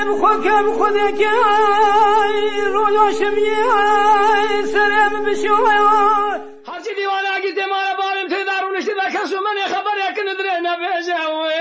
بخوكم خذك روياشم سلام بشوي هرچی دیوانه کی تمارا بارم ته دارونش دکسو من خبر یک ندره نبجوي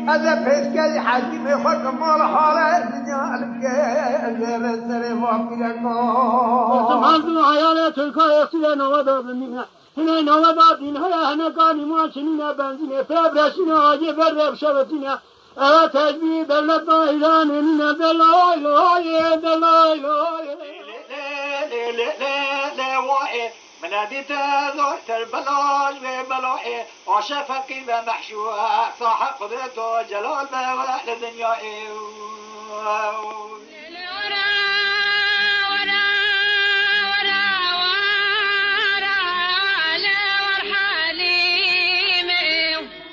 هذا بيتكلي حاكم يخرج مال حالة الدنيا الكذب السري واقلكم. وسمعنا عيالات الكايسية نوضا منها هنا نوضا منها هنا كان ماشينا بنزينة فبرشنا عجيب الرب شبتنا ألا تجبي دلنا إيران إننا دلائل دلائل من هذه تذوق البلاج ببلاعي وشفقي بمحشوق صاحب قدرته جلال بوحد دنيائي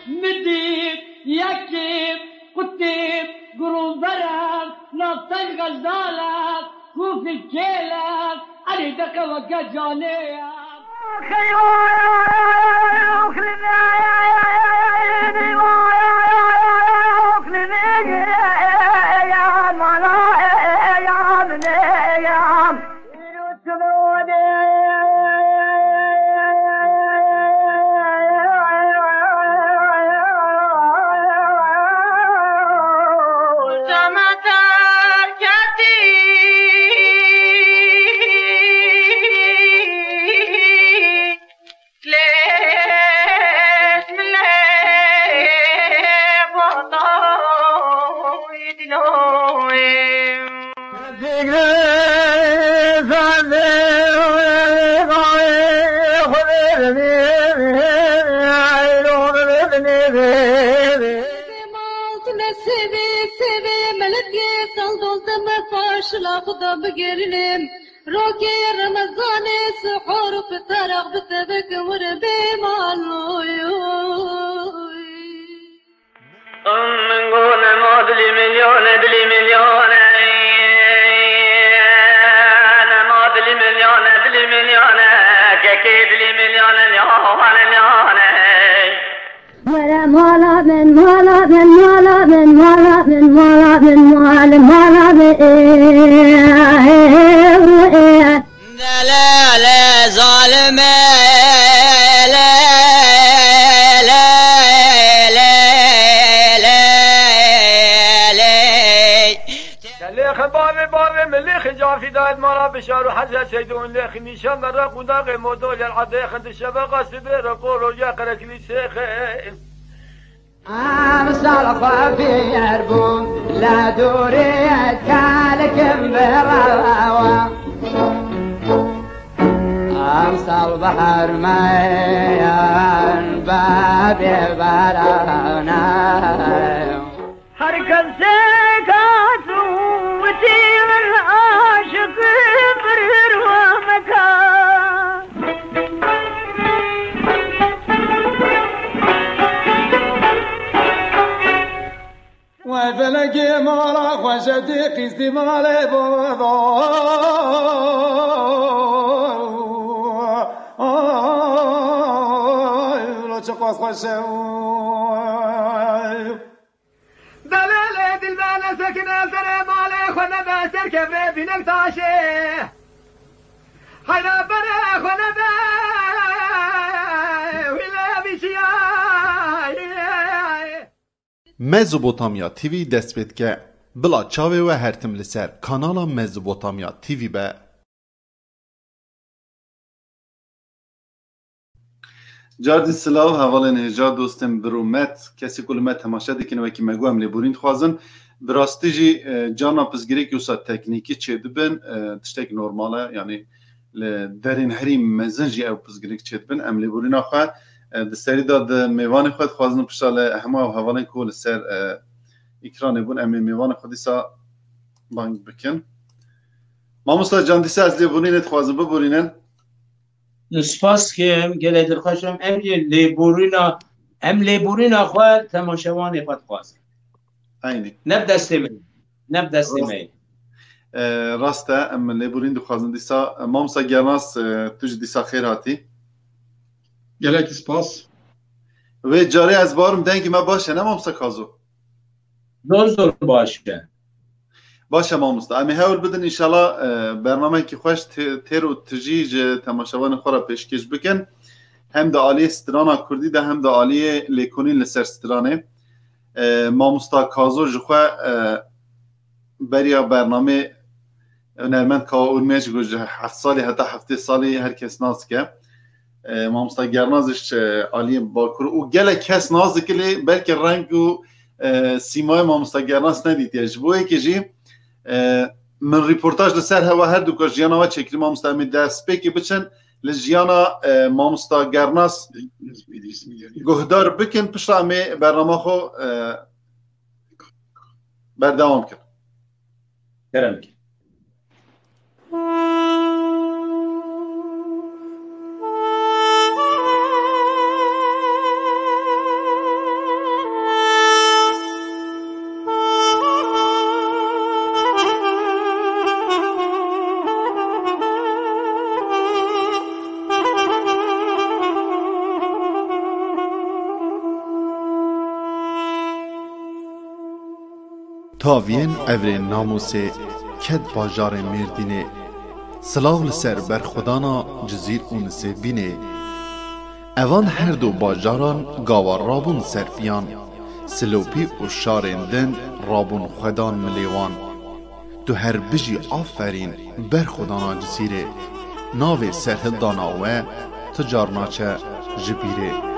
مديد يكتب كتب قروب برد نطن غزالك كوفي كيلك علي دكا وكا جانيا خدا بگرنم روکی رمضان سحور بطرق بتبك وربي مالوي من قول ما دلي مليون انا ما دلي مليون كي دلي مليون ولا مالا من مالا من مالا من مالا من مالا من مالا مالا لا لا ظالم لا لا لا لا لا لا خبار ملي خجا في دايد مرا بشار حزة سيدون لخ نشان مرق وداغ مودول العدي خند الشبقة سبير قولوا يا قرك لي سيخين صرفة في عربون لا دوري كالك براوة أمسى البحر ميان بابي برانا حركة سكات وتير العاشق برر ومكان وفلقي مرق وصديقي استمالي بوضو لا تقص خشو دلالي دلبانة سكنة سلام عليك وانا باسر كبري بينك تاشي حينا بنا وانا با ولا بشياي Mezopotamya TV dest pêdike bila çavê we hertim li ser kanala Mezopotamya TV be. Cardî silav hevalên hêja dostên bir û met kesî ku li me temaşe dikin wekî me got em lêborîn dixwazin bi rastî jî cana pizgirêk wisa teknîkî çê dibin tiştek normal e yanî li derên herî mezin jî ew pizgirêk çê dibin em lêborîna xwe di serî da di mêvanê xwe dixwazin pişta li hema ew hevalên ku li ser îkranê bûn em ê mêvanê xwe dîsa bang bikin. Mamosta Can dîsa ez lêborînê dixwazim biborînin. سپاس که گله درخواشم ام لیبورینا خواه تماشاوان خود خواست اینی نب دست می راسته ام لیبورین دخوازن دیسا مامسا گرناس توش دیسا خیر هاتی گلک سپاس و جاری از بارم دنگی ما باشه نه مامسا کازو زور باشه مامستا امی هول بدن انشالله برنامه که خوش تیر و تجیج تماشاوان خورا پیشکش بکن هم دا آلی سترانا کردی ده هم دا آلی لیکونین لسر سترانه مامستا کازو جخوا بریا برنامه نرمند که اونمیش گوش 7 سالی حتی 7 سالی هر کس ناز که مامستا گرنازش آلی باکر و گله کس ناز کلی بلکه رنگ و سیمای مامستا گرناز ندیدیش بوی که جی من ریپورتاج لسر هوا هر دو که جیانا و چکری مامستا امی دست پیکی بچن لجیانا مامستا گرناز گهدار بکن پشت امی برنامه خو بردوام کرد کرم که تاوین اورین ناموسه کد باجار مردینه سلاو لسر بر خدانا جزیر اونسه بینه اوان هر دو باجاران گاوار رابون سرفیان سلوپی و شارندن رابون خدان ملیوان تو هر بجی آفرین بر خدانا جزیره ناوی سرهل داناوه تجارناچه جبیره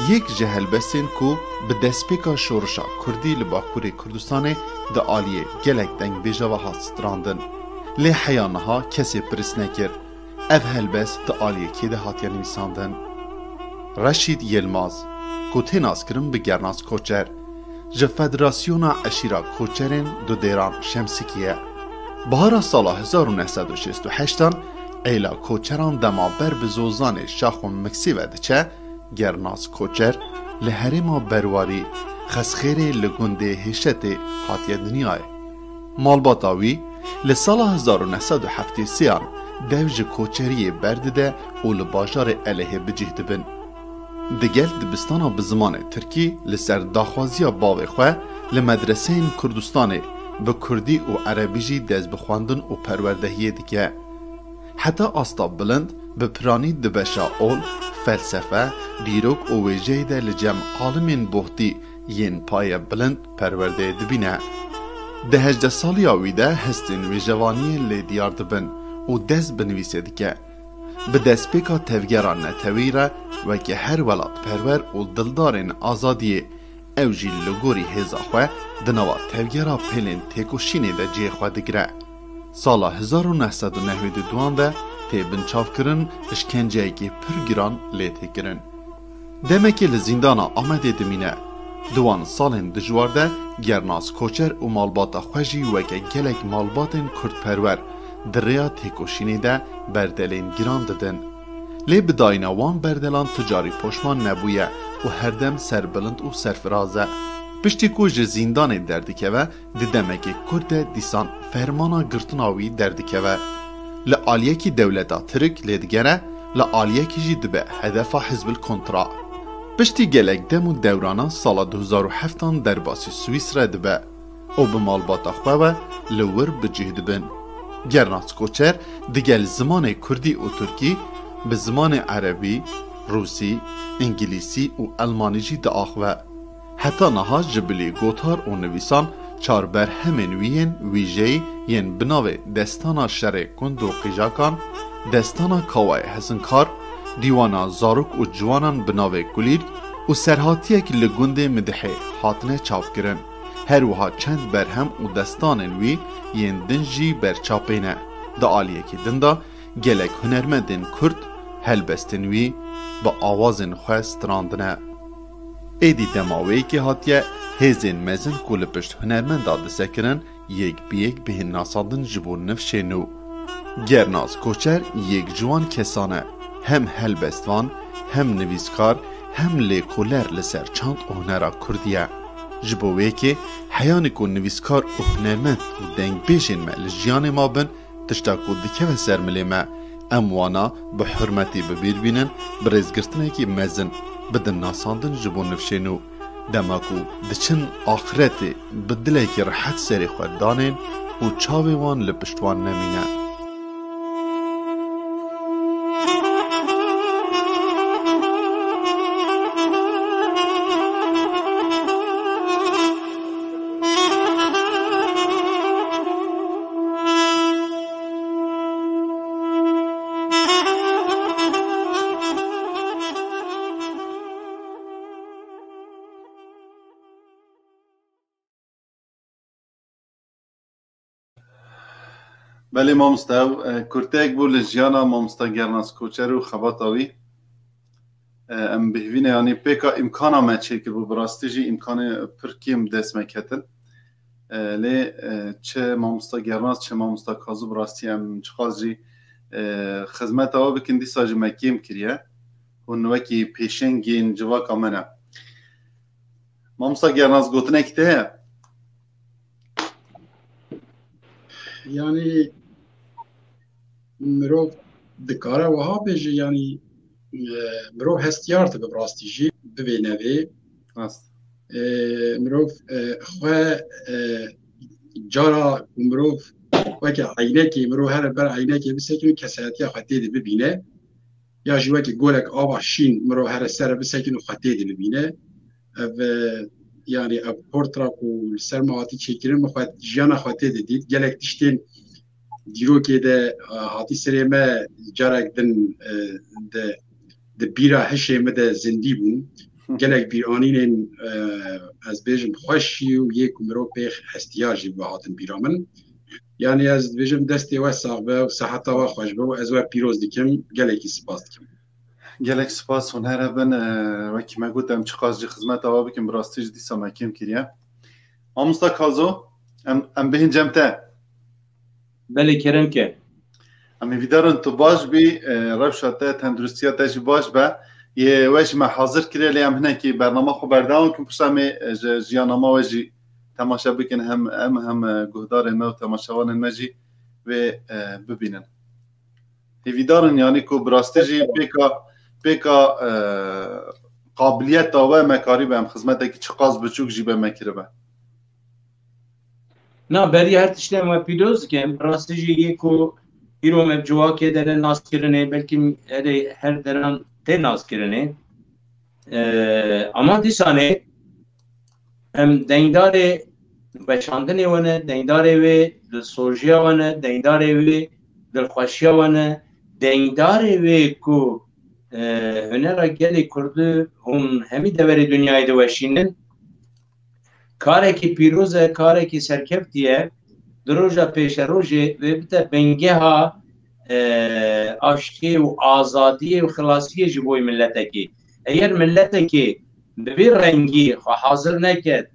یک جهل بسین کو به دسپیکا شورشا کردی لباکوری کردستان دا آلیه گلک دنگ بیجا و هاستراندن لی حیانها کسی پرس نکر اف هلبس دا آلیه که ده هاتیا نویساندن رشید یلماز کو تیناز کرن به گرناز کوچر جه فدراسیونا اشیرا کوچرین دو دیران شمسکیه بهارا سال 1968 ایلا کوچران دما بر بزوزان شاخون مکسی و دچه گرناز کوچر لحرما برواری خسخیر لگنده هشته هاتیه دنیای مالباتاوی لسال 1973 دوج کوچری برده و لباجار اله بجهد بن دگل دبستانا بزمان ترکی لسر داخوازیا باوی خواه لمدرسه کردستان به کردی و عربی جی دز بخواندن و پروردهیه دیگه حتی آستاب بلند به پرانی دبشا اول فلسفه دیروک و ویجه ده لجم عالمین بوحتی ین پای بلند پرورده دبینه ده 18 سالی آویده هستین ویجوانی لی دیار دبن و دست بنویسه دیگه به دست پیکا تفگران نتویره و که هر ولاد پرور و دلدارین آزادی اوجی لگوری هزا خواه دنوا تفگرا پیلین تکوشینی ده جه خواه دگره سالا 1992 ده تی بنچاف کرن اشکنجه که پرگران لیته کرن دمکی لزیندانا آمده دمینه دوان سالن دجوارده گرناز کوچر و مالباتا خوشی وکه گلک مالباتن کرد پرور دریا تیکوشینی ده بردلین گران ددن لی بداینا وان بردلان تجاری پشمان نبویه و هردم سربلند و سرفرازه پشتی کوژ زیندان دردکه و ددمکی کرد دیسان فرمانا گرتناوی دردکه و لآلیکی دولتا ترک لیدگره لآلیکی جی دبه هدفا حزب الکنترا پشتی گلک دم و دورانا سال 2007 در باسی سویس را دبه او به مالباتا خواه لور بجهد بن گرناز کوچر دگل زمان کردی و ترکی به زمان عربی، روسی، انگلیسی و المانی جی دا آخوه حتی نها جبلی گوتار و نویسان چار بر همین ویجی ین بناوه دستانا شر کند و قیجاکان دستانا کاوای حسنکار دیوانا زاروک و جوانان بناوه گلیر و سرحاتیه که لگنده مدحه حاطنه چاپ کرن هر وها چند برهم و دستان وی ین دنجی بر چاپینه دا آلیه که دندا گلک هنرمندین کرد هلبستن وی با آوازن خواه ستراندنه. ایدی دماوی که هاتیه هزین مزن کل پشت هنرمند داده سکرن یک بیگ به ناسادن جبور نفشه نو. گرناز کوچر یک جوان کسانه، هم هلبستوان، هم نویسکار، هم لیکولر لسر چاند هنرا کردیه. جبوه که حیان کن نویسکار هنرمند و دنگ بیشین ما لجیان ما بن تشتاکو دکه و سرملی ما اموانا به حرمتی ببیر بینن برزگرتنه که مزن بدن ناساندن جبون نفشه نو. دماکو دچن آخرتی بدله که راحت سری خود دانین و چاوی وان لپشتوان نمینه. بله مامستا کرتک بول جیانا مامستا گرناس کوچر و خباتاوی ام بهوینه یعنی پیکا امکانا مچه که بو براستی جی امکان پرکیم دست مکتن لی چه مامستا گرناس چه مامستا کازو براستی ام چخاز جی خدمت آوا بکن دی ساجی مکیم کریه و نوکی پیشنگین جواک آمنه مامستا گرناس گوتنه کته یعنی مرو دکاره وها بیجی یعنی مرو هستیار تو براستی جی ببینه وی مرو خواه جارا مرو وکی عینه که مرو هر بر عینه که بسکنو کسایتی خواهده دی ببینه یا جی وکی گولک آبا شین مرو هر سر بسکنو خواهده دی ببینه و یعنی پورتراک و سرماواتی چکرین مخواد جیانا خواهده دی دید گلک تشتین دیرو که ده هاتی سریمه جارک دن ده بیرا هشه مده زندی بون گلک بیرانین از بیجم خوشی و یک مرو پیخ هستیاجی با هاتن بیرامن یعنی از بیجم دستی و صاحبه و صحتا و خوشبه و از و پیروز دیکم گلکی سپاس دیکم گلک سپاس هنر بن وکی ما گوتم چقاز جی خدمت آوا بکن براستی جدی سامکیم کریه آمستا کازو ام بهین جمته بله کرم که امی ویدارن تو باش بی روشاته تندرستیاته جی باش با یه وش ما حاضر کریه لیم هنه که برنامه خو برداون کن پشتامی جیاناما وجی تماشا بکن هم گهدار ما و تماشاوان ما جی و ببینن ویدارن یعنی که براستی جی پیکا قابلیت آوه مکاری به هم خدمته که چقاز بچوک جی به مکره با نه بری هر تشته ما پیروز کم راستی جی یکو ایرو مبجوا که در ناس کرنه بلکه هر دران ته ناس کرنه اما دیسانه هم دیندار بچاندنه ونه دیندار و دلسوژیا ونه دیندار و دلخوشیا ونه دیندار و کو هنر گلی کرده هم همی دور دنیای دوشینن کاری که پیروزه کاری که سرکفتیه دروجا پیش روزه و بتا بنگه ها آشتی و آزادی و خلاصی جبوی ملته که اگر ملته که ببین رنگی حاضر نکد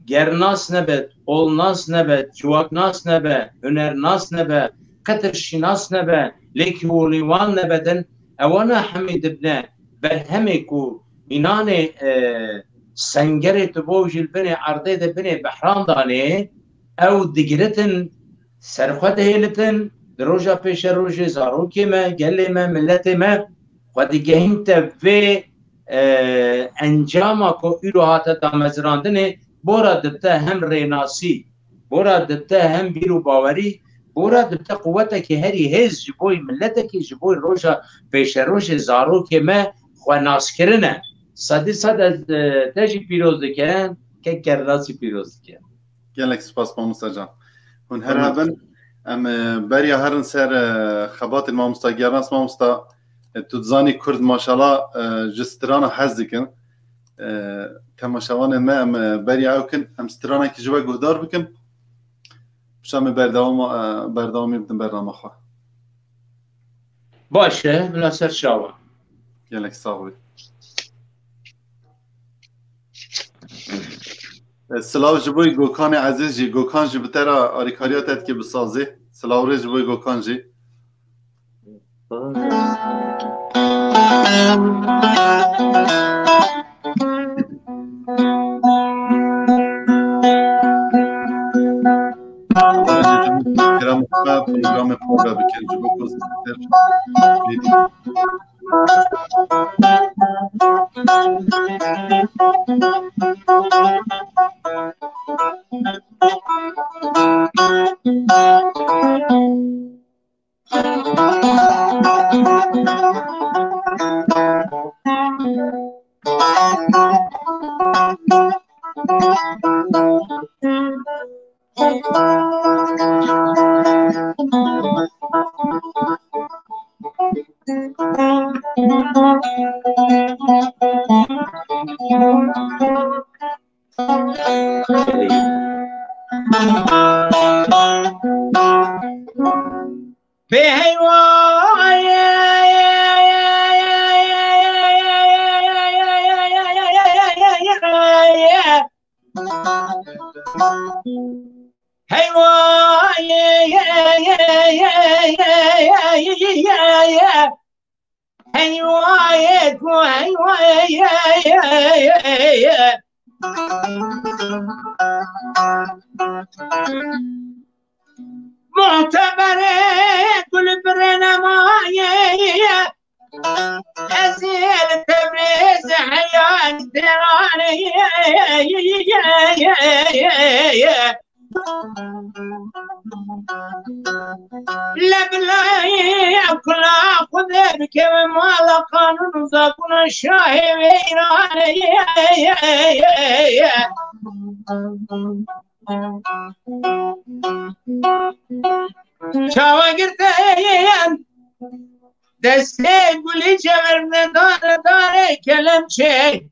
گرناس نبد اولناس نبد جواکناس نبد هنرناس نبد قطر شناس نبد لیکی ولیوان نبدن اوانا حمید ابنه بر همه کو اینان سنگره تبوج البني عرضه البني بحرام دانه او دقيرتن سرخوت هيلتن دروجا پیش روجه زاروكي ما قال ما ملت ما خود گهمت في انجاما کو ایرو هاتا دامزراندنه بورا دبتا هم ریناسی بورا دبتا هم بیرو باوری بورا دبتا قوتا که هری هز جبوی ملت که جبوی روجا پیش روجه زاروكي ما خو ناس کرنه صدی صد از تجی پیروز دکن که گرناسی پیروز دکن گلک سپاس مامستا جان هون هر هبن ام بریا هرن سر خبات مامستا گرناس مامستا تودزانی کرد ماشالله جسترانا حز دکن تماشاوان ما ام بریا اوکن ام سترانا که جوا گهدار بکن بشام برداومی بدن برنامه خواه باشه بلا سر شاوه گلک ساوی سلاو جبوی گوکان عزیز جی گوکان جی بترا آریکاریاتت که بسازه سلاو ری جبوی گوکان جی پروگرام پروگرام بکن جبو کوزتر معتبره كل برنا مايه أزيل تبريز حياة دراني لبلاي كل أخذ بكم مال قانون زبون الشاهي ويراني شاوگرتين دسته گلی جبر داره کلم چه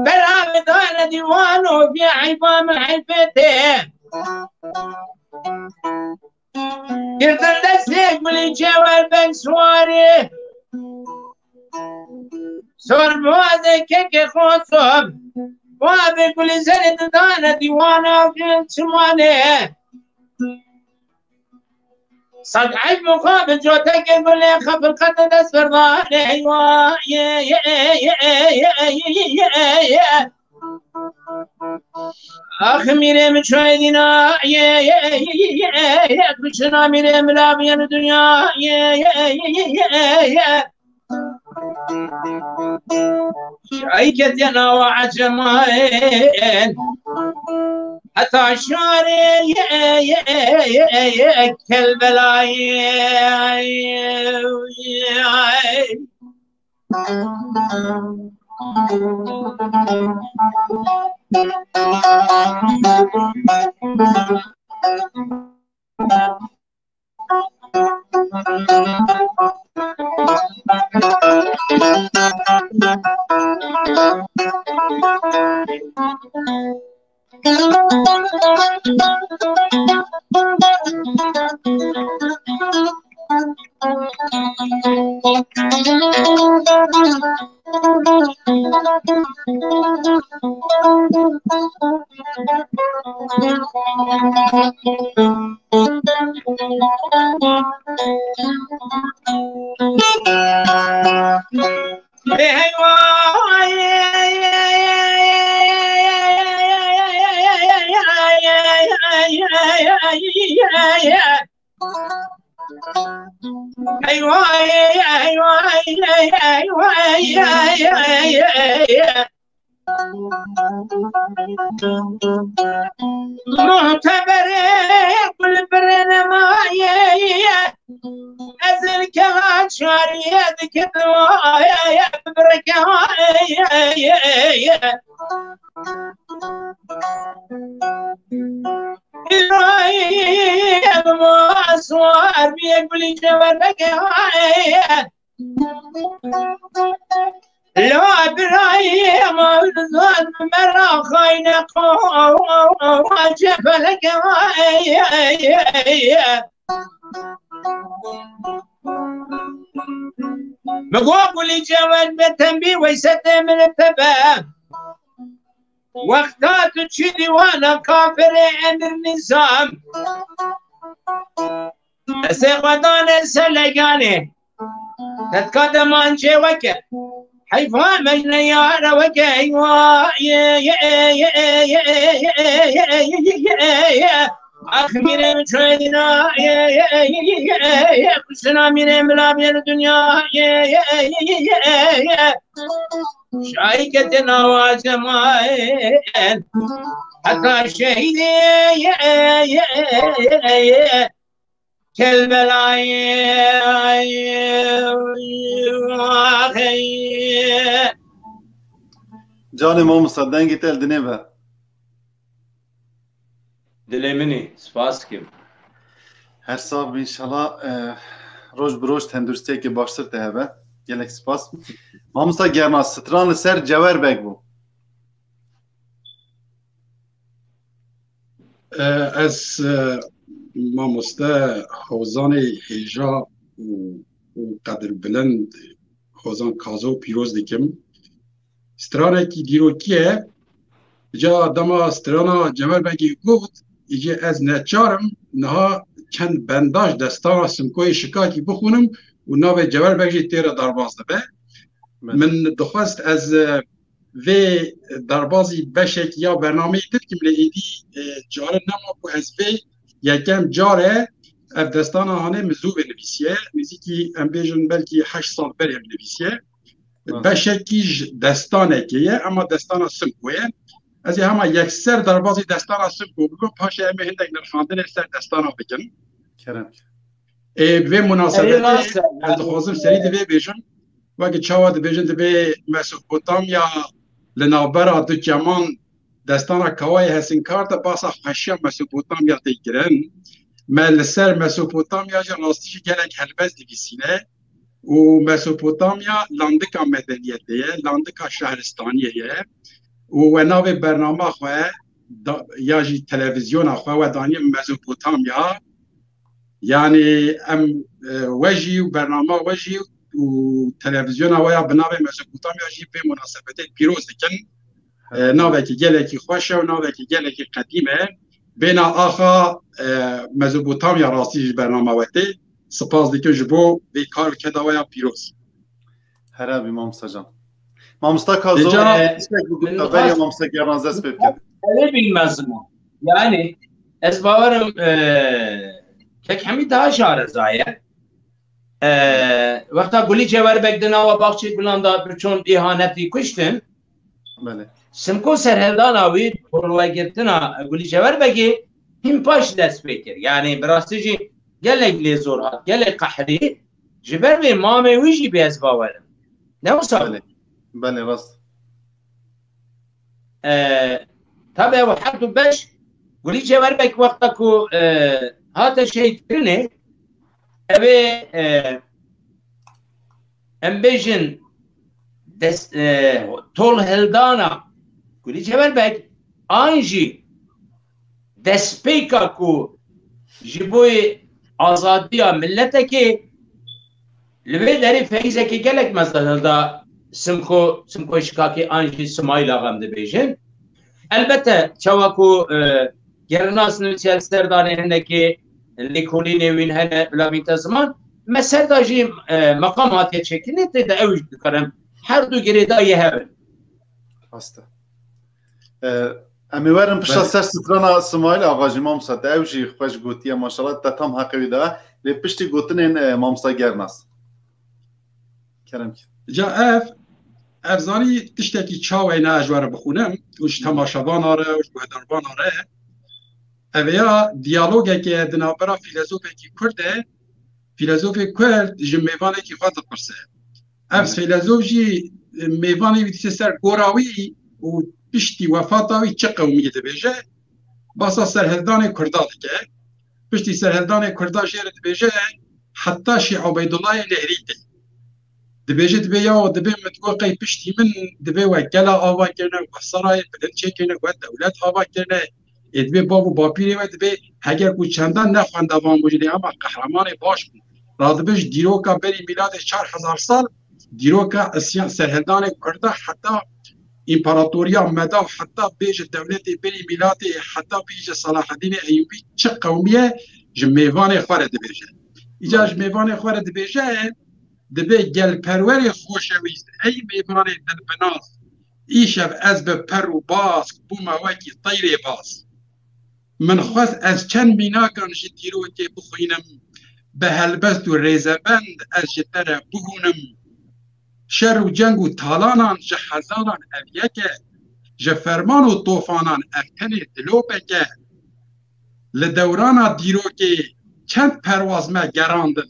برام داره دیوانو بی عیبام حیفته گردن دسته گلی جبر بن سواره سور بوازه که خود صبح وابه گلی زرد داره دیوانو بی چمانه صد عيب مقابل جوتك يقول لي خبر قد اسفر ضاني ايوه اخ ميري من شايدنا كشنا ميري ملابي الدنيا شايكت ينا وعجمين حتى شاري كالبلاي معتبره كل برنا مايه ازل كمان شاريه ذكروايا بركايا الرايب مو اسوار بيقول جبل بكايا لا براي ما زاد مرة خاينة وجبلك مقابل جواد بتنبي ويست من التبع وقتات تشدي وانا كافر عند النظام سيقضان سلقاني تتقدم عن جوك حيفا مجنى يا روك أخمير مشاهدنا كسنا من ملابي الدنيا شايكتنا وجمال حتى الشهيد كالبلاي جاني ما مصدقين قلت الدنيا دلی منی سپاس کم هر صاحب انشالله روز بروز تندرستی که باشتر تهبه گلک سپاس مامستا گرنا ستران سر جوار بگ بو از مامستا حوزان هیجا و قدر بلند حوزان کازو پیروز دیکم سترانه کی دیرو کیه جا دما سترانا جوار بگی گفت ایجا از نچارم نها چند بنداج دستان سمکوی شکاکی بخونم و ناو جوار بگی تیر درباز دبه من دخواست از وی دربازی بشک یا برنامه دید که ملی ایدی جاره نما بو از وی یکم جاره اف دستان هانه مزوب نویسیه نزیکی ام بیجن بلکی 8 سال بریم نویسیه بشکیش دستانه که اما دستان سمکویه از همه یک سر در بازی دستان سمکو بگم پاشه همه هندک نرخاندن سر دستان ها بکن کرم به مناسبت از دخوازم سری دوی بیجن وقت چاوا دو بیجن دوی مسوپوتامیا لنابرا دو جمان دستان کوای هسینکار دا باسا خشیا مسوپوتامیا دیگرن مل سر مسوپوتامیا جا راستیش گلک هلبز دیویسینه و مسوپوتامیا لاندکا مدنیتیه لاندکا شهرستانیه و ناو برنامه خواه یا جی تلویزیون خواه و دانی مزوپوتامیا یعنی ام وجی و برنامه وجی و تلویزیون خواه بناو مزوپوتامیا جی به مناسبت پیروز دکن ناوه که گلکی خوشه و ناوه که گلکی قدیمه بین آخا مزوپوتامیا راستی برنامه وقتی سپاس دکن جبو به کار کداوه پیروز هرابی مامستا جان مامستا کازو برای مامستا گرانزست ببکن ببین مزمون یعنی از باورم که همی daha شارزایه وقتا گلی جوار بگدنا و باقچی گلاندا برچون ایهانتی کشتن سمکو سرهلدان آوید پروه گرتنا گلی جوار بگی هم پاش دست بکر یعنی براستی جی گلک لیزور هات گلک قحری جبر بی مامه ویجی بی از باورم نه صاحب بله راست طبعا وحدو باش قولي جوار بك وقتكو هذا شيء كرني ابي امبيجن دس طول هلدانا قولي جوار بك انجي دسبيكا كو جيبوي ازاديا ملتك لبي داري فايزك قالك مثلا هلدا سمكو شكاكي انجي سمايل اغام دبيجن البته چاواکو گرناس نوچل سردانه هندکی لیکولی نوین هنه بلابیت زمان مسر داجی مقامات چکنه تیده اوش بکرم هر دو گریده یه هبن هسته امی ورم پشت سر سترانا سمایل آقا جی مامسا ده اوشی خوش گوتیه ماشالله ده تام حقوی ده لی پشتی گوتنین مامسا گرناس کرم که جا افزانی تشتکی چاوی نه اجوار بخونم وش تماشابان آره وش بهدربان آره اویا دیالوگه که دنابرا فیلسوفه کی کرده فیلسوف کرد جی میوانه کی خواهد پرسه افز فیلسوف جی میوانه ویدیسه سر گوراوی و پشتی وفاتاوی چه قومیه ده بیجه باسا سرهلدان کرده که پشتی سرهلدان کرده شیره ده بیجه حتی شی عبیدالله نهری ده دبیجه دبی یا دبی متوقعی پشتی من دبی و گلا آوا کرنه و سرای بلند چه کرنه و دولت آوا کرنه ادوی بابو باپیری و دبی هگر کو چندان نخوانده وان بجلی اما قهرمان باش بود رادبش دیروکا بری میلاد 4000 سال دیروکا اسیان سرهلدان کرده حتی امپراتوریا مدا حتی بیج دولت بری میلاد حتی بیج صلاح الدین ایوبی چه قومیه جمیوان خواره دبیجه ایجا جمیوان خواره دبیجه دبی گل پروری خوشویست ای میوان دل بناس ایشب از به پر و باز بوما وکی طیر باز من خواست از چند میناکان جدیرو که بخوینم به هلبست و ریزبند از جتره بهونم شر و جنگ و تالانان جه حزانان اویکه جه فرمان و طوفانان افتن دلو بکه لدورانا دیرو که چند پرواز ما گراندن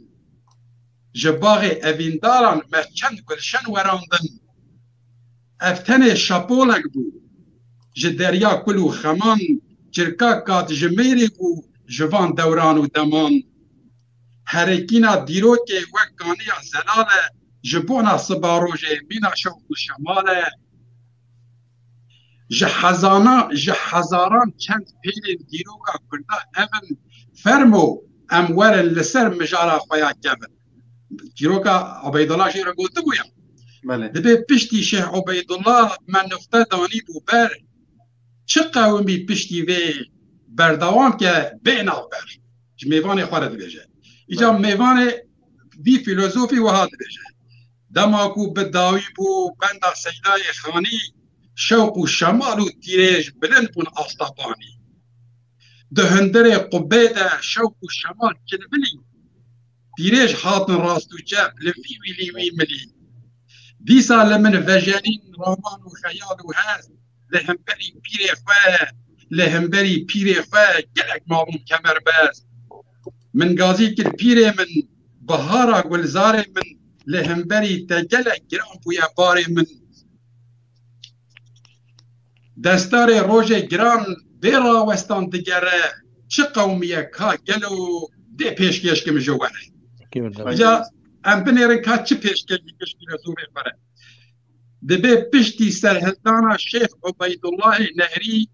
جه باغ اوینداران ما چند گلشن وراندن افتن شاپولک بو جه دریا کلو خمان چرکا کات جمیری بو جوان دوران و دمان هرکینا دیرو که وکانیا زلاله جبونا صباروجه مینا شوق و شماله جحزاران چند پیل دیروکا کرده اون فرمو امور لسر مجارا خویا کبن دیروکا عبیدالله شیره گوته بویا دبی پشتی شیخ عبیدالله من نفته دانی بو بر چه قومی پشتی وی بردوام که بیناو بر میوان خواره دبیجه ایجا میوان وی فیلوزوفی وها دبیجه دماکو بداوی بو بنده سیدای خانی شوق و شمال و تیرش بلند بون آستابانی ده هندر قبه ده شوق و شمال کلبلی تیرش حاطن راست و جب لفی ویلی وی ملی دیسا لمن وجنین رامان و خیال و هست لهمبری پیر خواه گلک مامون کمر بست من گازی کل پیر من بهارا گلزار من لهمبری تگلک گرام بویا بار من دستار روژ گران بیرا وستان دگره چه قومیه که گلو ده پیشکش کم جوانه اجا ام بنیرن که چه پیشکش زوره بره دبی پشتی سرهلدانا شیخ عبیدالله نهری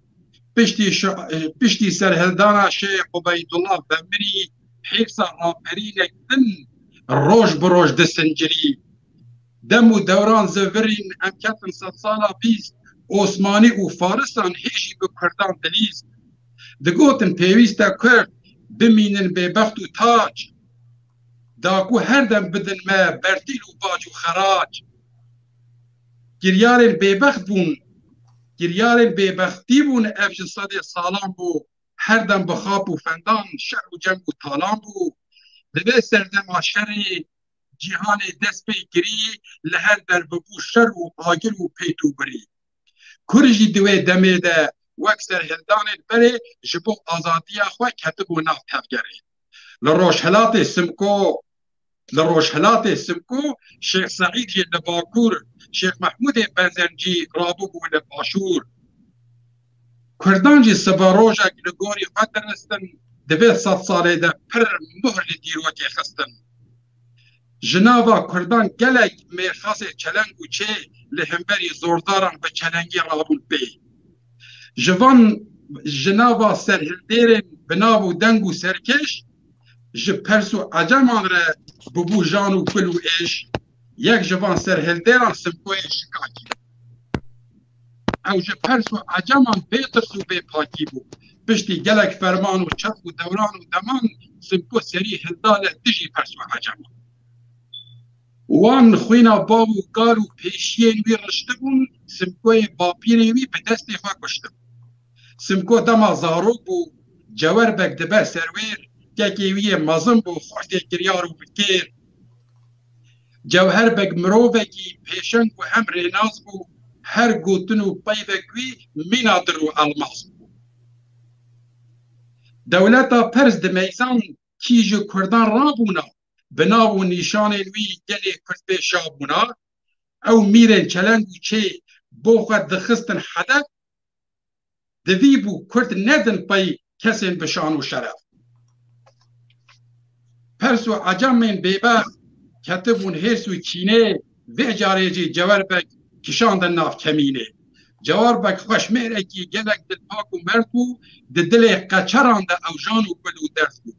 پشتی سرهلدانا شیخ عبیدالله بمری حیفظا راپرینک دن روش بروش دسنجری دم و دوران زورین امکتن 100 سالا بیست عثمانی و فارسان هیچی به کردان دلیست دگوتن پیویستا کرد بمینن به بخت و تاج داکو هر دم بدن ما برتیل و باج و خراج گریارن ببخت بون گریارن ببختی بون افش صد سالان بو هر دم بخاب و فندان شر و جنگ و تالان بو دبه سردم آشری جهان دست پی گری لهر در ببو شر و آگر و پیتو بری کرجی دوی دمه ده وکسر هلدان بره جبو آزادی خواه کتب و ناف تفگره لروش حلات سمکو شیخ سعید جی لباکور شیخ محمود بنزرجی رابو بو لباشور کردان جی سباروژا لگوری قدرستن دوی 100 ساله ده پر مهر دیروکی خستن جناوا کردان گلک میرخاص چلنگ و چه لهمبری زورداران به چلنگی رابون بی جناوا سرهلدیرن بناو دنگ و سرکش پرسو عجمان را ببو جان و کل و ایش یک جوان سرهلدیران سمکوی شکاکی او پرسو عجمان بیترس و بی پاکی بو پشتی گلک فرمان و چپ و دوران و دمان سمکو سری هلدال دجی پرسو عجمان وان خوینا باب و گال و پیشین وی رشته بون سمکوی باپیری وی به دستی خواه کشته سمکو دما زاروک بو جوار بک دبه سرویر که وی مازم بو خوشتی کریار و بکیر جوهر بک مروفکی پیشنگ و هم ریناز بو هر گوتن و پیوکوی مینادر و الماس بو دولتا پرز دمیزان کیج کردان رابونا بناو و نیشان وی گلی کرد به شابونا او میرن چلنگ و چه بو خود دخستن حدک دوی بو کرد ندن پی کسین بشان و شرف پرسو عجمین بیبخت کتبون هرسو چینه و اجاره جی جوار بک کشاندن ناف کمینه جوار بک خوش میرکی گلک دل پاک و مرد بو دل قچران ده او جان و گل و درد بو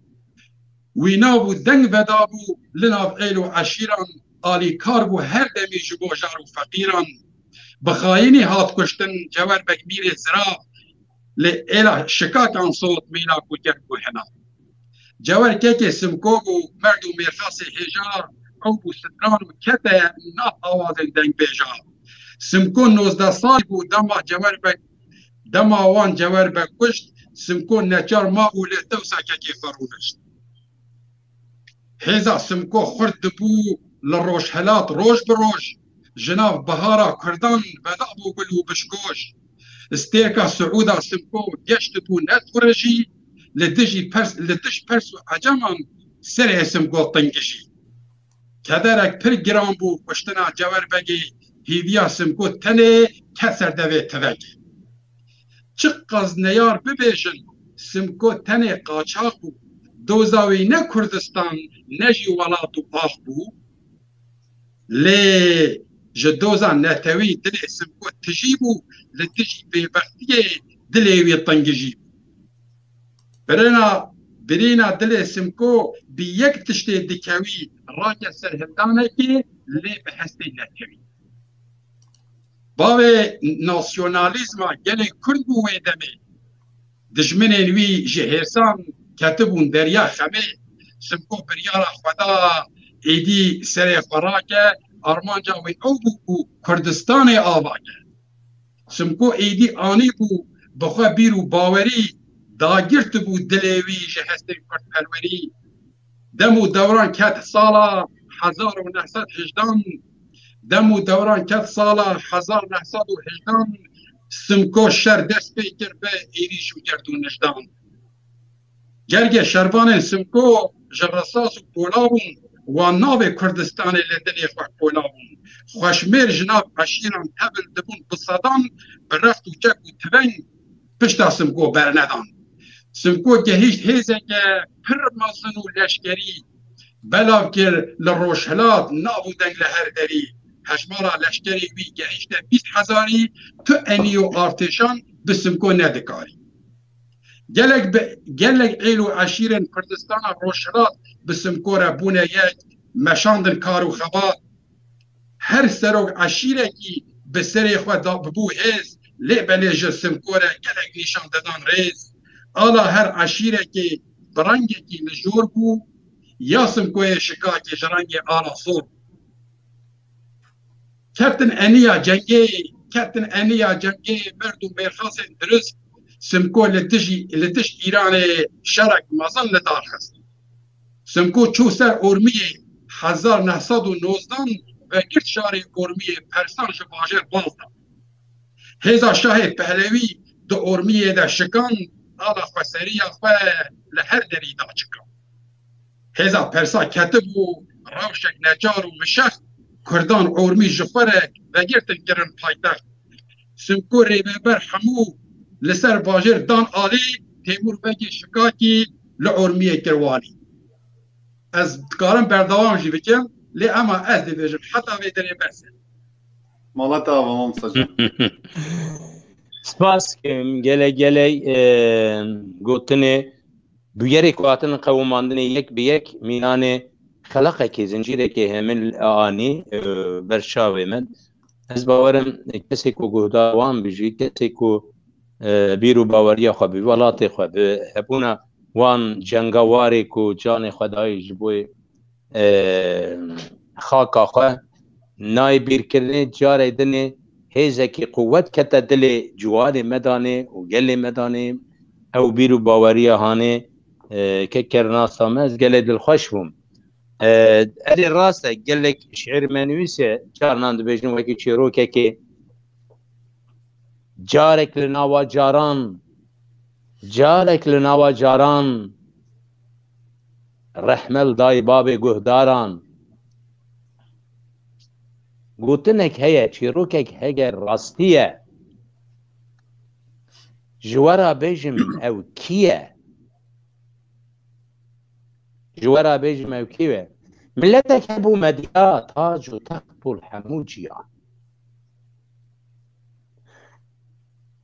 وینا بو دنگ ودا بو لناف ایل و عشیران آلی کار بو هر دمی جبو جار و فقیران بخاینی هات کشتن جوار بک میر زرا لئلا شکاکان صوت مینا کو گر کو هنا جوار که سمکو بو مرد و میرخاس هجار او بو ستران و کته نا آواز دنگ بیجار سمکو 19 سال بو دما جوار بک دما وان جوار بک کشت سمکو نچار ما او لتو ساکه که فرونشت هزا سمکو خرد بو لروش هلات روش بروش جناف بهارا کردان بدا بو گلو بشکوش استيكا سعودا سمكو جشتو نتفرجي لدش برسو عجمان سرع سمكو طنقشي كدرك پر جرام بو وشتنا جوار بگي هيديا سمكو تنه كسر دوي تذكي چقز نيار ببيشن سمكو تنه قاچاق بو دوزاوي نه كردستان نجي ولاتو آخ بو لي جدوزا نتوي دل سمكو تجيبو لتجي ببختية دلوي طنجي برينا دل سمكو بيك تشتي دكاوي راجع سرهدانكي لي بحستي نتوي باوي ناسيوناليزما جلي كردو ويدمي دجمنين وي جهرسان كاتبون دريا خمي سمكو بريارا خدا ايدي سري فراكه ارمانجا وي او بو كردستاني آواجه سمكو ايدي آني بو بخوا بيرو باوري داگرت بو دلوي جهستي كرد پروري دمو دوران كات سالا 1918 دمو دوران كات سالا 1918 سمكو شر دست بيكر به ايدي شو گردون نجدان جرگه شربان سمكو جرساس و بولابون وناوی کردستان لدنی خواه پولابون خوشمیر جناب عشیران هبل دبون بصدان برفت و چک و تبنگ پشتا سمکو برندان سمکو که هیچ هیزه که پر مازن و لشکری بلاو کر لروشهلات نابو دنگ لهر دری هشمارا لشکری وی که هیچ 20,000 تو انیو آرتشان بسمکو ندکاری گلک ایلو عشیرن کردستان روشهلات بسمكورة بونا يك مشاندن كارو خبات هر سروك عشيرة كي بسري خوا ببو هز لقبني جسمكورة جلق نشان دادان ريز آلا هر عشيرة كي برنگي كي نجور بو ياسمكوية شكا كي جرنگي آلا صور كابتن أنيا جنگي مردو بيرخاص درس سمكو لتش إيران شرك مظن لدار خست سمكو چو سر اورمیه 1919 و گرد شاری اورمیه پرسان جباجر بالدا هزا شاه پهلوی دو اورمیه ده شکان آلا خسریه خواه لهر دری دا چکان هزا پرسا کتب و روشک نجار و مشخ کردان اورمی جفره و گرد گرن پایتخت سمكو ریبر همو لسر باجر دان آلی تیمور بگی شکاکی لعورمیه کروانی از کارم بردوام جی بکم لی اما از دیویجم حتی ویدری برسه مالات آوام سجن سپاس گله گوتنه بيري كواتن قوماندن يك بيك مينان خلقه كي زنجيره كي همل آني برشاوي من از باورم کسی کو گهداوان بجی کسی کو بیرو باوریا خو به ولات خو به هبونا وان جنگاواری کو جان خدای جبوی خاکا خو نای بیر کرنه جاره دنه هیزه کی قوت کتا دل جوار مدانه و گل مدانه او بیرو باوریا هانه که کرنا سامز گل دل خوش بوم اری راسته گلک شعر منویسه جارنان دو بجنو وکی چیروکه که جارک لناوا جاران رحمل دای باب گهداران گوتنک هیا چیروکک هگر راستیه جوارا بجم او کیه جوارا بيجي موكيوه ملتك ابو مديات تاج وتقبل حموجيا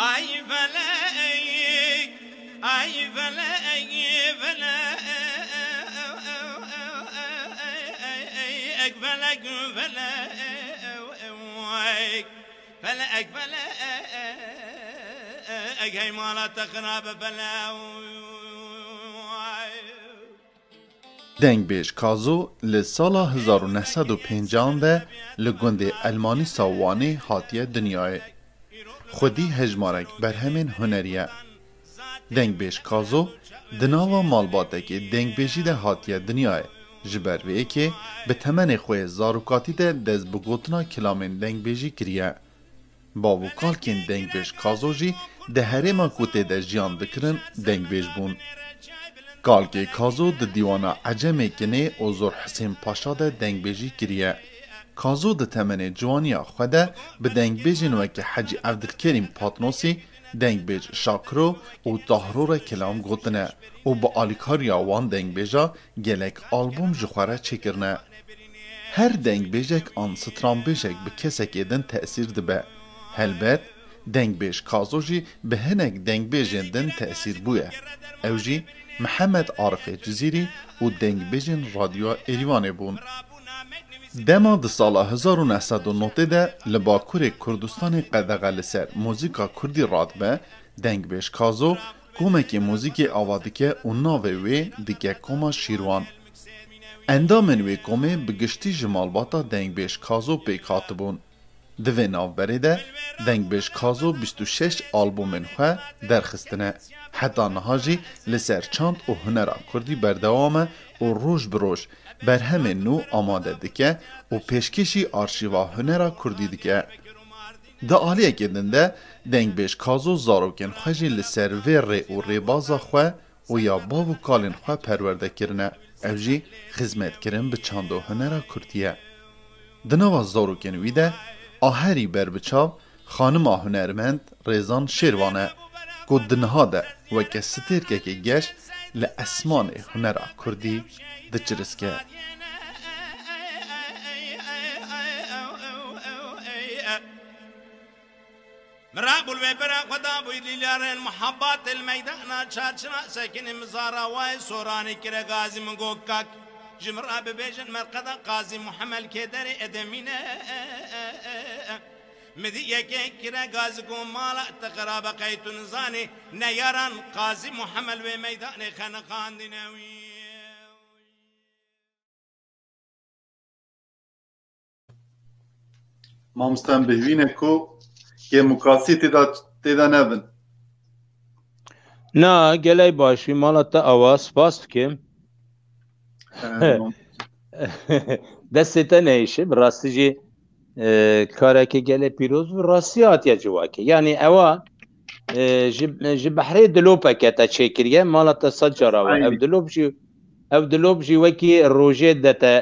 أي فلك أي فلك فلك فلك فلك فلك هي مالا تخراب فلا دنگ بیش کازو لسالا 1950 ده لگند المانی ساوانی هاتیه دنیای خودی هجمارک بر همین هنریه دنگ بیش کازو دناوا مالباته که دنگ بیشی ده هاتیه دنیای جبرویه که به تمن خوی زاروکاتی ده دز بگوتنا کلامین دنگ بیشی کریه باو کالکین دنگ بیش کازو جی ده هرما کوته ده جیان دکرن دنگ بیش بون کالکی کازو ده دیوانا عجمه کنه او زور حسین پاشا ده دنگ بیشی کریه کازو ده تمن جوانیا خوده به دنگ بیشین وکه حجی عبدالکریم پاتنوسی دنگ بیش شاکرو و تاهرور کلام گوتنه و با آلیکاریا وان دنگ بیشا گلک آلبوم جخواره چکرنه هر دنگ بیشک آن ستران بیشک به کسک ایدن تأثیر دبه هلبت دنگ بیش کازو جی به هنک دنگ بیشن دن تأثیر بویه او جی محمد عارف جزیری و دنگ بیشن رادیو ایریوانه بون دما د سال 1990 ده لباکور کردستان قدغه لسر موزیکا کردی رادبه دنگ بیش کازو کومکی موزیکی آوادکه و ناوه وی دیگه کوما شیروان اندامن وی کومه بگشتی جمالباتا دنگ بیش کازو پیکات بون دوی ناو بریده دنگ بیش کازو 26 آلبومن خواه درخستنه حتی نهاجی لسر چاند و هنرا کردی بردوامه و روش بروش بر همه نو آماده دکه و پیشکشی آرشیوا هنرا کردی دکه دا آلیه کدنده دنگ بیش کازو زاروکن خوشی لسر وی ری و ری بازا خواه و یا باو کالین خواه پرورده کرنه او جی خدمت کرن به چاند و هنرا کردیه دنوا زاروکن ویده آهری بر بچاو خانم هنرمند ریزان شیروانه که دنها ده و که ستیر که گشت لأسمان هنرا کردی دچرس که مرابو الوبرا خدا بو ليلار المحبات الميدان شارشنا ساكن مزارا واي سوراني كرا غازي منغوكاك جمرا ببيجن مرقدا قاضي محمد كدري ادمينا مدي يكي كرا غازي مالا تقراب قيت نزاني نيران قاضي محمد وميدان خنقان ديناوي ما مستم بهوینه کو که مکاسی تیدا نبن نه گلی باشی مالا تا آواز پاس بکم دسته نیشه براستی جی کاره که گلی پیروز و راستی آتیا جواکه یعنی اوا جی بحری دلوپا که تا چکریه مالا تا صد جراوه او دلوب جی وکی روژه دتا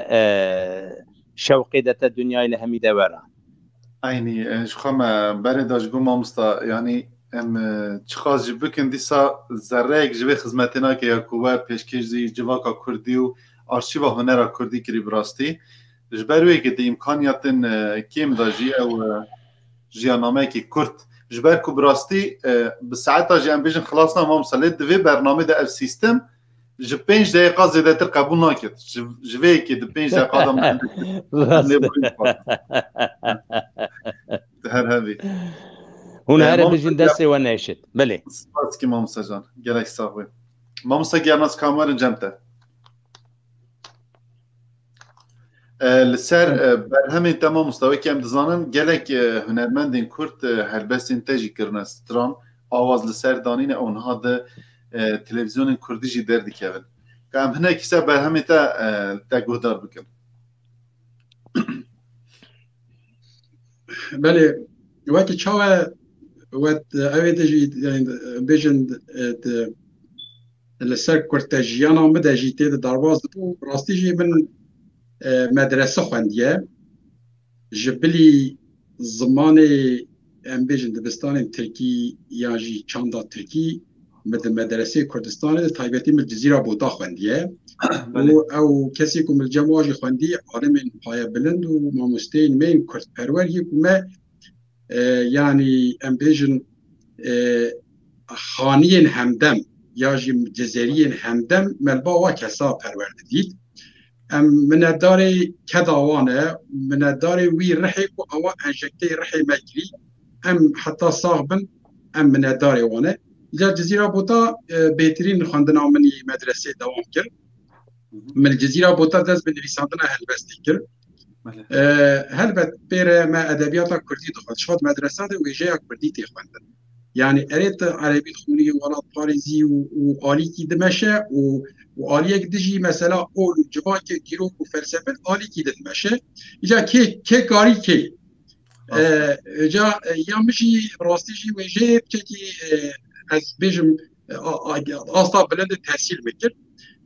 شوقی دتا دنیای لهمی دوران aynı şu xama bere dajgum mamsta yani em çıkaz ji bikin dîsa zerreyek ji vê xizmetina ke Yakuba pêşkêjî civaka Kurdî û arşîva hunera Kurdî kirî bi rastî ji ber wê de imkaniyatin kêm da jî ew jiyanameyekî Kurd ji ber ku bi rastî bi saeta jî em bêjin xilasna mamsta lê di vê bernamê de ev sîstem ji 5 deqîqa zêdetir qebûl naket ji vê yekê di 5 deqîqa da her hevî هون هر بجین دسته و نشد بله سپاس کی مامسا جان گلک ساوی مامسا گرناس کامرن جمته لسر برهمین تمام مستوی که ام دزانن گلک هنرمندین کرد هلبستین تجی کرنه ستران آواز لسر دانین اونها ده تلویزیون کردی جی دردی کهون که ام هنه کسا برهمین تا گهدار بکن بله وقتی چاوه وقت اویده جی بیجند لسر کرتجیان آمده جی تید درواز دبو راستی جی من مدرسه خوندیه جبلی زمان ام بیجند دبستان ترکی یا جی چاندا ترکی مدرسه کردستان تایبتی مل جزیره بودا خوندیه او کسی که مل جماعی خوندی عالم پای بلند و ماموستین مین کرد پرور یک ما یعنی ام بیجن خانیین همدم یا جی جزیرین همدم ملبا و کسا پرورده دید من داری کداوانه من داری وی رحی و او انجکتی رحی مجری حتی صاحبن من داری وانه جا جزیره بوتا بهترین خواندنا منی مدرسه دوام کرد من الجزيرة بوتا داز بنویساندنا هلبستی کرد هلبت بير ما ادبيات كردي دخل شفت مدرسات وجاء كردي تخوندن يعني قريت عربي خوني ولا باريزي وآلي كي دمشق وآلي دجي مثلا اول جوا كي جيرو وفلسفه آلي كي دمشق جا كي قاري كي جا يا مشي راستي جي وجاء بتكي از بيجم اصلا بلند تحصيل مكر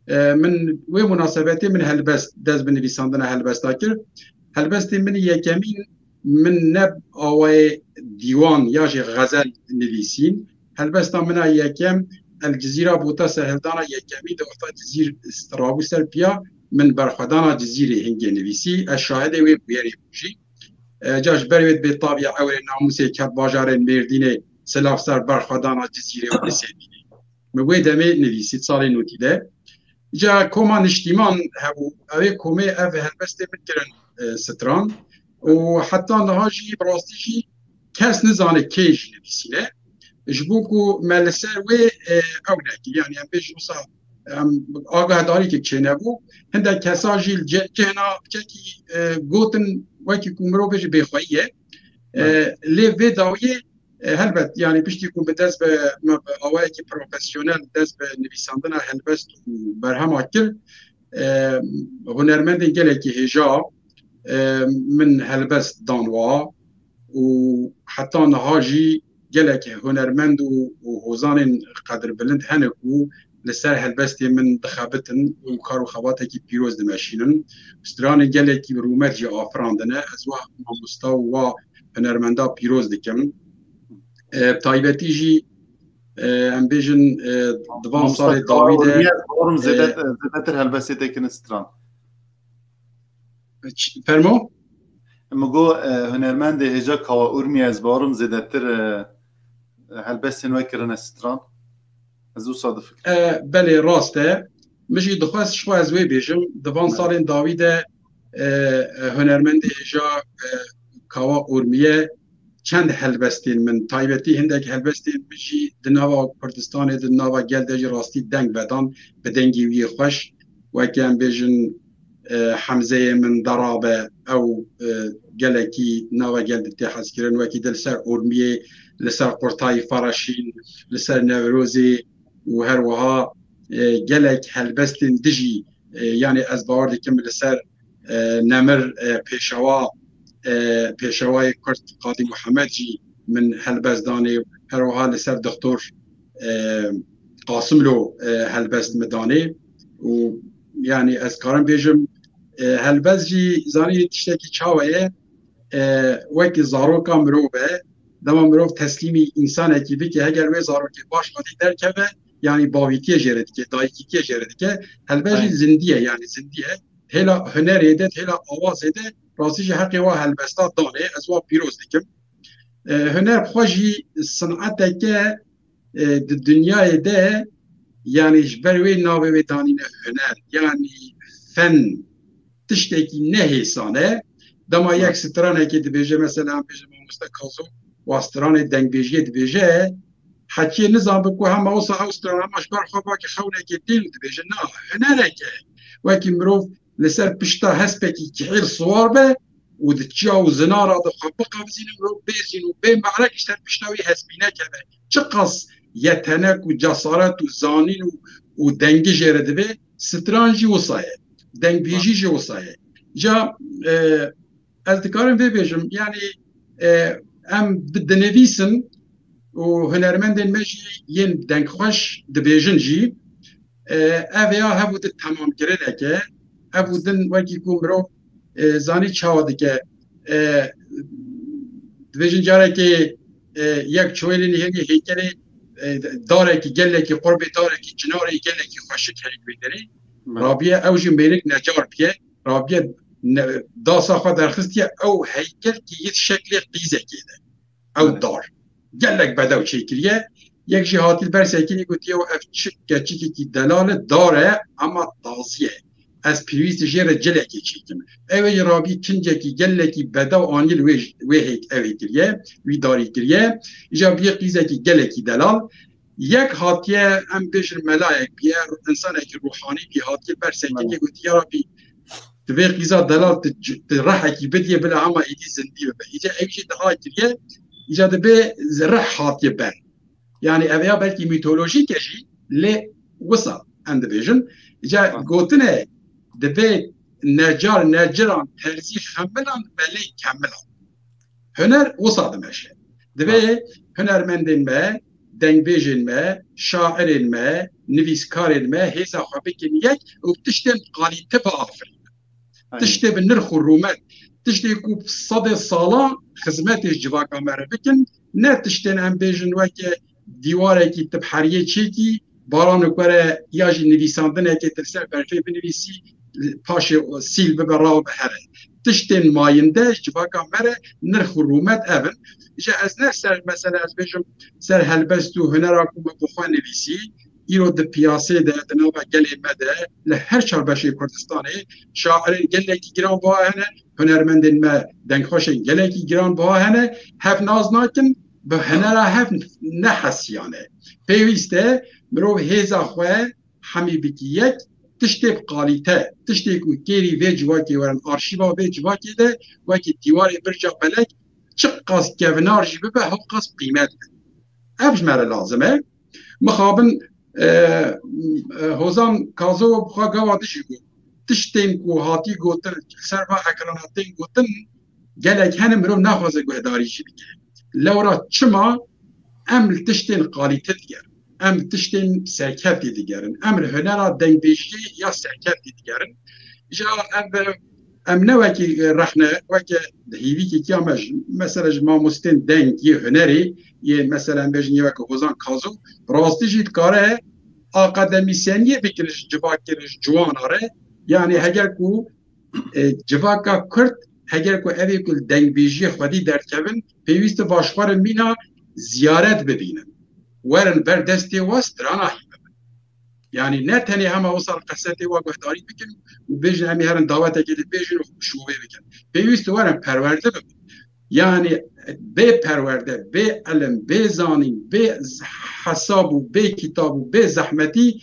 من ومناسباتي من هلبست داز بنویساندن هلبستا کرد هلبستی من یکمین من نب آوای دیوان یا جی غزل نویسین هلبستا من یکم الجزیره بوتا سهلدانا یکمی دوستا جزیر استرابو سرپیا من برخدانا جزیره هنگی نویسی الشاهده وی بیاری بوشی جاش بروید به طابع اول ناموسی کت باجار مردینه سلاف سر برخدانا جزیره و نسیدینه مگوی دمه نویسید سال نوتیده جا كوما نشتيمان هبو اوه كومي اوه هلبسته متكرن ستران وحتى نهاجي براستيجي كاس نزانه كيج نبيسينه جبوكو مالسر و اوناكي يعني ام بيج وصا آگاه داری که چه نبو هنده کسا جیل جهنا بچکی گوتن وکی کمرو بيج بخواییه لي داویه هلبت يعني بيشتي يكون بدرس بأوائل بروفيسيونال درس بنبيساندنا هلبست وبرهم أكل هنرمند جلكي هجا من هلبست دانوا وحتى نهاجي جلك هنرمند وهوزان قدر بلند هنكو لسر هلبستي من دخابتن وكارو خواتكي بيروز دمشينن استران جلكي رومرجي آفراندنه أزوا مستوى هنرمندا بيروز دكم تایبتی جی ام بیجن دوان سال داویده اورم زدتر هلبسته تکن استران فرمو مگو هنرمند هجا کوا اورمی از بارم زدتر هلبستن وکرن استران از او صادف بله راسته مجی دخواست شو از وی بیجم دوان سال داویده هنرمند هجا کوا اورمیه چند هلبستین من تایبتی هندک هلبستین بجی دناوا کردستان دناوا گلدجی راستی دنگ بدان به دنگی وی خوش و کم بیجن حمزه من درابه او گلکی ناوا گلد تحس کرن و کی دل سر اورمیه لسر قرطای فراشین لسر نوروزی و هر وها گلک هلبستین دجی یعنی از باور دکم لسر نمر پیشوا پیشوای کرد قاضی محمد جی من هلبزدانی هروها لسر دکتر قاسم لو هلبزد مدانی و یعنی از کارم بیجم هلبز جی زانی تشتکی چاویه وکی زاروکا مروبه دما مروب تسلیمی انسان اکی بی که اگر وی زاروکی باش قادی در که یعنی باویتی جرد که دایکی جرد که هلبز جی زندیه یعنی زندیه هلا هنر ایدت هلا آواز ایدت راستی حقی و هلبستا دانه از و پیروز دکم هنر خوشی صنعت که دنیای ده یعنی جبروی ناوی دانین هنر یعنی فن تشتکی نه حسانه دما یک سترانه که دبیجه مثلا بیجه مستقازو و سترانه دنگ بیجه دبیجه حتی نظام بکو هم اوصا او سترانه مشبر خوابا که خونه که دیل دبیجه نه هنره که وکی مروف لسر پشتا هسپکی کحیل صوار به و دچیا و زنارا دخواه بقابزین رو بیزین و بین بعرک اشتر پشتاوی هسپینه که به چقص یتنک و جسارت و زانین و دنگی جرده به سترانجی وصایه دنگ بیجی جی وصایه جا از دکارم بیجم یعنی ام بدنویسن و هنرمندن مجی ین دنگ خوش دبیجن جی اویا هفود تمام کرده که ابودن وکی کومرو زانی چاوده که دویجن جاره که یک چویلی نهیگی هیکلی داره که گله که قربی داره که جناره گله که خوشک هلیک بیدری رابیه اوجی میرک نجار بیه رابیه داسا خواه درخستیه او هیکل که یه شکلی قیزه کیده او دار گلک بدو چی کریه یک جی هاتی بر سکنی گوتیه و اف چکی کی دلال داره اما تازیه از پیویست جیر جلکی چی کم اوی رابی کنجه کی گلکی بدو آنیل وی هیک اوی کریه وی داری کریه ایجا بی قیزه کی گلکی دلال یک هاتیه ام بیشر ملائک بیه انسان اکی روحانی بی هاتیه بر سکنی گوتیه رابی تبي قيزا دلال ترح كي بديه بلا عما ايدي زندي بقى اجا اي شيء دهاي تريه اجا دبي زرح هات يبان يعني ابيا بلكي ميثولوجي كشي لي وصل عند فيجن اجا قوتنا دبي نجران هرزي خملان بلي كملان هنر وصل ماشي دبي هنرمندين ما دنگ بیجن ما شاعر ما نویسکار ما هیزا خوابکن یک و بتشتن قالیته با آفرین تشتي بالنرخ والرومات تشتي كوب صدى صالة خدمات الجواكا مربكن نا تشتين ام بيجن وكي ديوارا كي تبحرية تشيكي باران وكورا ياجي نويساندنا كي ترسل برفي بنويسي باشي سيل ببراو بحرة تشتين ماين دا جواكا مرة نرخ والرومات ابن جا از نفسر مثلا از بيجن سر هلبستو هنراكو بخوان نويسي ایرو د پیاسه ده دنابا گلی مده لهر چاربشی کردستانه شاعرین گلی کی گران با هنه هنرمندین ما دنگ خوشین گلی کی گران با هنه هف ناز ناکن به هنرا هف نحسیانه پیوسته مرو هیزا خواه همی بکی یک تشتیب قالیته تشتیب کو کیری وی جواکی ورن آرشیوا وی جواکی ده وکی دیواری برجا بلک چق قاس گونار جی ببه هو قاس قیمت ابش مره لازمه مخابن هوزان کازو بخوا گوادشی گو تشتین کو هاتی گوتن سرفا اکراناتین گوتن گلک هنم رو نخوازه گوهداری شی بگه لورا چما امل تشتین قالیته دیگر امل تشتین سرکفتی دیگرن امل هنرا دنگ بیشی یا سرکفتی دیگرن جا ام نوکی رحنه وکی هیوی که کیامش مثلا ما مستن دنگ یه هنری یه مثلا بجنی وکی هوزان کازو راستی جید کاره آقادمیسیانیه بکنش جواکرش جوان آره یعنی هگر کو جواکا کرد هگر کو اوی کل دنگ بیجی خودی در کبن پیویست باشخوار مینا زیارت ببینن ورن بر دستی وست راناهی ببین یعنی نه تنی همه وصل قصتی و گهداری بکن و بیجن همی هرن دعوت که بیجن و شوه بکن پیویست ورن پرورده ببین yani be perverde, be elm, be zanin, be hesabu, be kitabu, be zahmeti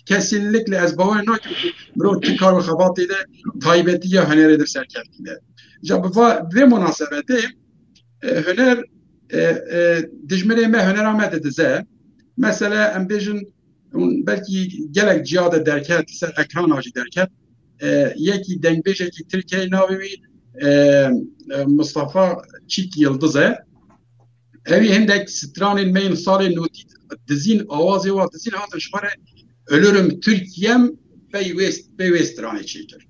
kesinlikle ez bavar nakim ki bro tikar ve xabatı de taybetiye hüneredir serkertinde. Ve münasebeti hüner dijmere me hüner ahmet edize mesela em bejin belki gelek cihada derket ser ekran acı derket yeki dengbejeki Türkiye navi Mustafa Çik Yıldız'e evi hendek stranın meyin sali noti dizin avazı var dizin hatın şmare ölürüm Türkiye'm bey stranı çeker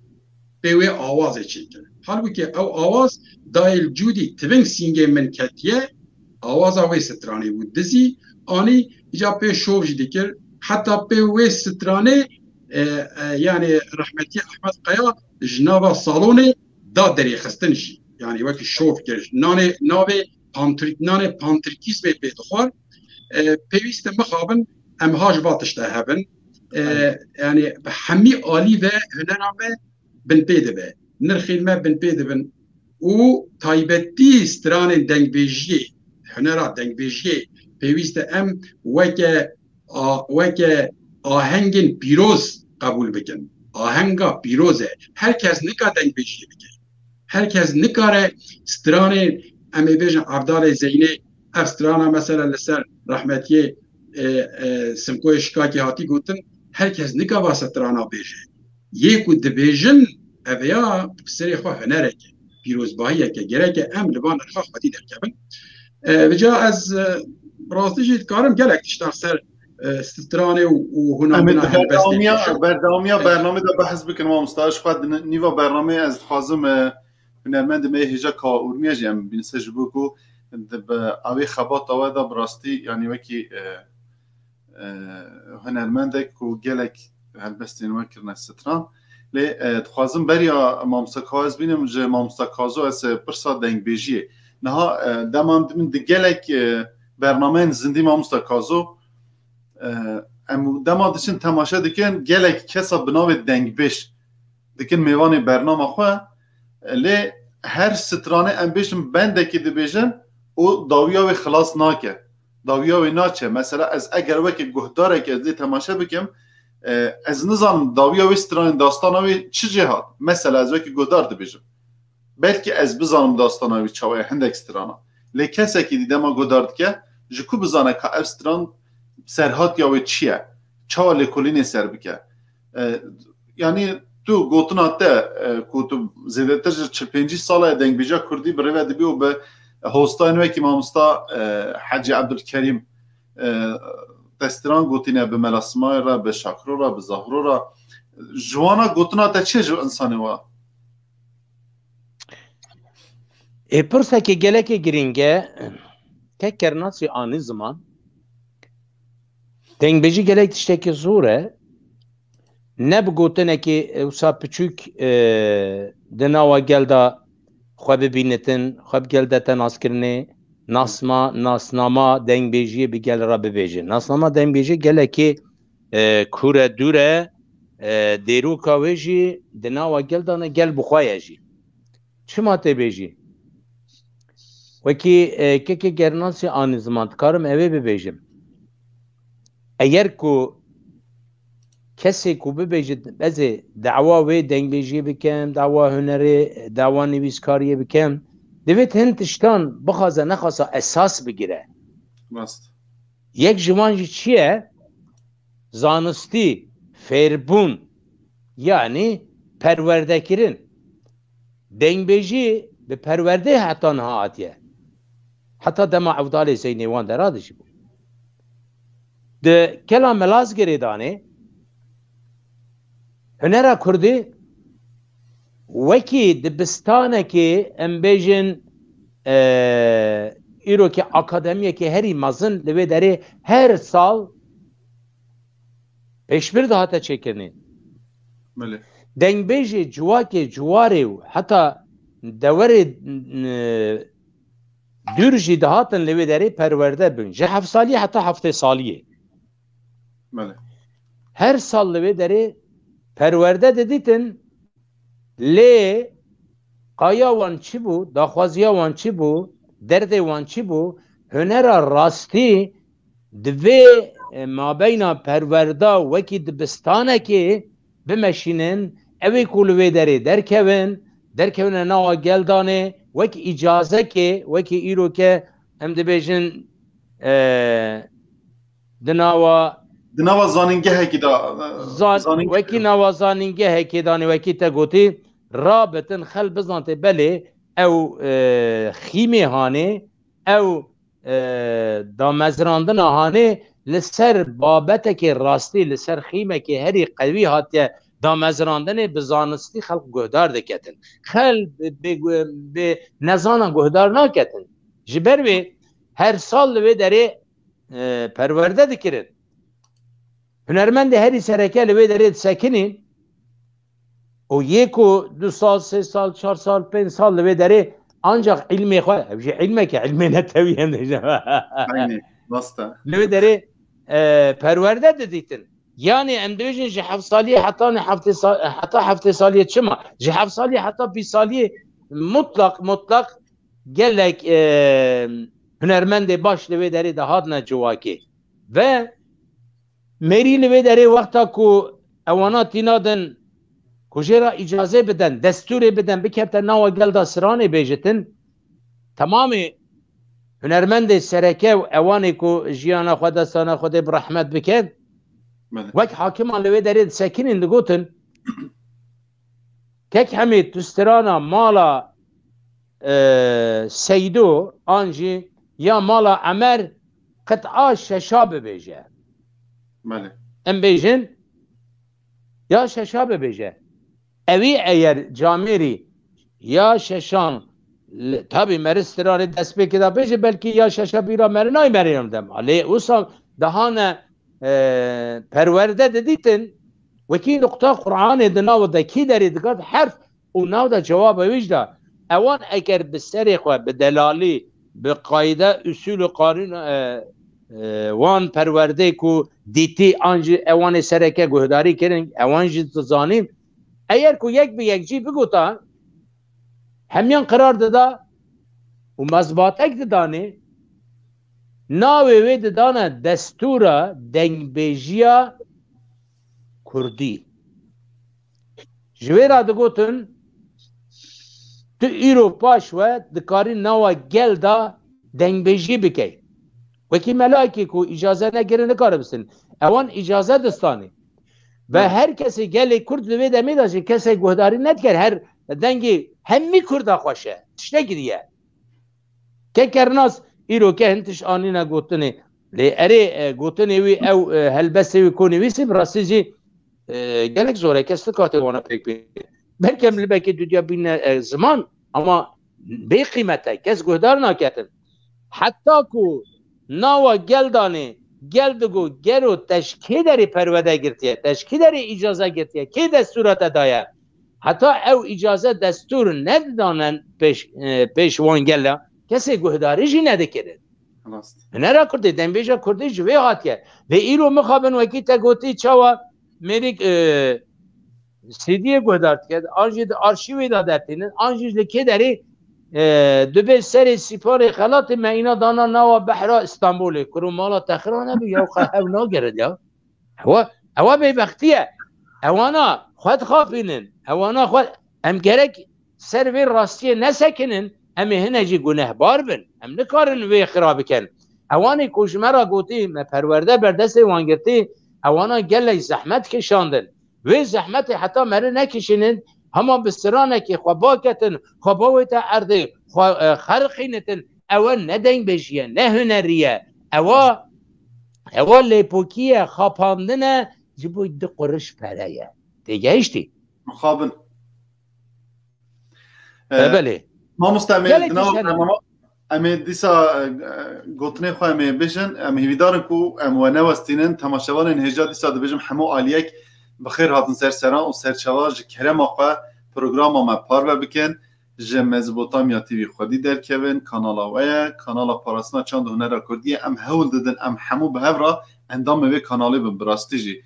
bey avazı çeker halbuki o avaz dail cudi twin singe men ketiye avaza ve stranı bu dizi ani icap şov dikir hatta bey stranı yani rahmeti Ahmet Kaya jnava salonu da deri xistinjî yani wekî şov kir navê pantrîkîzmê pêdixwar pêwîst e mixabin em haj va tişte hebin yani hemî alî ve hunera me bin pê dibe nirxên me bin pê dibin û taybetî stranên dengbêjiyê hunera dengbêjiyê pêwîst e em weke ahengên pîroz qebûl bikin ahenga pîroz e herkes nika dengbêjiyê bike herkes nikare stranê em ê bêjin Evdalê Zeynê ev strana mesela li ser rahmetiye Simkoyê Şikakê hatî gotin herkes nikava strana bêje yê ku dibêjin ev ya serê xwe hunereke pîrozbahiyeke gereke em li van nirxa xwedî derkevin vêca ez rastî jî dikarim gelek tişta ser استرانه و هنا بردامیه برنامه دا بحث بکنم و مستعش خواهد نیوا برنامه از خوازم هنرمند می هجا که اورمیه جیم بینسه جبو که اوی خبات آوه دا براستی یعنی وکی هنرمنده که گلک هلبستین وکرن استران لی خوازم بریا مامسک از بینم مامسک هازو از پرسا دنگ بیجیه نها دمام دمین دی گلک برنامه زندی ماموستا کازو ام دما دشن تماشا دکن گلک کسا بناو دنگ بش دکن میوان برنامه خواه لی هر سترانه ام بشم بنده که دبیجن او داویاوی خلاص ناکه داویاوی ناچه مثلا از اگر وکی گهداره که از دی تماشا بکم از نظام داویاوی سترانه داستانوی چه جهات مثلا از وکی گهدار دبیجم بلکه از بزانم داستانوی چاوی هندک سترانه لی کسی که دیده ما گهدارد که جکو بزانه که اف ستران سرحات یاوی چیه چاو لکولینی سر بکه یعنی تو گوتنا ته کو تو زیادتر 45 ساله دنگ بیجا کردی بروی دبی و به هوستاین و کی مامستا حاج عبدالکریم دستران گوتینه به ملاسمای را به شاکرو را به زهرو را جوانا گوتنا ته چه جو انسانی وا پرسه که گله که گرینگه که کرناسی آنی زمان دنگ بیجی گله تشته که زوره نه بگوتنه که اوسا پچوک دناوا گلدا خواه ببینتن خواه گلدتا ناس کرنه ناسناما دنگ بیجیه بگل را ببیجه ناسناما دنگ بیجیه گله که کوره دوره دیرو کاویجی دناوا گلدانه گل بخواه جی چما تی بیجی وکی که گرناسی آنی زمان کارم اوه ببیجم اگر که کسی که ببیجد از دعوا و دنگ بیجی بکم دعوا هنری دعوا نویسکاری بکم دوید هن تشتان بخوازه نخواسته اساس بگیره راست یک جوانجی چیه؟ زانستی فیربون یعنی پرورده کرن دنگ بیجی به پرورده حتی نهایتیه حتی دما عودالی سینیوان درادشی بود ده کلام ملاز گریدانه هنرا کردی وکی دبستانه که ام بیجن ایرو که اکادمیه که هری مزن لوی داره هر سال پیشبر ده حتی چکرنی دنگ بیجی جواکی جواری و حتی دوری دورجی ده حتن لوی داره پرورده بین جه 7 سالی حتی 7 سالیه هر سال لوی داره پرورده دیدن لی قایا وان چی بو داخوازیا وان چی بو درد وان چی بو هنر راستی دوی ما بین پرورده وکی دبستانه که بمشینن اوی کلوی داره درکون ناوا گلدانه وکی اجازه که وکی ایرو که هم دبیجن دناوا زانینگه هکی دا وکی ناوا زانینگه هکی دانی وکی تا گوتی رابطن خل بزانته بله او خیمه هانه او دامزراندن هانه لسر بابته که راستی لسر خیمه که هری قوی هاتیه دامزراندن بزانستی خلق گهدار دکتن خل به نزانا گهدار ناکتن جبر وی هر سال وی داره پرورده دکرد هنرمند هری سرکه لوی داره سکنین و 1 و 2 سال 3 سال 4 سال 5 سال لوی داره ancak علمی خواه علمه که علمی نتویم لوی داره پرورده دیدن یعنی امدویجن جه 7 سالی حتی 7 سالی چما جه 7 سالی حتی 20 سالی مطلق گلک هنرمند باش لوی داره دهاد نجواکی و میری لوی داره وقتا که اوانات نادن کجا اجازه بدن دستور بدن بکبتن نوا گلدا سرانه بیجتن تمام هنرمند سرکه و اوانی که جیانا خودستانه خود برحمت بکن وقت حاکمان لوی داره سکنین دگوتن که همه تسترانا مالا سیدو آنجی یا مالا عمر قطعا ششاب بیجه ام بیجن یا ششاب بیجه اوی اگر جامری یا ششان tabi meristiraret despeki da beje belki ya şaşa bira merinay meriyem dem. Ali usam daha ne perverde deditin ve ki nokta Kur'an edina ve ki deri dikkat harf o nav da cevabı vicda evan eğer beseri ve bedelali به قاعده اصول قانون وان پرورده کو دیتی آنج اوان سرکه گهداری کردن اوان جد زانیم اگر کو یک به یک جی بگوتا همیان قرار دادا و مزباطک دانه ناوی وی دانه دستور دنگبیجیا کردی جویرا دگوتن تو ایروپاش و دکاری ناوا گل دا دنگبیجی بکی وکی ملاکی کو اجازه نگیره نکاره بسن اوان اجازه دستانی و هر کسی گل کرد دوی دمی داشته کسی گهداری ندکر هر دنگی همی کرده خوشه تشته گریه که کرناس ایرو که هنتش آنی نگوتنه لی اره گوتنه وی او هلبسه وی کنی ویسی براستی جی گلک زوره کسی کاته وانا پیک بین بلکه ملبکی دودیا بین زمان اما بی قیمته کس گهدار ناکتن حتی کو ناوا گل دانه گل دگو گرو تشکی داری پروده گرتیه تشکی داری اجازه گرتیه که دستورات دایه حتی او اجازه دستور ندانن پیش وان گل کسی گهداری جی نده کرد نرا کرده دنبیجا کرده جوی هاتیه و ایرو مخابن وکی تا گوتی چاوا میریک سیدی گهدارت کرد آنجی آرشیوی دادتینن آنجی لکی داری دبی سری سپار خلات ما اینا دانا نوا بحرا استانبول کرو مالا تخرانه بی یا خواهو ناگرد یا هوا بیبختیه هوانا خود خوابینن هوانا خود ام گرک سر وی راستیه نسکنن ام هنه جی گناه بار بن ام نکارن وی خراب کن هوانی کوشمرا گوتی ما پرورده بردست وانگرتی هوانا گله زحمت کشاندن وی زحمت حتی مره نکشینن هما بسرانه که خواباکتن خواباویت ارده خرقینتن اوه ندنگ بشیه نه هنریه اوه لیپوکیه خواباندنه جبوی دو قرش پرهیه دیگه اشتی مخابن بله ما مستعمل امی دیسا گوتنه خواه امی بشن امی هیویدارن کو ام و نوستینن تماشاوان انهجا دیسا دو بجم همو آلیک بخیر هاتن سر سران و سرچواج کرم آخواه پروگرام ما پار بکن جه مزبوطامیا تیوی خودی در کبن کانال آوه کانال پاراسنا چند هنر کردی ام هول دادن ام همو به هفرا اندام به کانالی براستی جی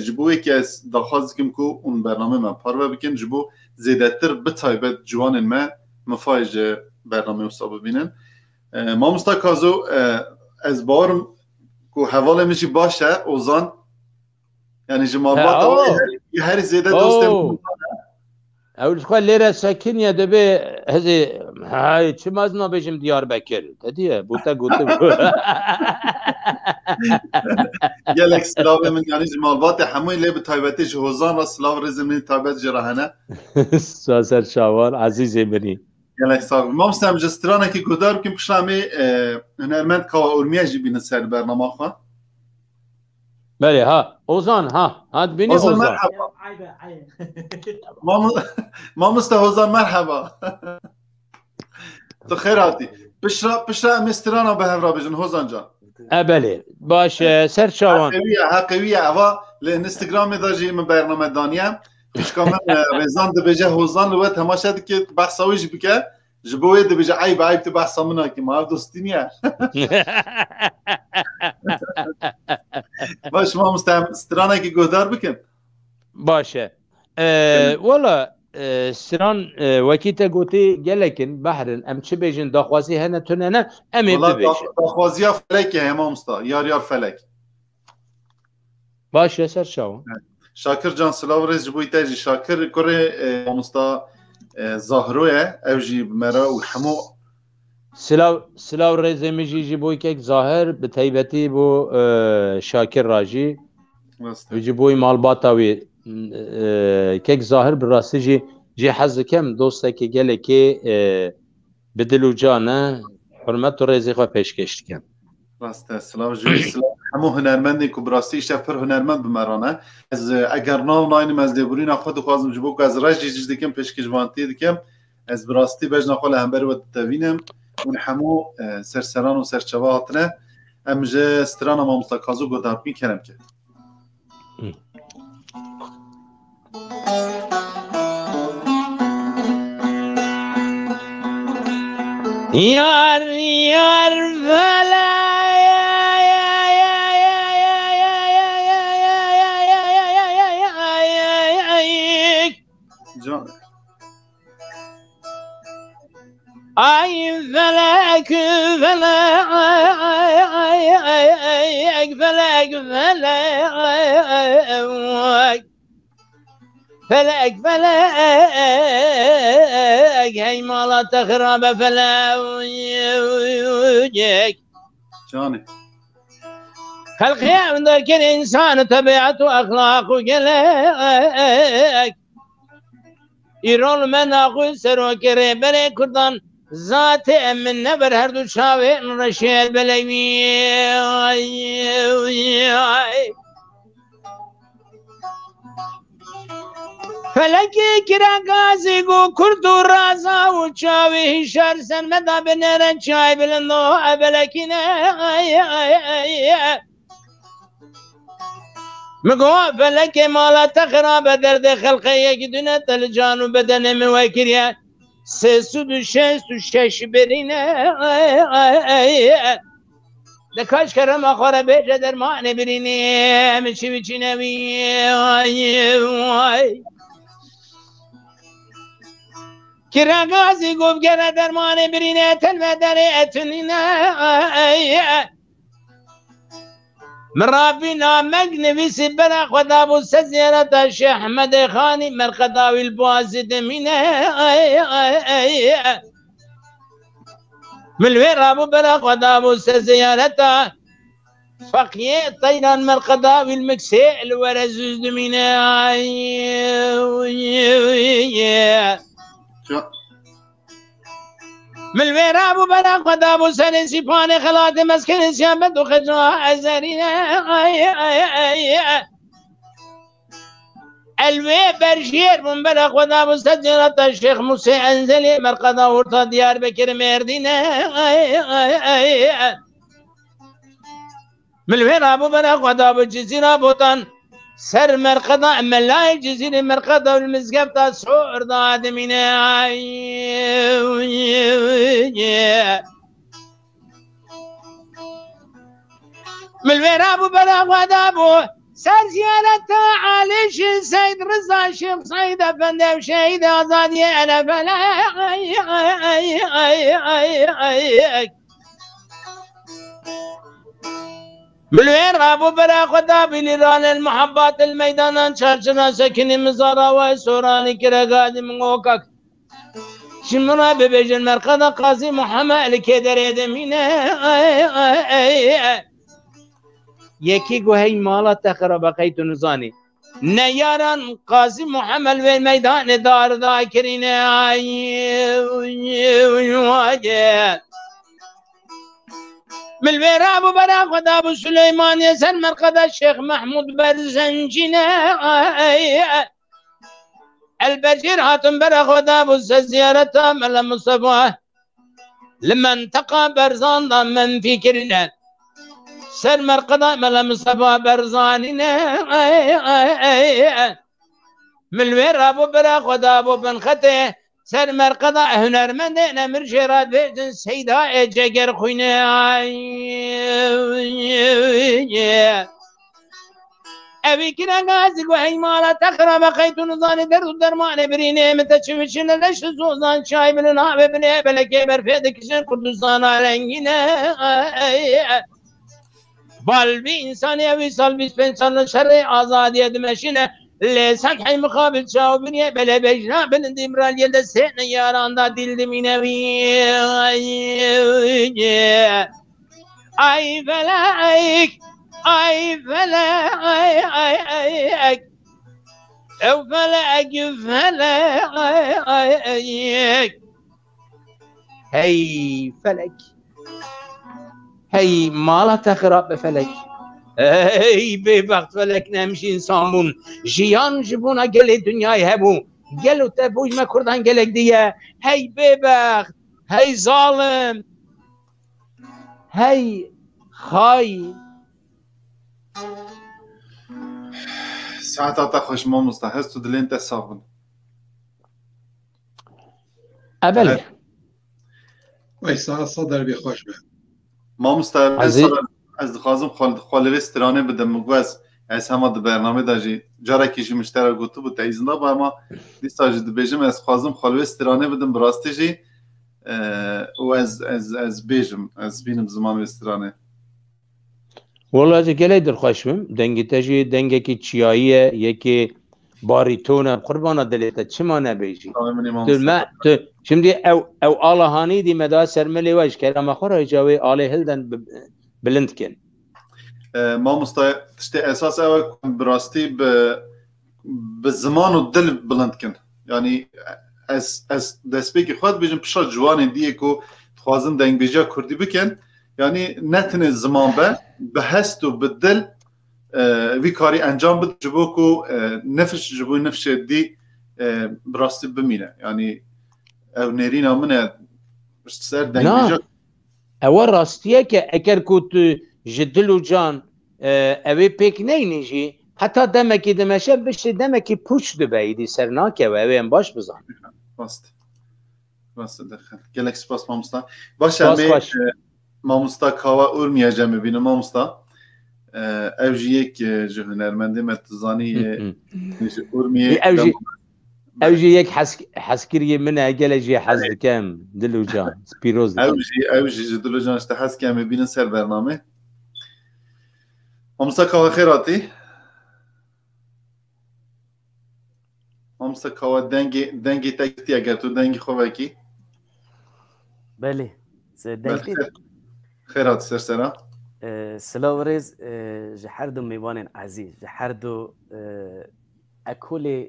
جبوی که از داخواست کم که اون برنامه ما پار بکن جبو زیدتر بتایبت جوان ما مفایج برنامه اصلا ببینن ما مستقازو از بارم که حواله میشی باشه اوزان یعنی جماعات هر زیده دوستم اول خو لیره ساکن یا دبی هزی های چه مازنا بجم دیار بکر تدیه بوتا گوته گلک سلاو من یعنی جماعات همون لی به تایبتی جهوزان را سلاو رزمین تایبت جراحنه ساسر شاوار عزیزی بنی گلک سلاو ما مستم جسترانه که گدار بکیم پشامی هنرمند که ارمیه جی بینه سر برنامه خواه بله ها اوزان ها بینی اوزان مرحبا ما مستهوزان مرحبا تو خیراتی پشرا مسترانا به هفرا بجن هوزان جان بله باشه سر شاوان حقیقیه اوا لانستگرام داجی من برنامه دانیم پیش کامن رزان ده بجه هوزان لو تماشا که بحثاویش بکه جبوی ده بجه عیب تو بحثا منا که ما دوستی نیه باش ما مسترانه که گهدار بکن باشه والا سران وکیتا گوتی گلکن بحرن ام چه بیجن داخوازی هنه تونه نه امی ببیجن داخوازی ها فلک همه مستا یار فلک باشه سر شاون شاکر جان سلاو رز جبوی تاجی شاکر کره مستا ظاهروه اوجی مرا و همو سلاو رز میجی جبوی که ظاهر به طیبتی بو شاکر راجی جبوی مالباتاوی که ظاهر براستی جی حز کم دوسته که گله که بدلو جانه حرمت و رزی خواه پیشکشت کن راسته سلاو جوی سلاو همو هنرمندی که براستی شفر هنرمند بمرانه از اگر نام ناینم از دیبورین خود خوازم جبو که از رجی جز دکم پیشکش وانتی دکم از براستی بجنا خواله همبر و دوینم اون همو سرسران و سرچواتنه امجه استران ما مستقازو گدارپین کرم که يار يار فلا اي فلك فلك فلك هي ما لا تخرب فلاوجك جاني خلق عندك الانسان طبيعته اخلاقه قلق يرول من اخو سرو كري بري كردان ذات من نبر هر دو شاوي رشيد بلوي فلکی کرا گازی گو کردو رازا و چاوی شر سن مدا بنرن چای بلندو ابلکی نه مگو فلکی مالا تخراب درد خلقه یک دونه تل جانو بدن موکریه سسو دو شش برینه دکاش کرم آخوره بیجه در معنی برینه همچی بچی نوی کرا گازی گفت گره درمان برینه تن و دره اتنینه مرابی نامک نویسی برا خدا بو سزیارتا شیخ احمد خانی مرقداوی البوازی دمینه ملوی رابو برا خدا بو سزیارتا فقیه طیران مرقداوی المکسي الورزوز دمینه من الويراب بلا قدام سن سيبان خلات مسكن سيامد وخجرا ازرين الوي برشير من بلا قدام سجلة الشيخ موسى انزلي مرقدا ورطا ديار بكر مردين من الويراب بلا قدام الجزيرة بوطن سر مرقدا ملاي جزيرة مرقدا والمزقف تسعور ضاد من من الويرابو بلا ودابو سر زيارة عليش سيد رضا شيخ سيد افندي وشهيد ازادي انا فلا بالوين رابو برا خدا بليران المحبات الميدان شرشنا سكني مزارا وسوراني كرقادي من غوكك شمرا ببيجن مرقدا قاضي محمد الكدري دمينه يكي قهي مالا تخرب قيت نزاني نياران قاضي محمد والميدان دار ذاكرين من الويراب برا خدا ابو سليمان يسر مرقدا الشيخ محمود برزنجينا البشير هاتم برا خدا ابو زيارته ملا مصطفى لمنطقة برزان ضمن فكرنا سر مرقدا ملا مصطفى برزاننا من الويراب برا خدا ابو بن خته سر مرقدا هنرمند نمر شراد بيجن سيدا جگر خوينه ابي كنا غازي وهي مالا تخرب قيت نظان درد درمان برينه متشوشن لش زوزان شاي من ناب ابن بلكي برفيدك شن قدسان رنگينه بالبي انسان يوي سال 25 سال شر آزادي دمشينه لسان حي مقابل شاو بني بلا بجنا بلند امرال يد سين ياران دا دل منوي اي فلاك اي فلاك او فلاك فلاك هي فلك هي مالا تخرب فلك ای به وقت فلک نمشی انسان بون جیان جبونا گل دنیای هبو گلو تبوج ما کردن گلک دیگه هی به وقت هی ظالم هی خای ساعتا خوش ما مستحست و دلین تصابن ابله وای صدر بی خوش به ما مستعد از خازم خالوی استرانه بدم مگوز از همه د برنامه داجی جاره کیجی مشترک گوتو بود ایزنده با ما دیستاجی دبیجم از خازم خالوی استرانه بدم براستی جی و از بیجم از بینم زمان استرانه والله از گله در خوشم دنگی تجی دنگی کی چیاییه یکی باریتونه قربان دلیت چه ما نبیجی تو şimdi ev alahani di meda sermeli ve kerama khora jawi ale hilden bilindkin ما مستعد تشتي اساس اول براستي بالزمان والدل بلند كن يعني از دسبيك خود بيجن بشا جوان ديكو خوازن دنگ بيجا كردي بكن يعني نتن الزمان بهست وبالدل في كاري انجام بد جبوكو نفش جبو نفش دي براستي بمينه يعني او نيرينا منه مش سر دنگ بيجا اول راستيه كاكر كوت جدلو جان اوی پیک نینیجی حتی دمکی دمشه بشه دمکی پوچ دبیدی سرناکه و اوی باش بزن راست دخل گلک سپاس مامستا باشه مامستا کاوا اورمیا جمع بینه مامستا اوجی یک جهنرمنده متزانی اورمیه اوجی یک حسکری منه گلجی حزد کم دلو جان سپیروز اوجی دلو جان اشته حس کم بینه سر برنامه مامستا خیراتی مامستا دنگی تکتی اگر تو دنگی خوبه کی بله دنگی خیرات سرسرا سلاورز جهردو میوان عزیز جهردو اکول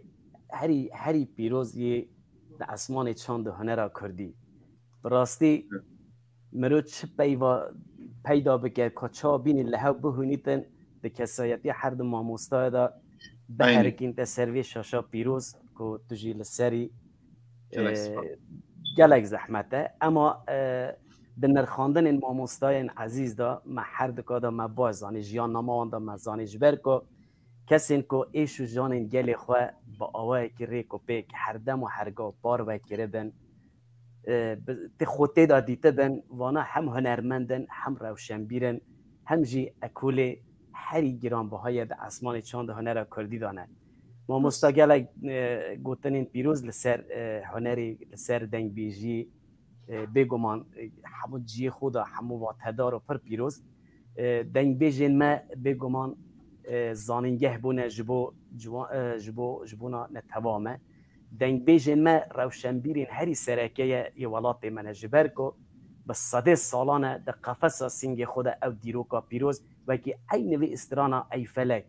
هری پیروز یه اسمان چاند هنر کردی براستی مرو چه پیدا بکر کچا بینی لحو بهونیتن به کسایتی هر دو ماموستا دا به هرکین تسروی شاشا پیروز که تجی لسری گلک زحمته اما دنر خواندن این ماموستای عزیز دا ما هر دکا دا ما باز زانی جیان نامان دا ما زانی جبر که کسی که ایشو جان گل خواه با آوه که ریک و پیک هر دم و هرگاه بار و کربن تخوته دا دیته بن وانا هم هنرمندن هم روشنبیرن هم جی اکول هری گران بهای دا اسمان چاند هنر کردی دانه ما مستقل گوتنین پیروز لسر هنری لسر دنگ بیجی بگمان همو جی خودا همو واتدار و پر پیروز دنگ بیجین ما بگمان زانینگه بونه جبونا نتوامه دنگ بیجین ما روشنبیرین هری سرکه ی ولات من جبر کو بس صده سالانه د قفص سینگ خود او دیروکا پیروز و که عین وی استرانا ای فلک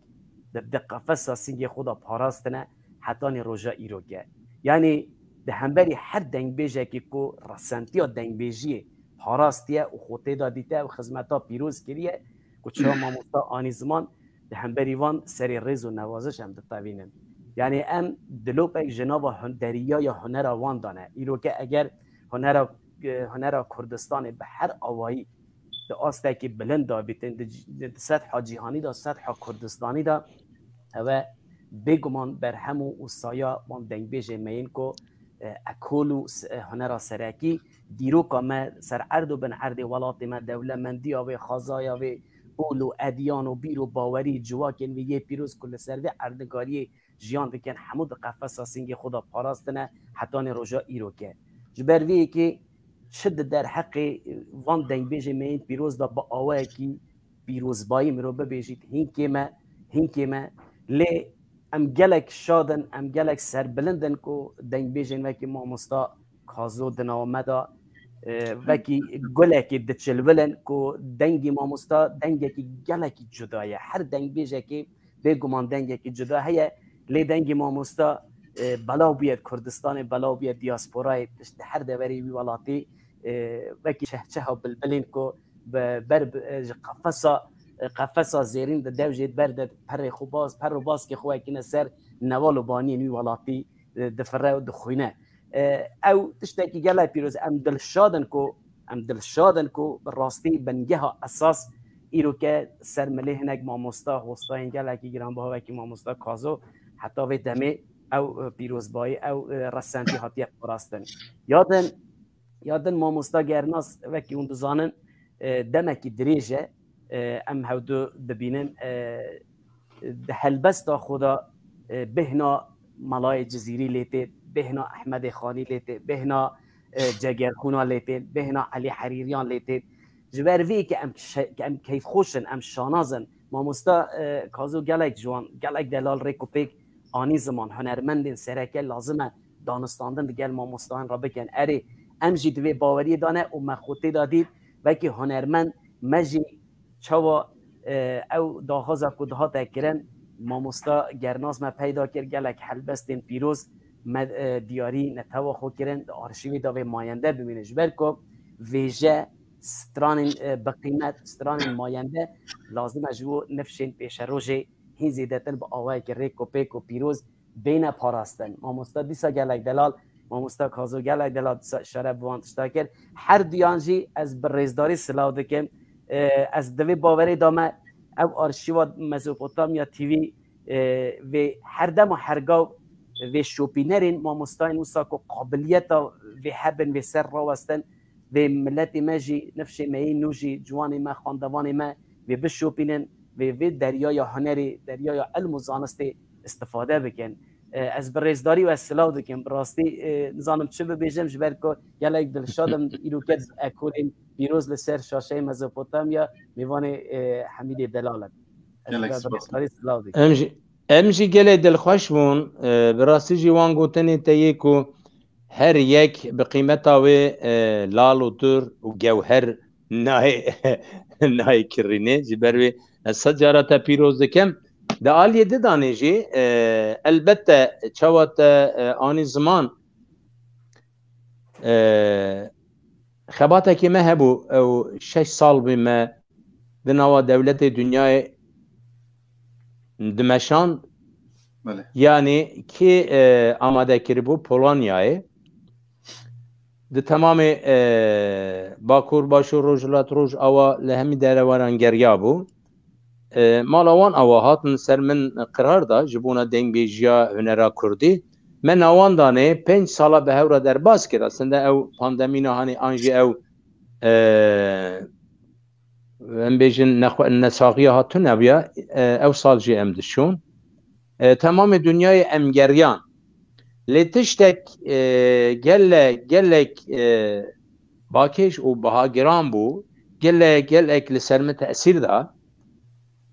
د قفص سینگ خود پاراستنه حتی نی روجا ایروگه یعنی ده همبری هر دنگ بیجه که کو رسنتی دنگ بیجی پاراستیه و خوته دادیته و خدمتا پیروز کریه که چرا ما مستا آنی زمان ده همبری وان سری رز و نوازش هم دتاوینن یعنی ام دلوپ یک جناب دریا یا هنر وان دانه ایرو که اگر هنر کردستان به هر آوایی ده آسته که بلند دا بیتن ده سطح جیهانی دا سطح کردستانی دا و بگمان بر همو و سایا وان دنگ بیجه مین که اکولو هنر سرکی دیرو که ما سر عرض و بن عرض ولات ما دوله مندی و خازای و قول و ادیان و بیر و باوری جواکن و یه پیروز کل سروی عردگاری جیان بکن حمود قفص سینگ خدا پاراستنه حتی روژا ایرو که جبروی که شد در حق وان دنگ بیجه مین پیروز دا با آوه که پیروز بایی مرو ببیجید هین ما لی ام گلک شادن ام گلک سر بلندن که دنگ بیجن وکی ما مستا کازو دنامدا وکی گلکی دچلولن که دنگی ما مستا دنگی گلکی جدایه هر دنگ بیجه که بگمان دنگی جدا هیه لی دنگی ما مستا بلاو بیاد کردستان بلاو بیاد دیاسپورای هر دوری وی ولاتی وکی چه ها بلبلین که بر قفصا زیرین ده دوجید برده پر خوباز پر و باز که خواه کنه سر نوال و بانی نوی ولاتی دفره و دخوینه او تشتاکی گله پیروز ام دلشادن کو راستی بنگه ها اساس ایرو که سر ملیه نگ ماموستا خوستا این گله که گران با وکی ماموستا کازو حتی وی دمه او پیروز بایی او رسنتی حتی پراستن یادن مامۆستا گەرناس وەکی اون دزانن دەمێکی درێژە ئەم هەودوو دەبینن هەلبەستا خۆدا بهنا مەڵای جزیری لێتێ بهنا ئەحمەدی خانی لێتێ بهنا جەگەرخونا لێتێ بهنا عەلی حەریریان لێتێ ji ber vê ke em keyfxweş in em şanazin mamosta kazû gelek ciwan gelek delal rêkopêk anî ziman hunermendên sereke lazim e danistandin digel mamostayan re bikin erê em jî divê baweriyê dane û me xwetê da dît wekî hunermend me jî çawa ew daxwaza ku dihate kirin mamosta gernaz me peyda kir gelek helbestên pîroz me diyarî netewa xwe kirin di arşîvê da vê mayende bimîne ji ber ku vêje سترانên biqîmet stranên mayende lazim e ji bo nifşên pêşerojê hîn zêdetir bi awayekî rêkopêk û pîroz bêne parastin mamosta dîsa gelek delal mamosta kazû gelek delal dîsa îşare bi wan tişta kir her duyan jî ez bi rêzdarî silav dikim ez divê bawerê da me ev arşîva Mezopotamya TV vê herdema hergav vê şopînerên mamostayên wisa ku qabiliyeta vê hebin vê ser rawestin vê milletê me jî nifşê me yê nû jî ciwanê me xandevanê me vê bişopînin vê deryaya hunerê deryaya elm û zanistê istifade bikin ez bi rêzdarî we silav dikim bi rastî nizanim çi bibêjim ji ber ku gelek dilşadim îroket ekolên pîroz li ser şaşeyê Mezopotamya mêvanê Hemîdê Delal e rêzdarî silav dikim em jî gelê dilxweş bûn bi rastî jî wan gotinê te yê ku her yek bi qîmeta wê lal û tur û gewher nayê kirînê ji ber wê ez sed cara te pîroz dikim di aliyê didanê jî elbette çawa te anî ziman xebatekê me hebû ew 6 sal bê me di nava dewletê dunyayê dimeşand yanî kê amade kiribû Polonyayê di temamê Bakur Başûr Rojhilat Roj awa li hemî derewaran geriya bû mala wan awa hatin ser min qirar da ji bona dengbêjiya hunera Kurdî me nawan danê 5 sala bi hewra derbas kir aslında ew pandemîna hanê an jî ew em bêjin nesaxiya hatun eviya ew sal jî em dişûn temamê dunyayê em geriyan lê tiştek gelek bakêş û bihagiran bû gelek li ser min teesîr da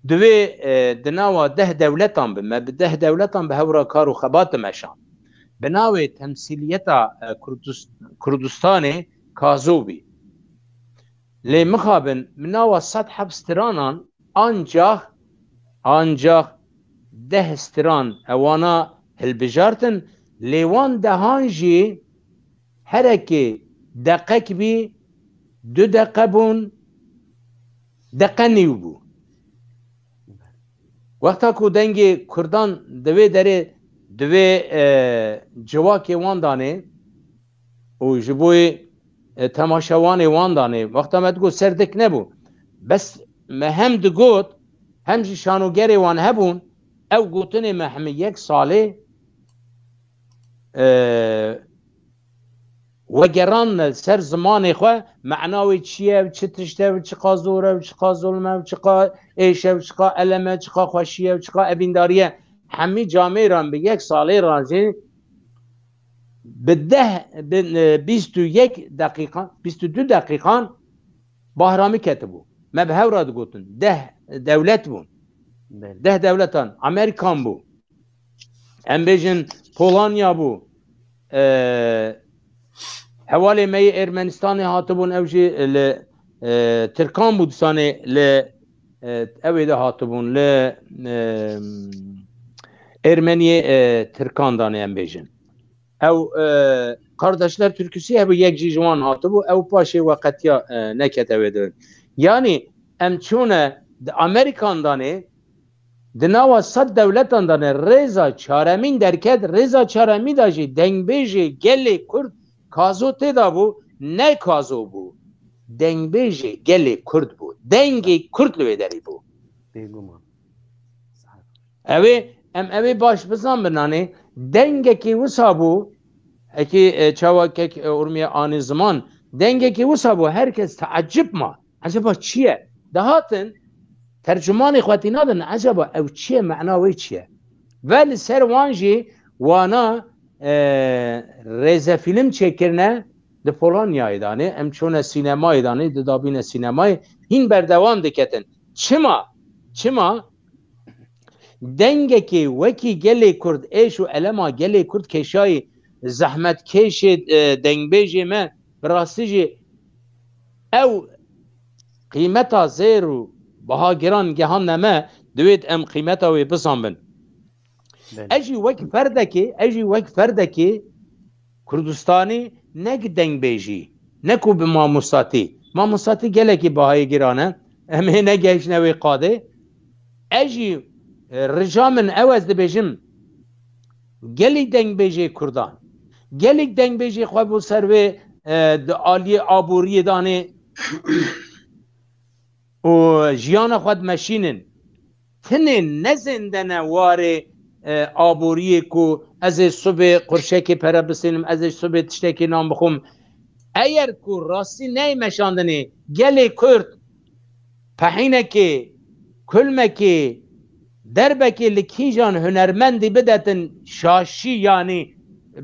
divê di nava 10 dewletan bi me bi 10 dewletan bi hewra kar û xebat dimeşan bi navê temsîliyeta Kurdistanê Kazûbî lê mixabin bi nava 100 hebstiranan ancak 10 stiran ewana hilbijartin lêwan dehan jî herekê deqek bî 2 deqe bûn deqe nîv bû wexta ku dengê Kurdan divê derê divê civakê wan danê û ji bo temaşewanê wan danê wexta me digot serdik nebû bes me hem digot hem jî şanogerê wan hebûn ew gotinê me hemî yek salê وەگەڕان سەر زمانê xwe mecna wê çi ye çi tişt e çi qa zor e çi qa zulm e çi qa êş e çi qa elem e çi qa xweşî e çi qa evîndarî ye hemî camêran bi yek salê rajê bi 21 deqîqan 22 deqîqan bahramî ketibû me bi hewra digotin 10 dewlet bûn 10 dewletan Amerîkan bû em bêjin Polonya bû hevalê me yê Ermenistanê hatibûn ew jî li Tirkan bû disanê li evê de hatibûn li Ermeniyê Tirkan danê em bêjin ew kardeşler Türkîsî hebû yek jî ji wan hatibû ew paşê weqetiya neket evê de yanî em çûne di Amerîkan danê di nava 100 dewletan danê rêza çaremîn derket rêza çaremî da jî dengbêjê gelê Kurd kazû têda bû ne kazû bû dengbêjê gelê Kurd bû dengê Kurd li wê derê bû evê em evê baş bizan binanê dengekî wisa bû ekî çawakek Urmiye anî ziman دنگه که وصابو هرکس تعجب ما عجبا چیه دهاتن ترجمان اخواتی نادن عجبا او چیه معناوی چیه ولی سر وانجی وانا ریزه فیلم چکرنه ده پولانیای دانه ام چون سینمای دانه ده دابین سینمای هین بردوام دکتن چما دنگه که وکی گلی کرد ایش و علما گلی کرد کشای زحمت کش دنگ بیجی من براستی جی او قیمتا زیر و بها گران گهان نمه دوید ام قیمتا وی بسان بن اجی وک فرده که کردستانی نک دنگ بیجی نکو به ماموساتی گله که بهای گرانه امه نگهش نوی قاده اجی رجامن اوز ده بیجم گلی دنگ بیجی کردان گلی دنگ بیجی خواه بو سروی ده آلی آبوری دانه و جیان خود مشینن تنه نزندن واره آبوری کو از صبح قرشک پره بسینم از صبح تشتکی نام بخوم اگر کو راستی نی مشاندنی گلی کرد پحینه که کلمه که دربه که لکی جان هنرمندی بدتن شاشی یعنی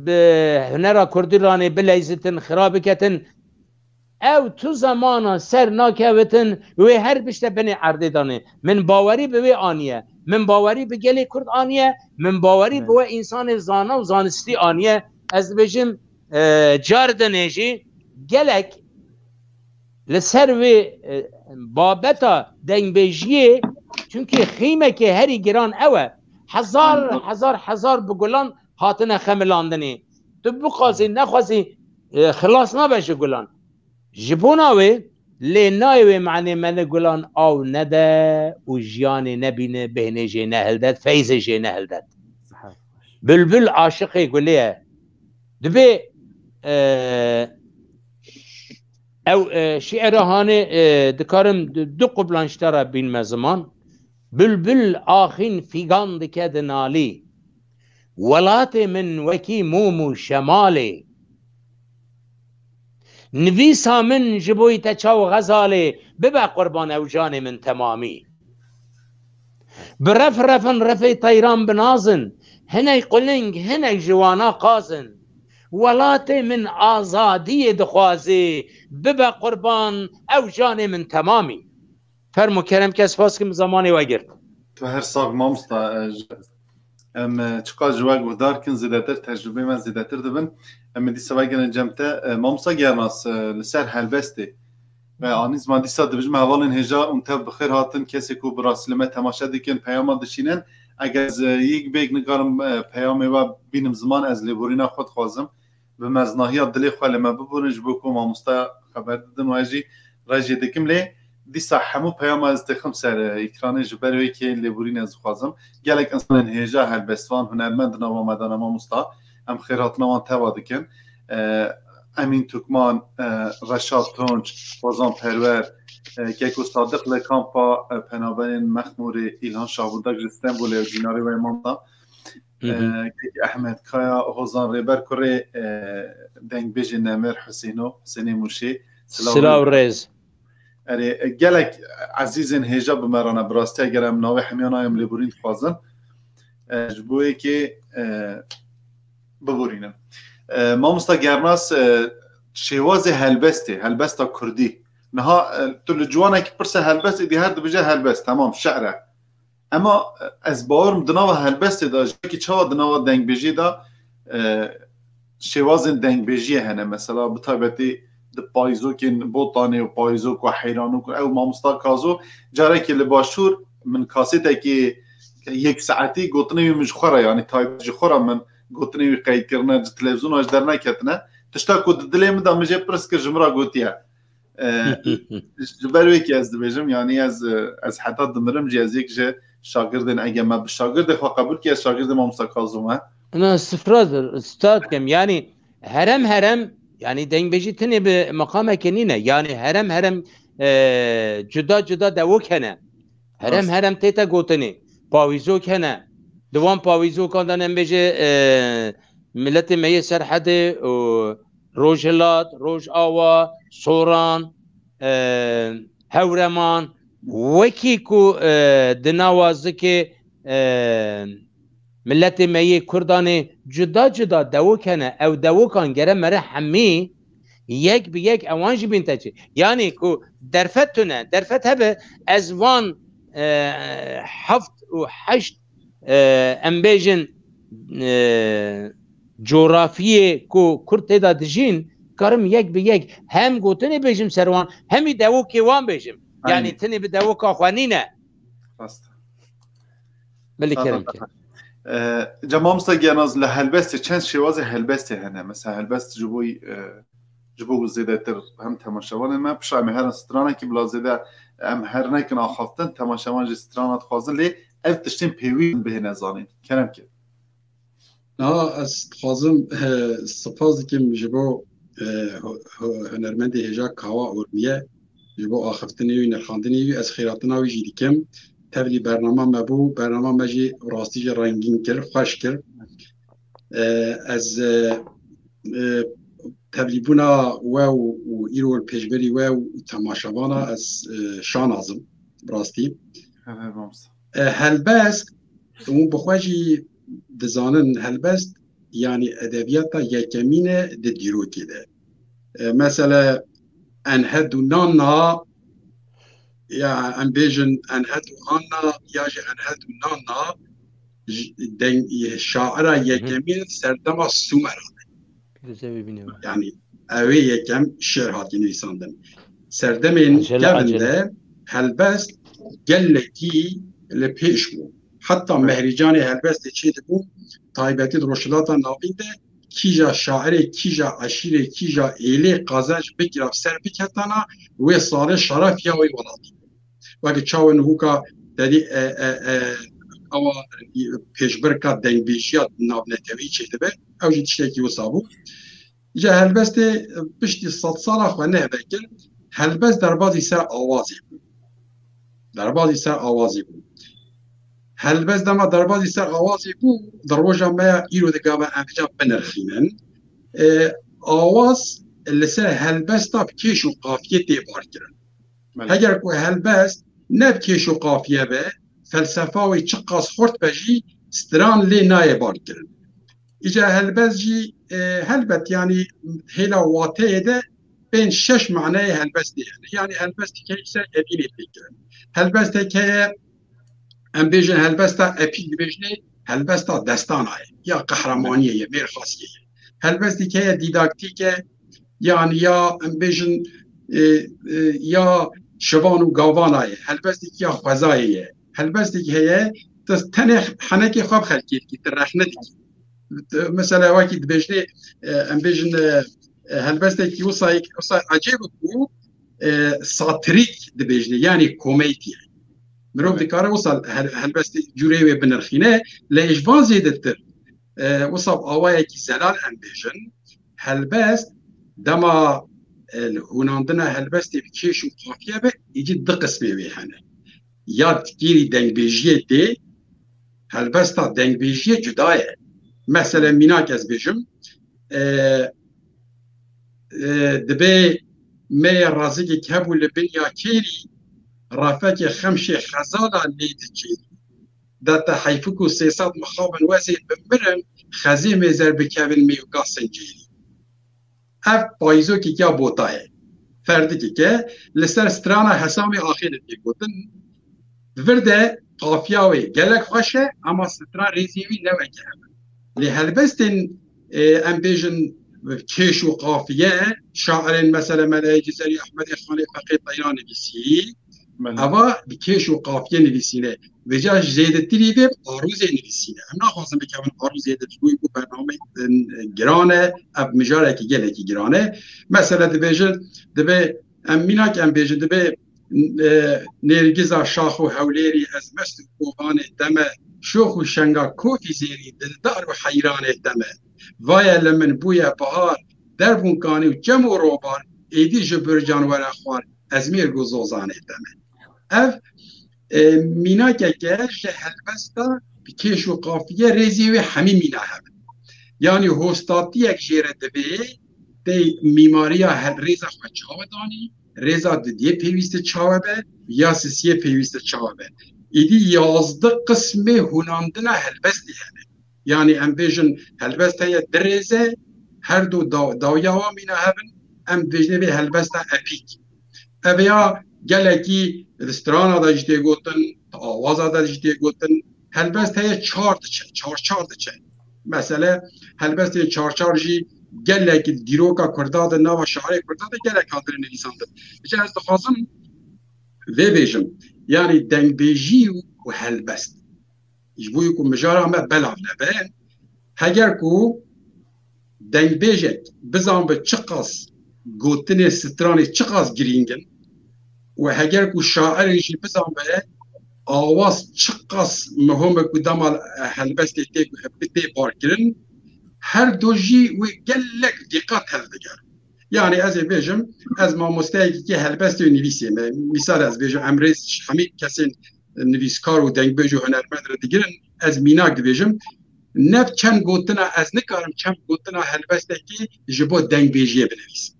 به هنر کردی رانه بلیزتن خراب کتن او تو زمانا سر ناکوتن و هر بشته بنی عرضه دانه من باوری به وی آنیه من باوری به گلی کرد آنیه من باوری به وی انسان زانا و زانستی آنیه از بجم جاردنیجی گلک لسر وی بابتا دنگ بیجیه چونکه خیمه که هری گران اوه هزار بگلان هاتنه خملاندنی تو بخوازی نخوازی خلاص نبشه گلان جبوناوی لینایوی معنی من گلان آو نده و جیانی نبینه بهنه جه نهلدد فیض جه نهلدد بلبل عاشقی گلیه دبی او شعرهانه دکارم دو قبلانشتره بین مزمان بلبل آخین فیگان دکد نالی ولات من وکی مومو شمالی نویسا من جبوی تچاو غزالی ببا قربان او جان من تمامی برفن رفی طیران بنازن هنی قلنگ هنی جوانا قازن ولات من آزادی دخوازی ببا قربان او جان من تمامی فرمو کرم که اسفاس کم زمانی وگرد تو هر ساق مامستا ام چقدر جواق ودار کن زیادتر تجربه من زیادتر دبن ام دی سواگن جمته مامستا گرناس لسر هلبسته و آنیز ما دیسا دبجم حوالین هجا اون تب بخیر هاتن کسی کو براسلمه تماشا دیکن پیاما دشینن اگر از یک بیگ نگارم پیامه و بینم زمان از لیبورینا خود خوازم به مزناهی دلی خواله ما ببورنج بکو مامستا خبر دادن و اجی راجی دکم لی دیسا همو پیام از تخم سر اکران جبروی که لیبورین از خوازم گلک انسان هجا هلبستوان هنرمند نوا مدان مامستا هم خیرات نوان توا دکن امین توکمان رشاد تونج بازان پرور که صادق لکامپا پنابرین مخمور ایلان شابودک استنبول و جیناری و امانتا احمد کایا حوزان ریبر کره دنگ بیج نمر حسینی موشی سلاو ریز اره گلک عزیزین هجا بمرانه براسته اگرم ناوی همیان آیم لیبورین خوازن جبوی که ببورینم ما مستا گرناس شواز هلبستا کردی نها تو لجوانا که پرسه هلبست دی هر دو بجه هلبست تمام شعره اما از باورم دناو هلبست دا که چا دناو دنگ بیجی دا شواز دنگ بیجی هنه مثلا بطابتی د پایزوکین بوتانی و پایزوک و حیرانوک او ما مستا کازو جاره که لباشور من کاسیته که یک ساعتی گوتنوی مجخوره یعنی تایب جخوره من گوتنوی قید کرنه تلویزیون اش در نکتنه تشتا کو دلیم دا مجه پرس که جمرا گوتیه جبروی که از دبیجم یعنی از حتی دمرم جی از یک جه شاگردن اگه ما به شاگرد خواه قبول که از شاگرد ما مستا کازومه انا استفراز استاد کم یعنی هرم yani deng beji tine be makame kenine yani herem juda devok hene herem teta gotene pavizok hene devam pavizok kandan beji milleti meye serhade o روجهلات روج آوا سوران هورمان وکی کو دنوازه که ملت مایی کردان جدا جدا دو کنه او دو کن گره مره همی یک به یک اوانجی بینته چه یعنی کو درفتونه درفت هبه از وان 7 و 8 امبیجن جغرافیه کو کرد دا دجین کارم یک به یک هم گوتنی بیجم سروان همی دو که وان بیجم یعنی تنی به دو که خوانینه بلی کرم که جماعة مستقياناز لهالبست چند شواز هالبست هنا مثلا هالبست جبو زيادة تر هم تماشاوان ما بشرع مهر سترانا كي بلا زيادة هم هر نكن آخافتن تماشاوان جي سترانا تخوازن لي اف تشتين بيوين به نزانين كلام كي از خوازم سپاس دکم جبو هنرمندی هجا کاوا اورمیه جبو آخفتنی و نرخاندنی از خیراتنا و جی دکم تبلی برنامه مبو برنامه مجی راستی جا رنگین کرد خوش کرد از تبلی بونا و ایرو الپیشبری و تماشاوانا از شان آزم راستی هلبست اون بخواجی دزانن هلبست يعني ادبياتا يكمينه ديرو كده مثلا انهد نانا يا امبيجن انهد انا ياجي انهد نانا دين الشاعر يكمين سردما سومر يعني اوي يكم شعر هاتي نويساندن سردمين جبنده هلبست قلتي لبيشمو حتى مهرجاني هلبست چی دبو تایبتی روشلاتا ناوینده کیجا شاعر کیجا عشیر کیجا ایلی قازج بگرف سر بکتانا و سال شرف یا وی ولاتی وقتی چاون هوکا دادی اوا پیشبرکا دنگ بیشیات نابنتوی چی دبه او جی تشتکی وصابو جا هلبست بشتی 100 ساله خوانه بکن هلبست در بازی سر آوازی بود در بازی سر آوازی بود هلبست دما دربازی سر آوازی بو دروجا ما ایرو دگابا امجا بنرخینن آواز لسر هلبستا بکیش و قافیه دیبار کرن اگر که هلبست نب کیش و قافیه به فلسفاوی چقاس خورد بجی ستران لی نای بار کرن ایجا هلبست جی هلبت یعنی هیلا واته ده بین 6 معنی هلبست دیه یعنی هلبست که ایسا ابینی بکرن هلبست که ام بیجن هلبستا اپیک بیجنه هلبستا دستانه یا قهرمانیه یا میر خاصیه هلبستی که دیداکتیکه یعنی یا ام بیجن یا شوان و گاوانه هلبستی که یا خوزایه هلبستی که تنه حنکی خواب خلقید که ترخنتی مثلا وقتی بیجنه ام بیجن هلبستی که وصای عجیب کو ساتریک بیجنه یعنی کمیتیه مروف دكاره وصل هلبست جوري بنرخينه لإجفان زيدتر وصل آوايا كي زلال أنبيجن هلبست دما هوناندنا هلبست بكيش وقافية به يجي دقس بيويحانه ياد كيري دنبيجيه دي هلبستا دنبيجيه جداية مثلا ميناك از بيجم دبي مي رازيكي كهبو لبنيا كيري رافك خمشي خزالا ليدجي داتا حيفكو سيسات مخابن واسي بمرن خزي ميزر بكابن ميوكا سنجيري اف بايزو كي كيا بوتاي فردي كي لسر سترانا حسامي آخر بيقوتن ورده قافياوي جلك خوشه اما ستران ريزيوي نوكي لهلبستن امبيجن كيش وقافية شاعر مثلا ملاي جزري احمد خاني فقير طيران بيسي هوا بکیش و قافیه نویسینه و جا زیده تری به آروز نویسینه هم نخواستم بکنم آروز زیده تری که برنامه گرانه اب مجاره که گله که گرانه مثلا دبه امینا که ام بیجن دبه نرگزا شاخ و حولیری از مست و کوغان دمه شوخ و شنگا کوفی زیری دلدار و حیران دمه وایا لمن بویا بهار دربون کانی و جم و روبار ایدی جبر جانور خوار از میر گوزوزانه دمه اف مینا که هلبستا بکیش و قافیه ریزی و همی مینا هم یعنی هستاتی یک جیره دبی تی میماریا هر ریزا خود چاوه دانی ریزا دیه پیویست چاوه به یا سیسیه پیویست چاوه به ایدی 11 قسم هناندنا هلبستی هنه یعنی ام بیجن هلبست هیا دریزه هر دو داویاوا مینا هبن ام بیجنه به هلبست اپیک اویا گلکی دسترانا دا جدی گوتن آوازا دا جدی گوتن هلبست هیا چار چه مثلا هلبست هیا چار جی گلکی دیروکا کرداد نوا شعر کرداد گلک حاضر نویسانده بچه از دخواستم و بیجم یعنی دنگ بیجی و هلبست يجبوي يكون مجارة ما بلع لبان هجر كو دنگ بيجت بزان بتشقص قوتني ستراني تشقص جرينجن وهجر كو شاعر يجي بزان بها آواز تشقص مهم كو دمال هلبست تيك بتي باركرن هر دوجي ويقلك دقات هالدقار يعني از بيجم از ما مستعد كي هلبست ونفيسي مثال از بيجم امريز حميد كسين نویسکار و دنگ بیجو هنرمند را دیگرن از میناک دیجم نف چند گوتنا از نکارم چند گوتنا هلبسته که جبو دنگ بیجیه بنویس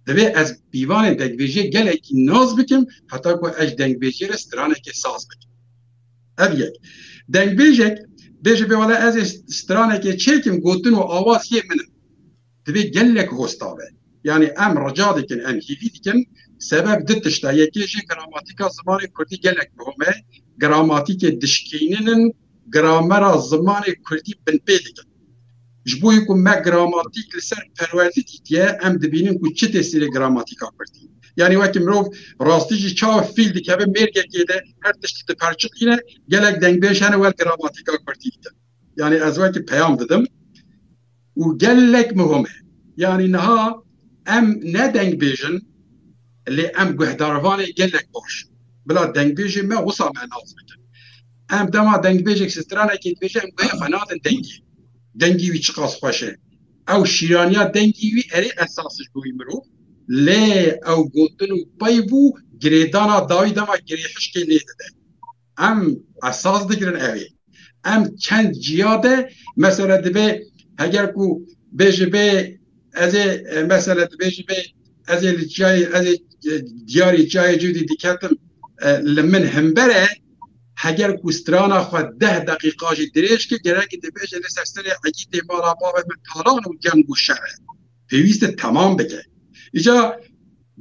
دوی از بیوان دنگ بیجیه گله که ناز بکم حتی که اج دنگ بیجیه رسترانه که ساز بکم اب یک دنگ بیجه بیوالا از استرانه که چیکم گوتن و آواز یه منم دوی گله که هستاوه یعنی ام رجا دکن ام هیوی دکن سبب دتشتا یکیجی گراماتیکا زمان کردی گلک مهمه گراماتیک دشکینن گرامرا زمان کردی بن پیدکن جبوی که ما گراماتیک لسر پروردی دیتیه ام دبینن که چه تسیر گراماتیکا کردی یعنی وقتی مروف راستیجی چاو فیل دیگه به مرگه کده هر تشتی پرچک اینه گلک دنگ بیشنه ول گراماتیکا کردی دیتن یعنی از وقتی پیام دادم و گلک مهمه یعنی نها ام ندنگ بیشن اللي ام گهداروان گلک باش بلا دنگ بیجی ما وصا معناز بکن ام دما دنگ بیجی سترانه که بیجی ام گوه خنات دنگی وی چقاس خوشه او شیرانیا دنگی وی اری اساسش بوی مرو لی او گوتنو بایبو گریدانا داوی دما گریحش که نیده ده ام اساس دگرن اوی ام چند جیاده مثلا دبه اگر کو بیجی بی از مثلا دبیجی بی از دیاری جای جودی دیکتم لمن همبره هگر کوسترانا خود 10 دقیقه جی دریش که گره که دبیش لسرسل عگیت مالا بابت من تالان و جنگ و شره پیویست تمام بگه ایجا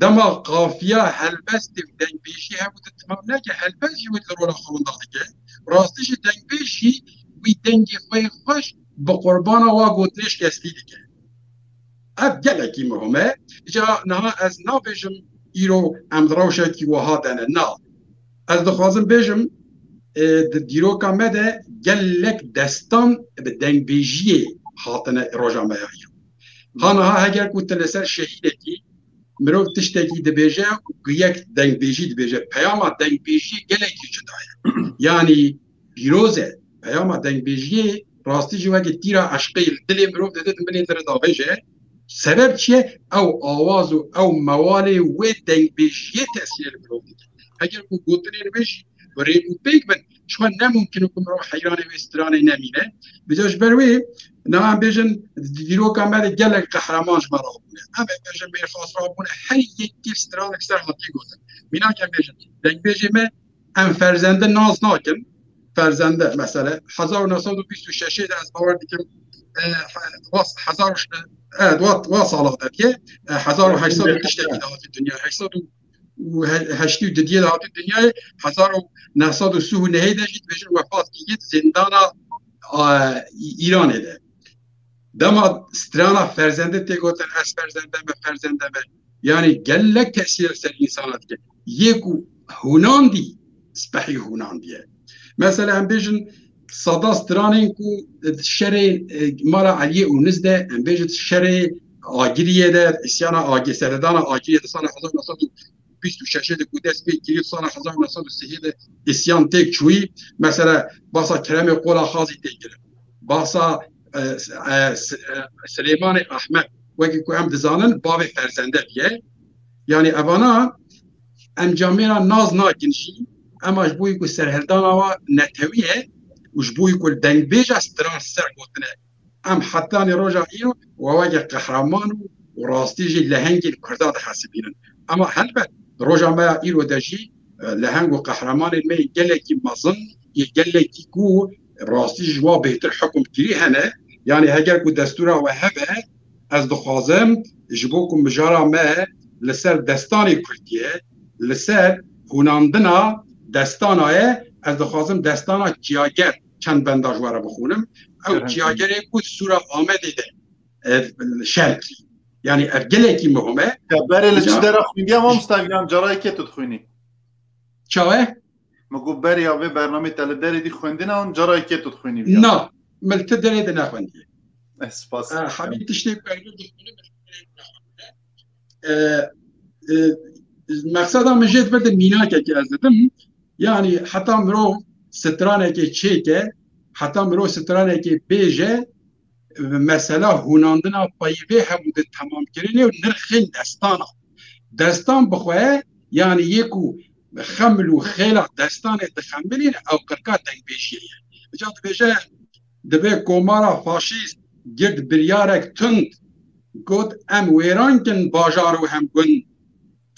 دما قافیه هلبست دنگ بیشی هم بود تمام نکه هلبست جوید لرولا خونده که راستش دنگ بیشی وی دنگ خوی خوش با قربانا و گوتنش کستی دیگه اب گلکی مهمه جا نها از نا بیجم ایرو امدراوشه کی وها دنه نا از دخوازم بیجم دیروکا مده گلک دستان به دنگ بیجیه خاطنه روژان بیا ایرو خانها هگر کو تلسر شهیده کی مروف تشتکی دبیجه و یک دنگ بیجی دبیجه پیاما دنگ بیجی گلکی جدایه یعنی پیروزه پیاما دنگ بیجیه راستی جو اگه تیرا عشقی دلی مروف دادت منی در داغیجه سبب چیه او آواز او موال و دنگ بیشیه تأثیر مروف دیگه اگر کو گوتنی نمیشی و ریبو بیگ بن شما نممکنه که مروف حیران و استرانه نمینه بجاش بروی نام بیجن دیروکا مده گلک قهرمانش مرا بونه اما بیجن بیر خاص را بونه هر یک استرانه کسر حاکی گوتن مینا که بیجن دنگ بیجی me ام فرزنده ناز ناکن فرزنده مثلا 1926 از باور دیگه 1000 واصل هذاك 1800 تشتكي في الدنيا 880 ديال هذه الدنيا 1900 نهايه جيت باش وفاه جيت زندانا ايران هذا دما سترانا فرزنده تيغوتن اس فرزنده يعني قال لك تاثير الانسانات يكو هوناندي سبحي هوناندي مثلا بيجن صدا سترانين كو الشري مرة عليه ونزده ام بيجت الشري آگیریه ده اسیانا آگی سردان آگیریه ده سال 1926 ده کودست بی گیری سال 1930 ده اسیان تک چوی مثلا باسا کرم قولا خازی تک باسا سلیمان احمد وکی که هم دزانن باب فرزنده بیه یعنی اوانا انجامینا ناز ناکنشی اما جبوی که سرهلدان آوا نتویه و جبوی که دنگ بیج استران سر گوتنه ام حتی روژا ایرو و واجه قهرمان و راستی جی لهنگی کردا دحسبینن اما هلبت روجا ما ایرو دجی لهنگ و قهرمان می گلکی مزن گلکی کو راستی جوا بهتر حکم کری هنه يعني هجر كو دستورا وهبه از دخوازم جبوكم مجارا ما لسر دستاني كردية لسر هوناندنا دستاناي از دخوازم دستانا جياگر چند بنداج واره بخونم او جياگر كو سورة آمده ده شرقي يعني افجله كي مهمه بري لچدرا خوندي ما مستقيم جراي كي تدخوني چاوه مگو بري اوه برنامه تلدري دي خوندينا اون جراي كي تدخوني نا ملت دره ده نخوندي اسپاس حبيب تشتي مقصد هم جد برد مينا که از دم يعني حتى مرو سترانه که چيكه حتى مرو سترانه که بيجه مثلا هوناندنا پایوه همود تمام کرنه و نرخین دستان بخواه يعني يكو خمل و خيلة دستان تخملين او قرقات دنگ بيشيه بجات بيجه دبي كومارا فاشيست گرد بريارك تند قد ام ويرانكن باجارو هم گن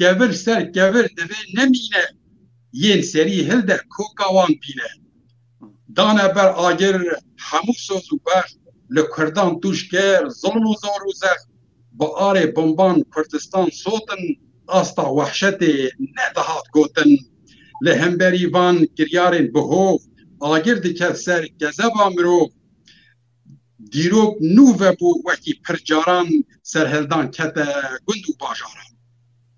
گور سر گور دبي نمينه ين سري هلده كوكاوان بينه دانا بر آگر همو سوز و بخ لکردان توش کر ظلم و زار و زخ با آر بمبان کردستان صوتن آستا وحشت ندهات گوتن لهمبری وان گریارن بهوف آگر دکت سر گزبا مروف دیروک نوه بو وکی پرجاران سرهلدان کت گندو باجاران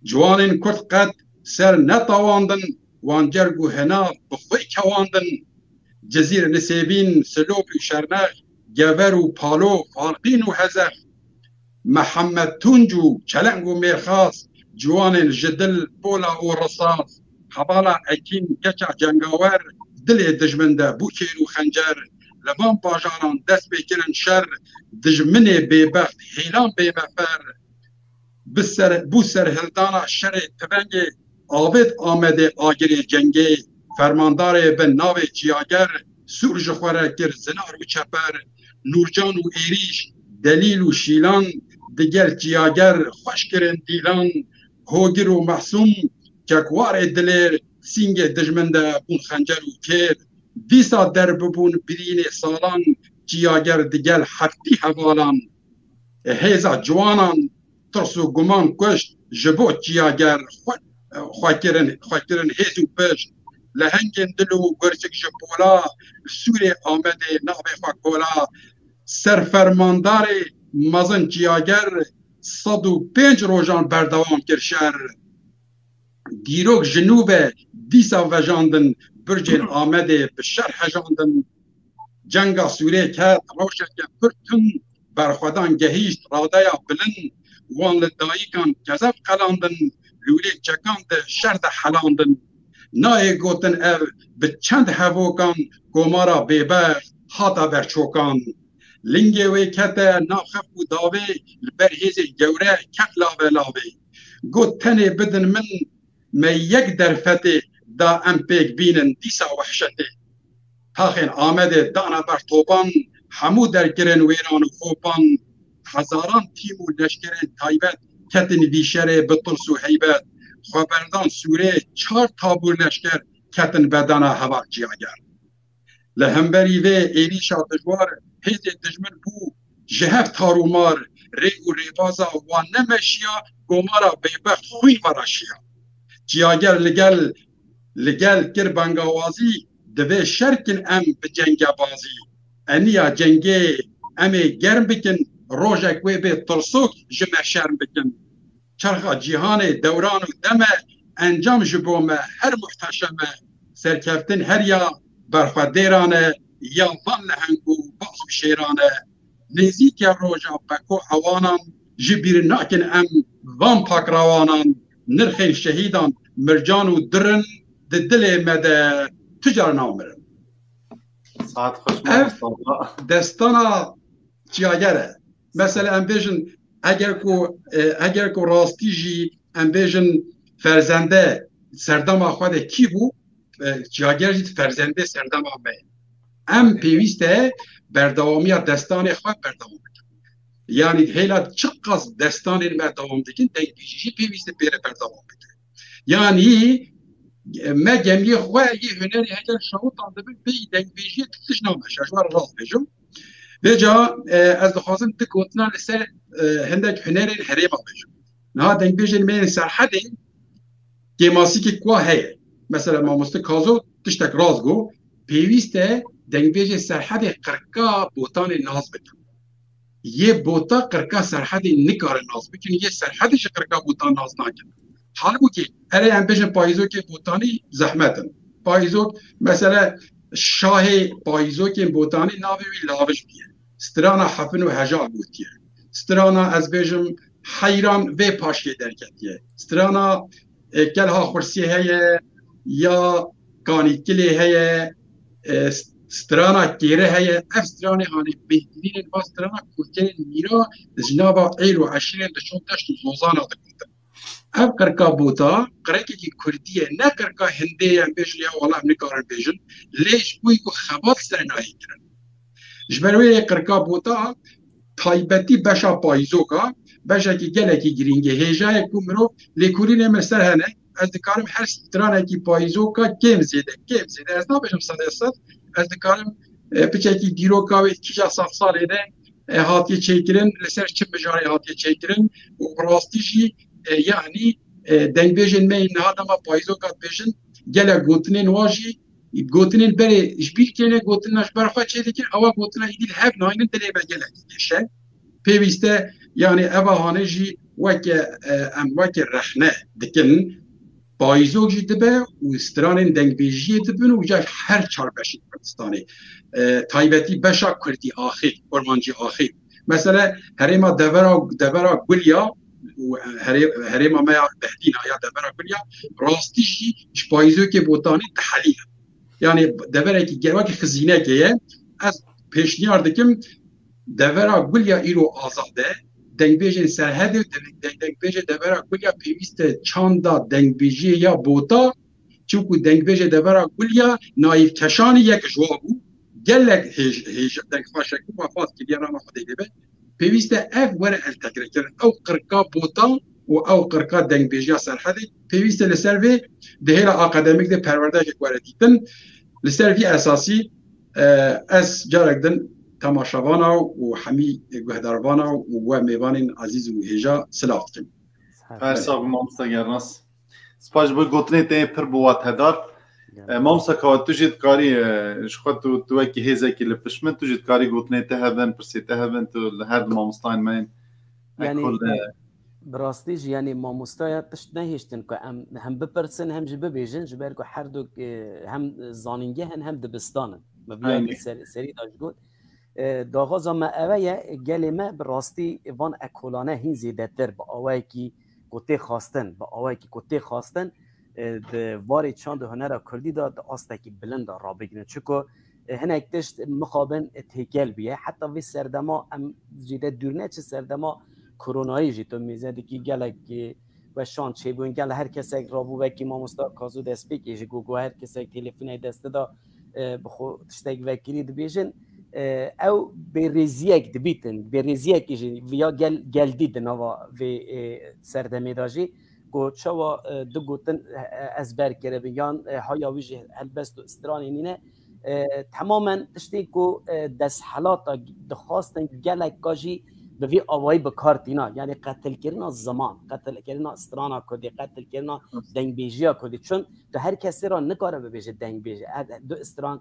جوانین کرد قد سر نتواندن وان جرگو هنا بخوی کواندن جزيرة نسيبين سلوب وشرناغ جابر وبالو فارقين وهزخ محمد تونجو چلنگو ميرخاص جوان الجدل بولا والرصاص حبالا اكين كچا جنگاور دل دجمنده بوكير وخنجر لبان باجاران دست بكرن شر دجمنه ببخت حيلان بمفر بسر هلدانا شر تبنگه آبد آمده آگری جنگه فرماندار بن ناوی جیاگر سورج خوره کر زنار و چپر نورجان و ایریش دلیل و شیلان دیگر جیاگر خوش کرن دیلان هوگر و محسوم چکوار دلیر سینگ دجمنده بون خنجر و کر دیسا در ببون برین سالان جیاگر دیگر حقی حوالان هیزا جوانان ترس و گمان کشت جبو جیاگر خواه کرن هیز و پشت لهنگن دلو گرچک جپولا سوری آمده نابه فاکولا سرفرماندار مزن جیاگر 105 روزان بردوام کرشر دیروک جنوب دیسا وجاندن برجن آمده بشر حجاندن جنگا سوری که روشک پرتن برخودان گهیشت رادایا بلن وان لدائیکان گذب قلاندن لولی چکان ده شرد حلاندن نای گوتن او به چند هووکان گمارا بیبر هاتا برچوکان لنگی وی کته ناخف و داوی برهیز گوره کت لاوه لاوه گوتنی بدن من می یک درفته دا ام پیک بینن دیسا وحشته تاخین آمده دانا بر توبان همو در گرن ویران و خوبان هزاران تیم و لشکرین تایبت کتن ویشره بطرس و حیبت خبردان سوره 4 تابور لشکر کتن بدن هوا جیاگر لهمبری و ایریشا دجوار هیز دجمن بو جهف تارومار ری و ریبازا و نمشیا گمارا بیبخت خوی وراشیا جیاگر لگل کر بنگاوازی دوی شرکن ام به جنگ بازی انیا جنگی امی گرم بکن روژک وی به ترسوک جمع شرم بکن چرخا جیهان دوران و دمه انجام جبومه هر محتشمه سرکفتن هر یا برخودیرانه یا ظن هنگو باز و شیرانه نزیک روژا بکو حوانان جبیر ناکن ام وان پاک روانان نرخین شهیدان مرجان و درن دل مده تجار نامرن ساعت خوش دستانا جیاگره مثلا ام بیشن اگر کو راستی جی ام بیشن فرزنده سردام خود کی بو جیاگر جی فرزنده سردام ام پیوسته بردوامی دستان خود بردوام yani hela çıkkaz destanın me devam dikin denk bişişi peviste pere per devam dikin. Yani me gemliye xwe yê hunerê heger şawtan dibin pê dengbêjiyê tişt nameşe ji wan rast bêjim. Vê ca ez dixwazim tu gotina li ser hindek hunerên herêma bêjim. Niha dengbêjên me yên serhedê kêmasîkê ku heye. Mesela mamoste Kazo tiştek rast got pêwîst e dengbêjê serhedê qirka botanê naz bikin. Yê bota qirka serhedê nikarin naz bikin, yê serhedê ji qirka botan naz nakin. Halbuki erê em bêjin payîzokê botanî zehmetin. Payîzok mesela şahê payîzokên botanî navê wî laviş bûye. Strana hefin û heja gotiye. Strana ez bêjim heyran vê paşê derketiye. Strana kelha xursî heye ya kanîtkilê heye strana kêre heye. Ev stranê hanê bêhtirînên va strana Kurtên mîra ji nava êl û eşîrên diçûn deşt û zozana digutin. Ev qirka bota qirekekî Kurdî ye, ne qirka Hindê ye em bêjin ya wala em nikarin bêjin, lê ji bo ku xebat ser nayê kirin. Ji ber wê qirka bota taybetî beşa payîzoka, beşekî gelekî girîngê hêjayek ku mirov lêkolînê min ser hene, ez dikarim her stranekî payîzoka kêm zêde, ez nabêjim sedesed, ez dikarim piçekî dîroka wê kîja saf salê de hatiye çêkirin, li ser çi mijarê hatiye çêkirin û rastî jî yani dengbêjên me niha dema payîzokat bêjin gelek gotinên wa jî gotinên berê ji bîr kêne gotina ji ber xwe çê dikin, ewa gotina îdîl hev nayînin dilê me gelek dêşe. Pêwîst e yani eva hanê jî weke em weke rehne dikin, payîzok jî dibe û stranên dengbêjiyê dibin û ca her çarbeşî Kurdistanê. Taybetî beşa Kurdî axîr, ormancî axîr. Mesela herêma devera Gulya herêma me ya Behdîna ya devera Gulya rastî jî ji payîzokê botanî tehelî. Yani deverekî gewekî xizînekê ye, ez pêşniyar dikim devera Gulya îro azad e, dengbêjên serhedê dengbêjê devera Gulya pêwîst e çanda dengbêjiyê ya bota, çûku dengbêjê devera Gulya nayîvkeşanî yek ji wa bû, gelek dengxweşek û wefat kiriye rama Xwedê dibe, pêwîst e ev were eltekrekirin, ew qirka bota û ew qirka dengbêjiya serhedê pêwîst e li ser vê di hêla akademîk de perwerdeyekek were dîtin. Li ser vî esasî ez carek din temaşavana û hemî guhdarvana û we mêvanên ezîz û hêja silav dikim. Her sağ mamosta gernas. Spas bu gotinê te pir bu wat hedar. Mamosta ka tu jî dikarî ji xwe tu wekî hêzekî li pişmin tu jî dikarî gotinê te hevin, pirsê te hevin, tu li her mamostayên me Yani براستی جی یعنی مامۆستایە تشت نەهێشتن کە ئەم هەم بپرسن هەم ji bibêjin ji ber ku her du hem zanînge hin hem dibistanin serî daş got daxwaza me ev ye gelê me bi rastî van ekolane hîn zêdetir bi awayekî ku tê xastin bi awayekî ku tê xastin di varê çand û hunera Kurdî da di astekî bilind da rabigrin çuko hinek tişt mixabin têkel bûye heta vê serdema em jî de dûr neçe serdema koronayî jî tu mêze dikî gelek weşan çêbûn gel her kesek rabû vekî mamosta Kazû destpêkê ji got her kesek telefûnê destê da bi xwe tiştek vekirî dibêjin ew bêrêziyek dibîtin bêrêziyekê jî ya geldî di nava vê serdemê da jî got çawa du gotin ez berkeribin yan haya wî jî helbest û stranê nîne temamen tiştê ku desthelata dixwastin geleka jî bi vî awayî bikartîna yani qetilkirina zaman qetilkirina strana Kurdî qetilkirina dengbêjiya Kurdî çün tu her kesê ra nikare bibêje dengbêji du stran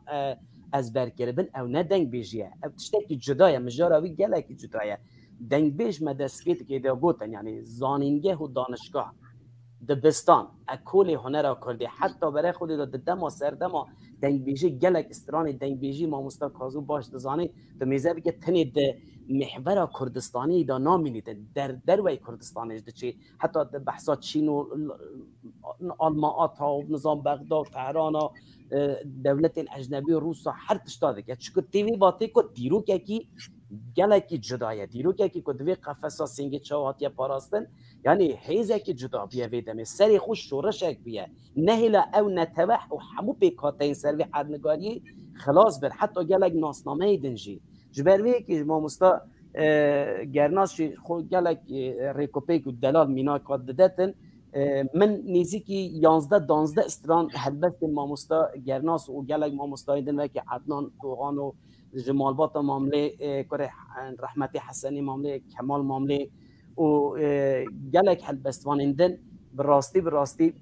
ez berkeribin ew ne dengbêjî ye ev tiştekî cuda ye mijara wî gelekî cuda ye dengbêj me destpêkê de gotin yani zanîngeh û danişgah dibistan ekolê hunera Kurdî heta berê xwedê da di dema serdema dengbêjî gelek stranê dengbêjî mamosta Kazû baş dizanî tu mêze bike tenê de محور کردستانی دا نامینید در وی کردستانی دچی حتی بحث چین و آلمانات و نظام بغداد تهران و دولت اجنبی و روس هر تشتاده که چون تیوی باتی کو دیرو کی گله کی جدایه دیرو کی کو دوی قفس سینگ چاواتیا پاراستن یعنی هیزه کی جدا بیه ویدم سری خوش شورشک بیه نهلا او نتبح و همو بیکاتین سروی حد نگاری خلاص بر حتی گله ناسنامه دنجی جبروی که ماموستا گرناش خو گلک ریکوپیک و دلال مینا کاد دادن من نزدیکی 11-12 استران هدبست ماموستا گرناس و گلک ماموستای دن که عدنان توغان و جمال باتا معامله کره رحمت حسنی معامله کمال معامله و گلک هدبستوان اندن براستی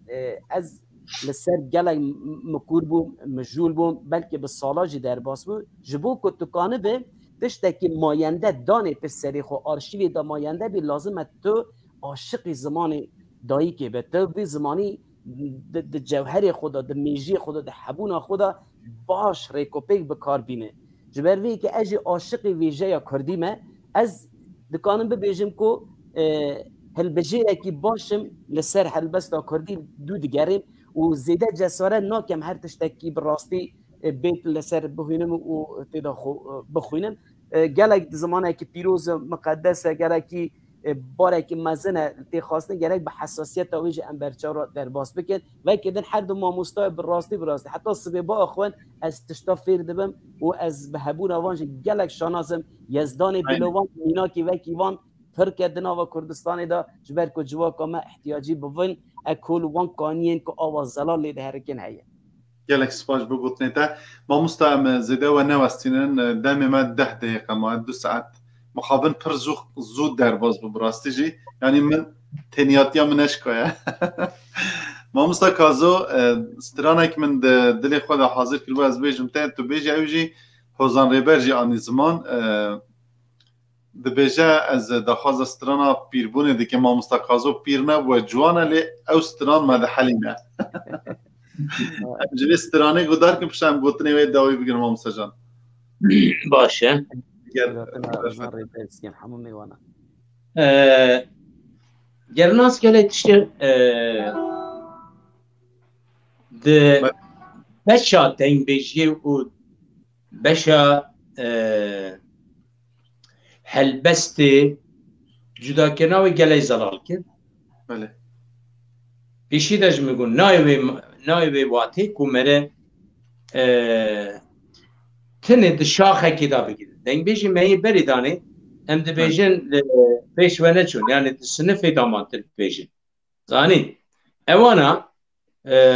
از لسر گلک مکور بوم مجول بوم بلکه به سالاجی در باس بود جبو کتکانه به تشتکی ماینده دانه پر سری خو آرشیوی دا ماینده بی لازم تو عاشق زمان دایی که به تو بی زمانی د جوهر خدا د میجی خدا د حبون خدا باش ریکوپیک بکار بینه جبر وی که اجی عاشق ویژه یا کردیمه از دکانم ببیجم که هل بجی اکی باشم لسر هل بستا کردی دو دیگریم و زیده جساره ناکم هر تشتکی براستی بیت لسر بخوینم و تدا بخوینم گلک زمانه که پیروز مقدسه گلکی باره که مزنه تی خواسته گلک به حساسیت ویژه امبرچه را در باس بکن و که هر دو ماموستای براستی حتی صبح با اخوان از تشتا فیر دبم و از بهبون آوانج گلک شانازم یزدان دلوان میناکی وکی وان ترک دنا و کردستان دا جبر کو جوا کما احتیاجی بون اکل وان قانین کو آواز زلال لیده هرکن هیه گلک سپاس بگوتنی تا ما مستعم زده و نوستینن دم ما 10 دقیقه ما 2 ساعت مخابن پر زود در باز براستی جی یعنی من تنیاتیا منش که ما مستا کازو سترانک من دل خود حاضر کردم از بیجم تا تو بیجی اوجی حوزان ریبرجی آنی زمان دبیجه از دخواز استرانا پیربونه دی که ما مستا کازو پیر نبو جوانه لی او ستران ما ده حلیمه جوی استرانه گودار که پشتم گوتنی وی داوی بگیرم ما مستا جان باشه گرناس گله تشتر ده بشا دین بیجی و بشا هلبستی جدا کناوی گله زلال کرد بله پیشی داشت میگون نایوی واتی کمره تنه ده شاخه که دا بگیره دنگ بیجی مهی بری دانه هم ده بیجن پیشوانه چون یعنی ده سنفی دامانتر بیجن زانی اوانا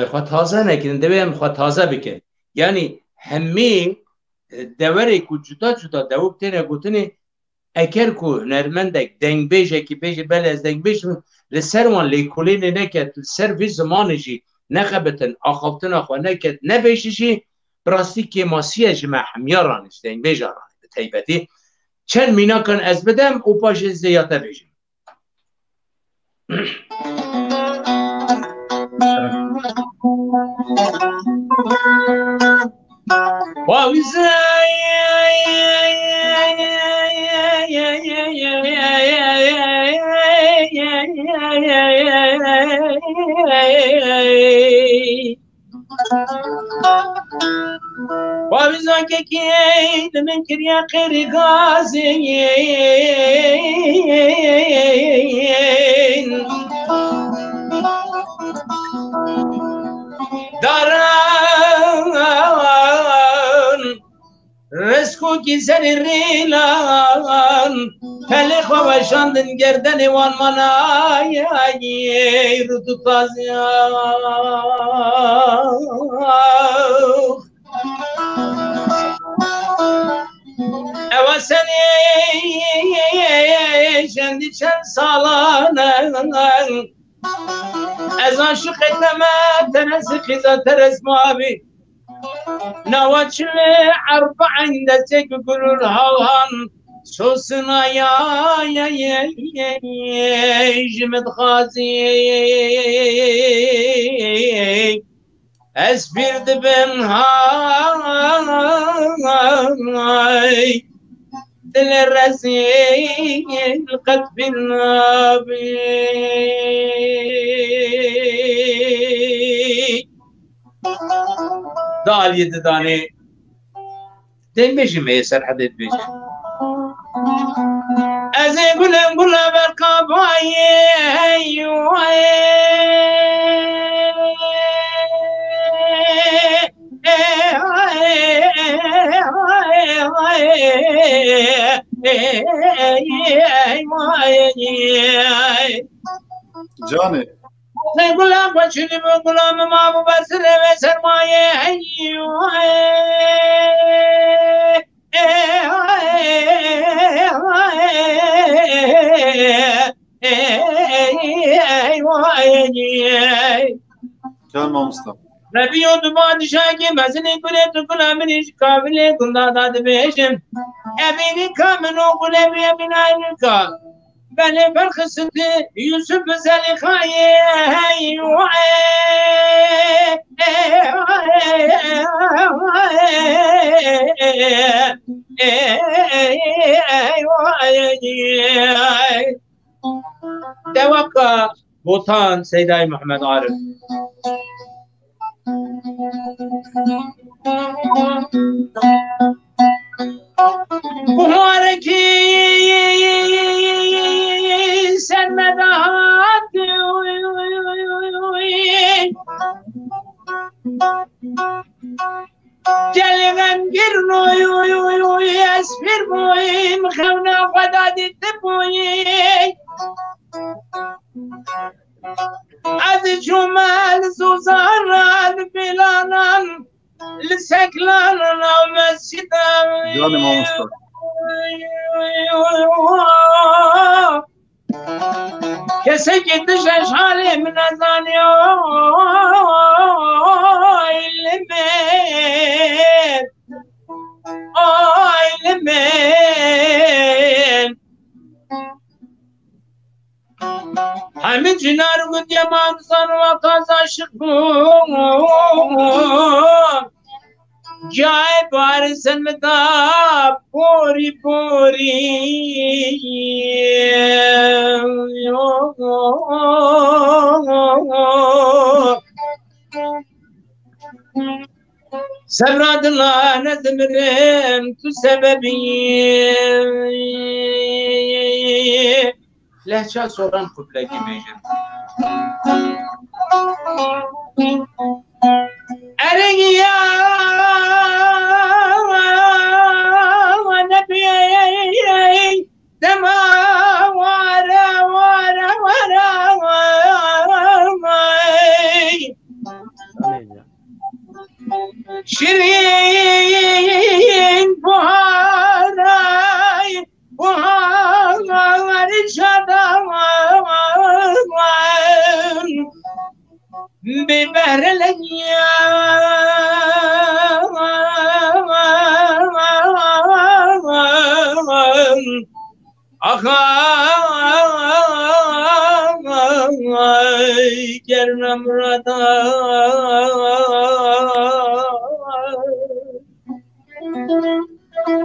خواه تازه نکن دوی هم خواه تازه بکن یعنی همه دوره که جدا دوب تنه گوتنه اگر که نرمندک دنگ بیجه که بیجه بله از دنگ بیجه لسر وان لیکولین نکد لسر وی زمانجی نخبتن آخوابتن آخواه نکد نبیجه براستی که ماسیه جمع همیارانش دنگ بیجه رانه به طیبتی چند مینا کن از بدم او پاش زیاده بیجه وابزان که کید من کریا خیری غازین دارن رزقو کی سری ریلان پلی خوابشاندن گردن وان منای رو تو تازیان اوا سنی شندی چند سالانن از آن شقیتم ترس خیزا ترس مابی نواتش اربعین دستک گرور هاوان سوسنا یا جمد خازی از برد بن های دل رزیل قد بالنبی دالی دانه دین بیشیم ایسر حدید بیشیم از گلم گلم برقابایی جاني غلام بچني غلام ما ابو بسر سرمایه كان ما مصطفى نبي ودمان شاكي مزني قلت غلامني قابل قلنا بيشم ابيني كامنو قلبي من عينك بني برخصت يوسف زلخاي توقع بوطان سيداي محمد عارف بهاركي سندات جلغن قرنو يسفر بوي مخونا غداد التبوي عد جمال زوزان بلانان لسكلان مسجدا جاني ما مصطفى كسجد شاشالي من أزانيو إلمين همین جنار قد يمان صنوا قاز عشقون جاي بارسن مداب بوري بوري سبراد الله نزمرم تسببي لهجه سوران قبلگی بیجن ارگیا نبی دما وارا وارا وارا شیرین بهارای بهار شدم ببهر الأيام أخاي كرنا مرتا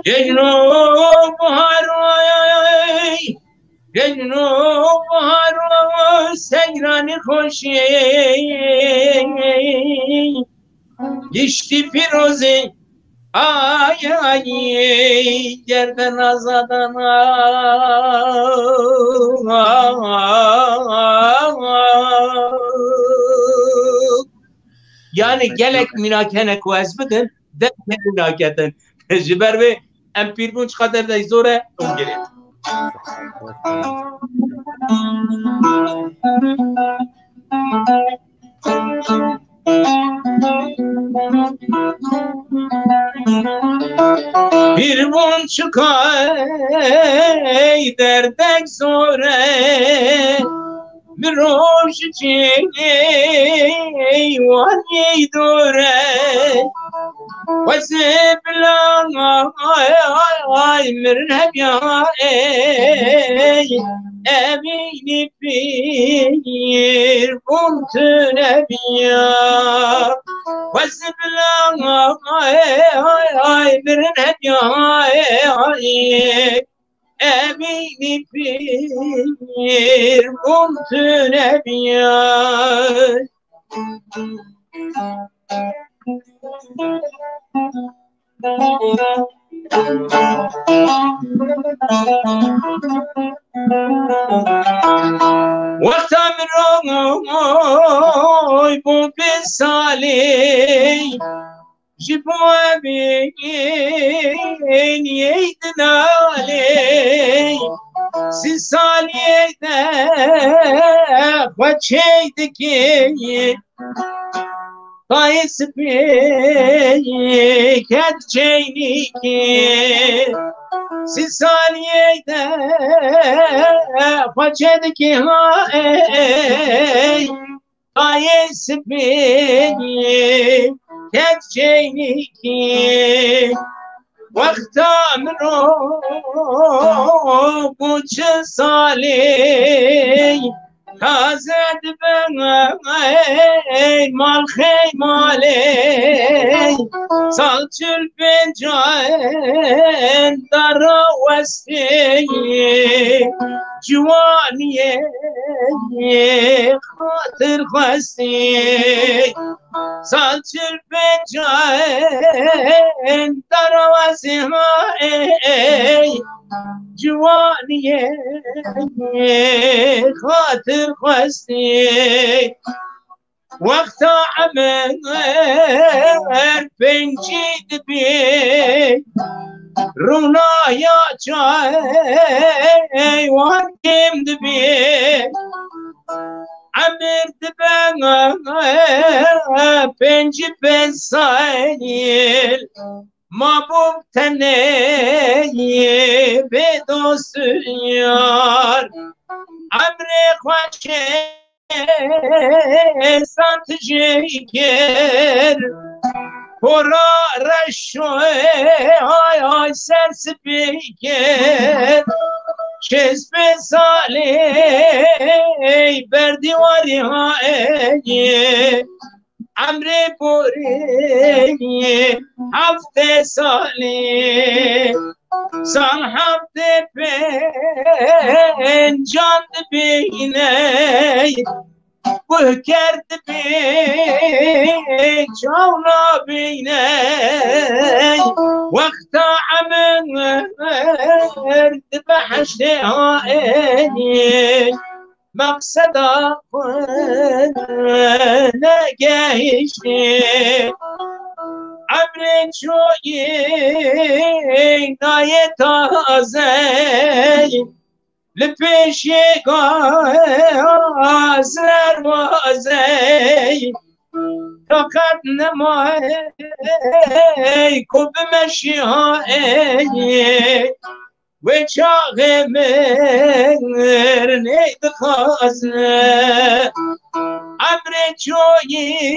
جنوب هاروي جنوب هاروي سجران خوشي يشتي فيروزي آي آي گردن آزادن yani gelek minakene kuaz bidin de minaketen jiber ve empir bunç kadar da zore on gelir. Bir bunçuk ay derdek zore bir roş çiğ var yeydore وسبلان ay مرنب يا أبيني فير كنت نبيا وسبلان ay مرنب يا أبيني فير كنت نبيا وقت من روي بو بسالي جبوا بين يدنا لي سالي وچیدگی قایس پی کد چینی که 30 سالیه ده وچیدگی های قایس پی کد چینی که وقتا منو بوچ سالی تازد بغای مال خیمالی سالچل بنجان در وستی جوانیه خاطر خواستی سالچل بنجان در وستی جوانیه خاطر خواستی وقتا عمر بنجید بی رونا یا چای وان کم دبی عمر دبن بنج بسایل ما بوتنی به دوست یار عمر خوشه سانت جیگر پورا رشوه های های سر سپیگر چیز به سالی بردیواری های عمر بوری 7 سالی سال 7 پنجان بینه بو کرد بی جونا بینه وقتا عمر بحشت هایی مقصدا نگهشتی عمر چوی نای تازه لپیش گاه زروازه طاقت نمای کب مشی های و چاق مر نید خازنه عمر چوی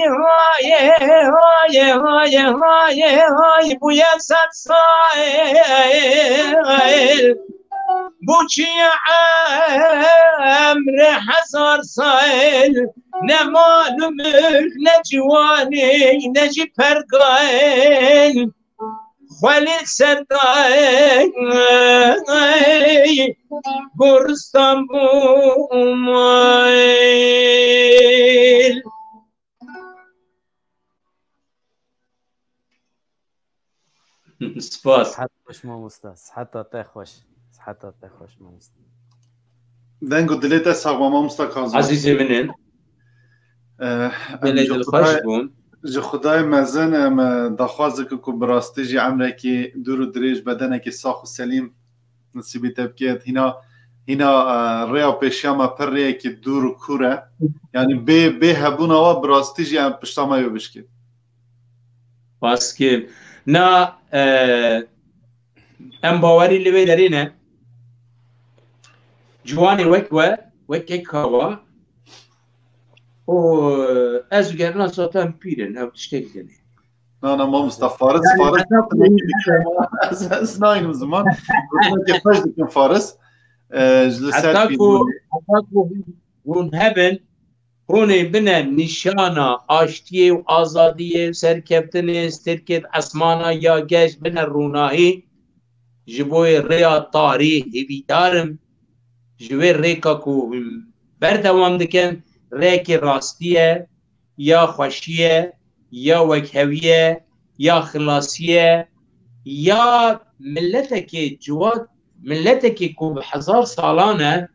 های بویا 100 سایل بوچی عمر 1000 سایل نمال ملک نجوانی نجی پرگایل خلیل سردای گرستان بومایل سپاس حتی خوش ما مستاس حتی تا خوش ما مستاس دنگو دلیت اساق ما مستاق عزیزی منن دلیت الخوش بون جو خدای مزن ام دخواست که براستی جی عمره که دور و دریج بدنه که ساخ و سلیم نصیبی تبکیت هینا ریا پیشیاما پر ریه که دور و کوره یعنی به هبون آوا براستی جی ام پشتاما یو بشکید پس که نا ام باوری لیوی دارینه جوانی وک کاوا و از گرنا ساتم پیرن او تشتیل کنی نه ما مصطفى فارس از ناین زمان بودن که پشت کن فارس حتی که اون هبن هونه بنا نشانا آشتی و آزادی سرکفتن استرکت اسمانا یا گشت بنا رونایی جبوی ریا تاریخی بیدارم جبوی ریکا کو بردوام دکن ریک راستیه یا خوشیه یا وکهویه یا خلاصیه یا ملتك جواد ملتك کو به 1000 سالانه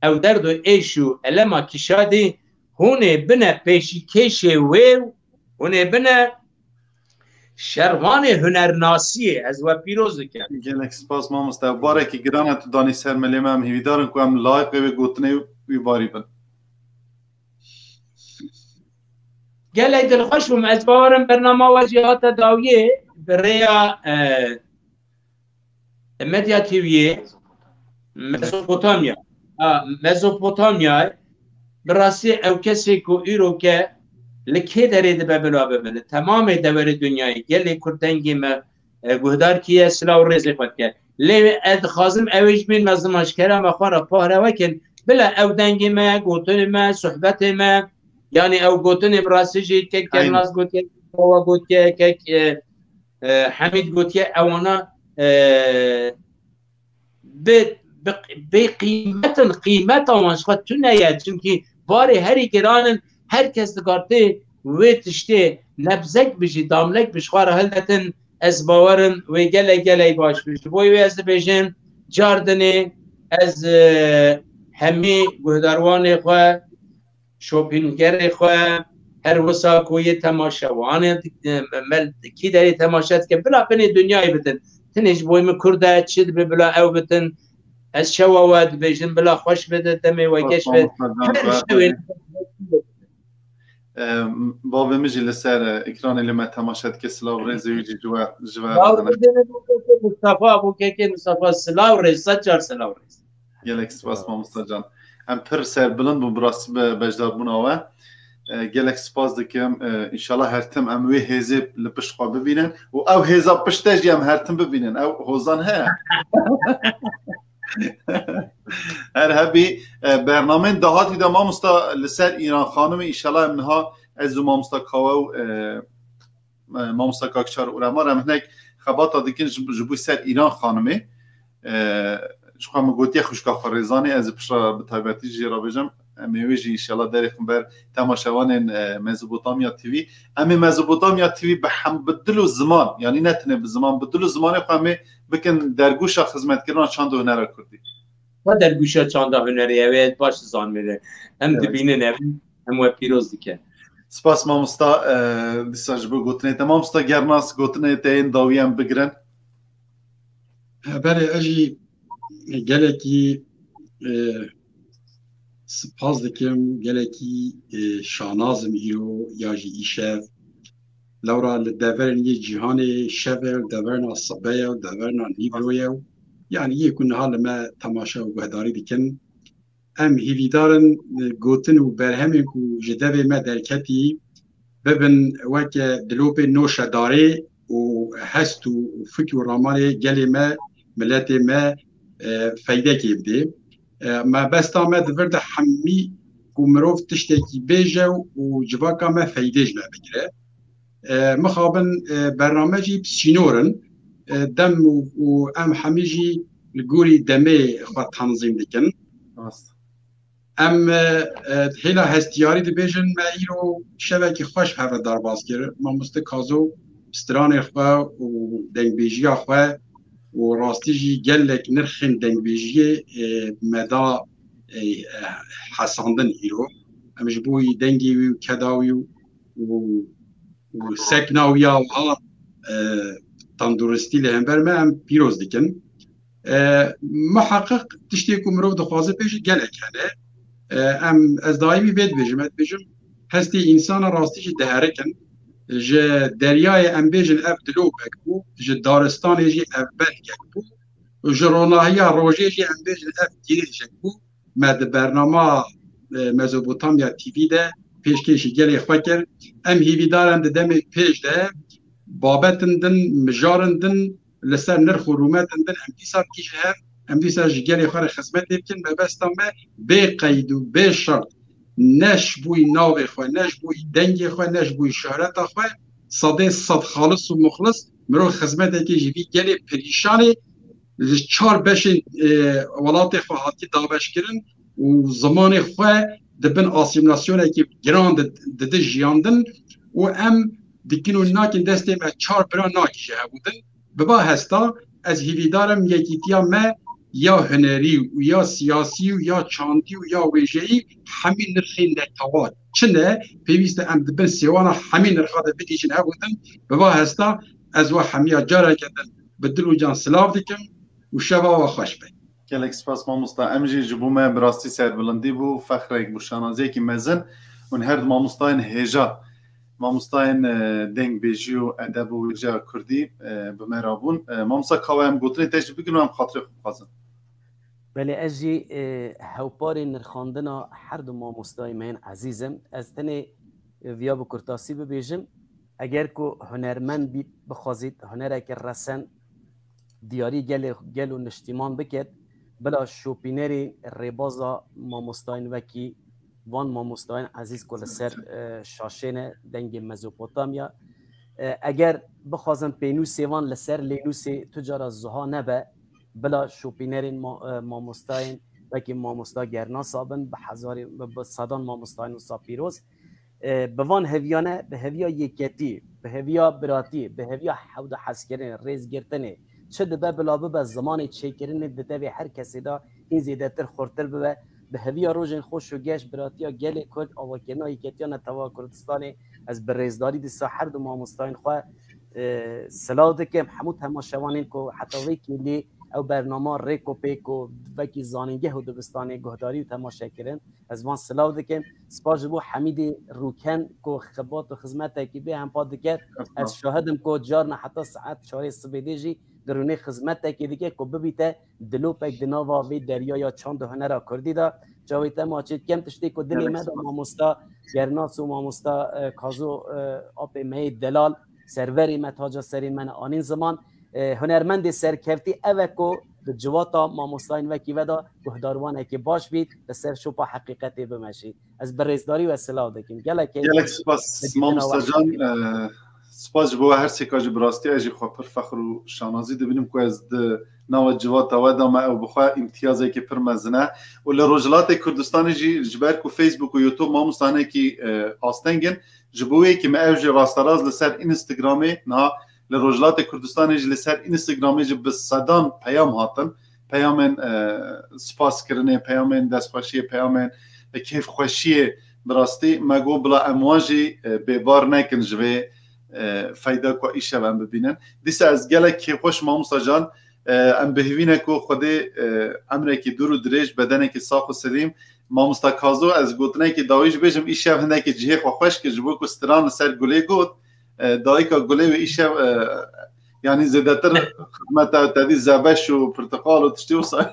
او دردو ایشو الما کشادی هونه بنا پیشی کشه ویو هونه بنا شروان هنرناسیه از و پیروز کن گلک سپاس ما مستواره که گرانه تو دانی سر ملیم هم هیویدارن که هم لایق به گوتنه وی باری بن gelek dilxweş bûm ez bawerim bernama we jî hate dawiyê bi rêya Medya TV'ye Mezopotamya bi rastî ew kesê ku îro ke li kê derê dibe bila bibine temamê deverê dünyayê gelê Kurd dengê me guhdar kiye silav rêzê xwe dike lê ez dixwazim ew jî bên me zimanşkera me xwe re pare wekin bila ew dengê me gotinê me sohbetê me yani ew gotinê bi rastî jî kek Gernaz gotiye Baba gotiye kek Hemîd gotiye ewana bê qîmetin qîmeta wan ji xwe tuneye çünkü barê herî giranin herkes dikartê wê tiştê nebzek bijî damlek bi ji xwe re hildetin ez bawerim wê gelek baş bî ji bo wê ez dibêjim cardinê ez hemî guhdarwanê xwe şopîngerê xwe her wisa ku yê temaşewanê kî derê temaşe dike bila binê dünyayê bitin tinê ji bo min Kurd e çi dibe bila ew bitin ez şewa we dibêjim bila xweş bide demê we geş be bavê min jî li ser ekranê li me temaşe dike silav rêzê wî jî ji we Mustafa bû kekê Mustafa silav rêz seçar silav rêz gelek spas mamosta can em pir serbilind bû bi rastî bi bejdarbûna we gelek spas dikim inşallah her tim em wê hêzê li pişt xwe bibînin û ew hêza piştê jî em her tim bibînin ew hozan heye her hebî bernameyên dahatî de mamosta li ser İran xanimê inşallah em niha ez û mamosta kawe û mamosta kakçar û remar em hinek xebata dikin ji bo ser İran xanimê ji xwe min gotiye xwişka xwe rêzanê ez ê pişta bi taybetî jî rabêjim em ê wê jî inşallah derê xwe ber temaşewanên Mezopotamya TV em ê Mezopotamya TV bi dil û ziman yanî ne tune bi ziman bi dil û zimanê xwe em ê bikin dergûşa xizmetkirina çanda hunera Kurdî xwe dergûşa çanda hunerê ew ê baş zanmêre em dibînin ev em we pîroz dike spas mamosta dîsa ji bo gotinê te mamosta Gernaz gotinê te yên dawî em bigirin berê ez jî gelekî spas dikim gelekî şanazim îro ya jî îşev lewra li deverên yê cîhanê şev deverna sibeya deverna nîvroya yani yê ku niha li me temaşa û guhdarî dikin em hîvîdarin gotin û berhemên ku ji devê me derketî bibin weke dilopê noşedarê û hest û fikr û ramanê gelê me milletê me feydekê bidê me besta me divir de hemî ku mirov tiştekî bêje û civaka me feydê ji me bigire mixabin bername jî sînorin dem û em hemî jî li gorî demê xwe tanzîm dikin em hêla hestiyarî dibêjin me îro şevekî xweş heve darbas kir mamoste kazo stranê xwe û dengbêjiya xwe û rastî jî gelek nirxên dengbêjiyê meda hesandin îro em ji bo dengê wî û keda wî û sekna wî ya wiha tanduristî li hember me em pîroz dikin muheqiq tiştê ku mirov dixwaze pêşî gelek hene em ez daîmî vê dibêjim ez dibêjim hestê însana rastî jî diherikin ji deryayê em bêjin ev dilopek bû ji daristanê jî ev belgek bû ji ronahiya rojê jî em bêjin ev dirêjek bû me di bernama Mezopotamya TV de pêşkêşî gelê xwe kir em hîvîdaran di demê pêş de babetin din mijarin din li ser nirx û rûmetin din em dîsa kîj hev em dîsa ji gelê xwe re xizmetê bikin me besta me bê qeyd û bê şart ne ji bûyî navê xwe ne ji bûyî dengê xwe ne ji bûyî şöhreta xwe sedê sed xalis û muxlis mirov xizmetekê ji vî gelê perîşanê ji çar beşên welatê xwe hatî dabeşkirin û zimanê xwe dibin asîmîlasyonekî giran didi jiyandin û em dikin û nakin destê me çar bira nakî ji hebûdin biba hesta ez hîvîdarim yekîtiya me ya hunerî û ya siyasî û ya çandî û ya wêjeyî hemî nirxên netewar çi ne pêwîst e em dibin sêwana hemî nirxa de bidîjin hebûdin biba hesta ez we hemiya careke din bi dil û can silav dikim û şeva we xweş be gelek spas mamosta em jî ji bo me bi rastî serbilindî bû fexrek bû şanaziyekî mezin û her di mamostayên hêja مامۆستایان دەنگبێژی و ئەدەب و وێژە کوردی بمێرابوون مامۆستا کاوە ئەم گوتنی تێژ بگرن و ئەم خاطرێ خوب بخوازن. بله اجی هوپاری نرخاندنا هر دو مامۆستای من عزیزم از تنه ویا به کرتاسی ببیجم اگر که هنرمند بخوازید هنره که رسن دیاری گل و نشتیمان بکد بلا شوپینری ریبازا مامۆستاین وکی وان مامۆستاین عزیز کل سر شاشین دنگ مزوپوتامیا اگر بخوازم پینوسی وان لسر لینوسی تجار زها نبه بلا شوپینرین مامۆستاین وکی مامۆستا گرناسابن به هزاری به صدان مامۆستاین و ساپیروز به وان هویانه به هویا یکتی به هویا براتی به هویا حود حسکرین ریز گرتنه چه دبه بلا به زمان چکرین دته به هر کسی دا این زیاده تر خورتر به هویا روزن خوش و گش براتیا گل کرد آواکنای یکتیان توا کردستانی از برزداری دسا هر دو مامۆستاین خو سلام دکم حمود تماشاوانین کو حتی ویکیلی او برنامه ریکو پیکو وکی زانینگه و دبستانی گهداری و تماشا کردن از وان سلام دکم سپاس بو حمید روکن کو خدمات و خدمت کی به هم پاد کرد از شاهدم کو جارنا حتی ساعت 4 صبح دیجی درونه خدمت کی دیگه کو ببیته دلو پک دناوا وی دریا یا چاند هنر کردی دا جاویت ما چیت کم تشتی کو دلی مد مامۆستا گرناس و مامۆستا کازو اپ می دلال سروری متاجا سری من آنین زمان هنرمند سرکفتی اوکو به جواتا مامۆستاین وکی ودا گهداروانه که باش بید به سر شوپا حقیقتی بمشید از برزداری و سلام دکیم گلک سپاس مامۆستا جان سپاس بو هر سکاج براستی اجی خو پر فخر و شانازی دبینم کو از ناو جواتا ودا ما او بخوا امتیازی که پر مزنه و لروجلات کردستان جی جبر کو فیسبوک و یوتیوب مامۆستانه کی آستنگن جبوی که ما اوج راستراز لسر اینستاگرامی نا لروجلات کردستان جی لسر اینستاگرامی جی به صدان پیام هاتن پیامن سپاس کردن پیامن دستخوشی پیامن کیف خوشی براستی مگو بلا امواجی به بار نکن جوی فایده کو ایشه هم ببینن دیسه از گله کی خوش مامۆستا جان ام بهوینه کو خودی امره کی دور و دریج بدنه کی ساق و سلیم مامۆستا کازو از گوتنه کی داویج بجم ایشه هنده کی جه خو خوش کی جبو کو ستران سر گله گوت دایکا گله و ایشه یعنی زیادتر خدمت تدی زبش و پرتقال و تشتی و سا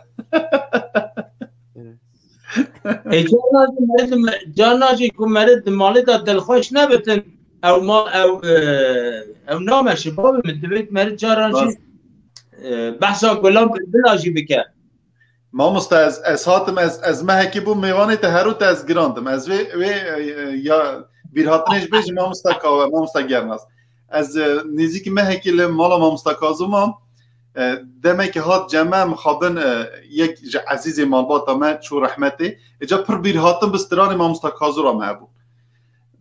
جاناجی کو مرد مالی دا دلخوش نبتن او ما او نامش باب مدبیت مرد جاناجی بحثا گلام بلاجی بکر مامۆستا از هاتم از مهکی بو میوانی تهرو از گراندم از وی یا بیرهاتنش بیش مامۆستا کاوه مامۆستا گرناس از نزیک مهکی لمالا مامۆستا کازو مام دمه که هات جمع مخابن یک عزیز مالبات آمد چو رحمتی اجا پر بیرهاتن بستران مامۆستا کازو را محبوب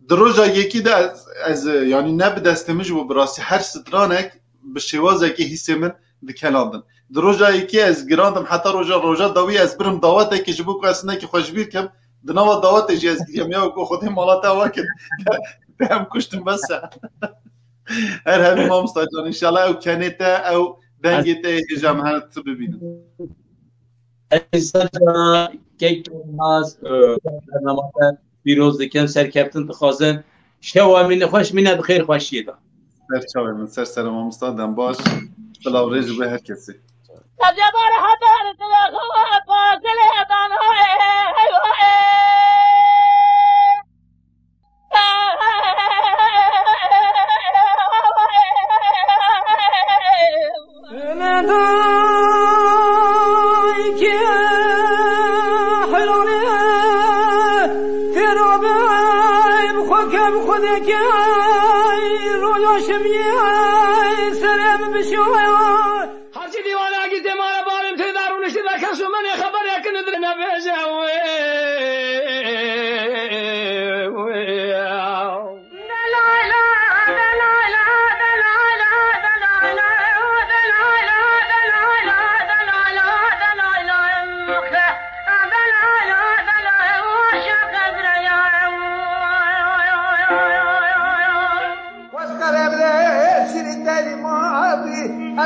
دروجا یکی ده از یعنی نب دستمج و براسی هر سترانک به شوازه که حسی من دکلاندن دروجا یکی از گراندم حتی روجا داوی از برم دعوته که جبو که اصنه که خوشبیر کم دنوا دعوته جی از گریم یا که خودی مالاته واکد هم کشتم بس هر همی مامۆستا جان انشالله او کنیته او دنگیته جمعات ببینم ایسا جان که از برنامه بیروز دکن سرکفتن تخوازن شو امین خوش مینه بخیر خوشیه دا سرچاوه من سر مامۆستا دم باش بلاو ریج به هر کسی تجبر حتى تلاقوا باطل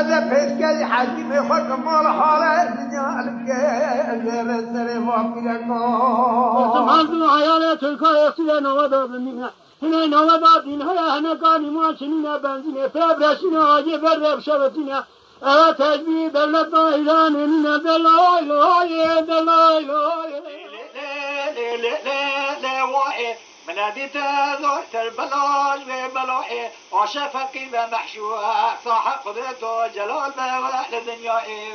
هذا بيسكي حاكم يخرج مال حاله الدنيا الكل سر ما بيلكو تمازن عيالي تلقى يصير نوضع بمنا هنه نودا دین های هنه گانی ماشینینه بنزینه فبرشینه آجه بر شبتینه اوا تجبیه دولت با ایران اینه دلای لای دلای لای مناديت ذوت البلاج ببلائي وشفقي بمحشوق صاحب قدرته جلال بوحد دنيائي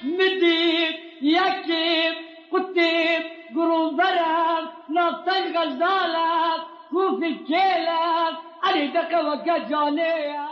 مديك يكتب كتب قروب برك نطق غزالك كوف الكيلك عليك وكجانيك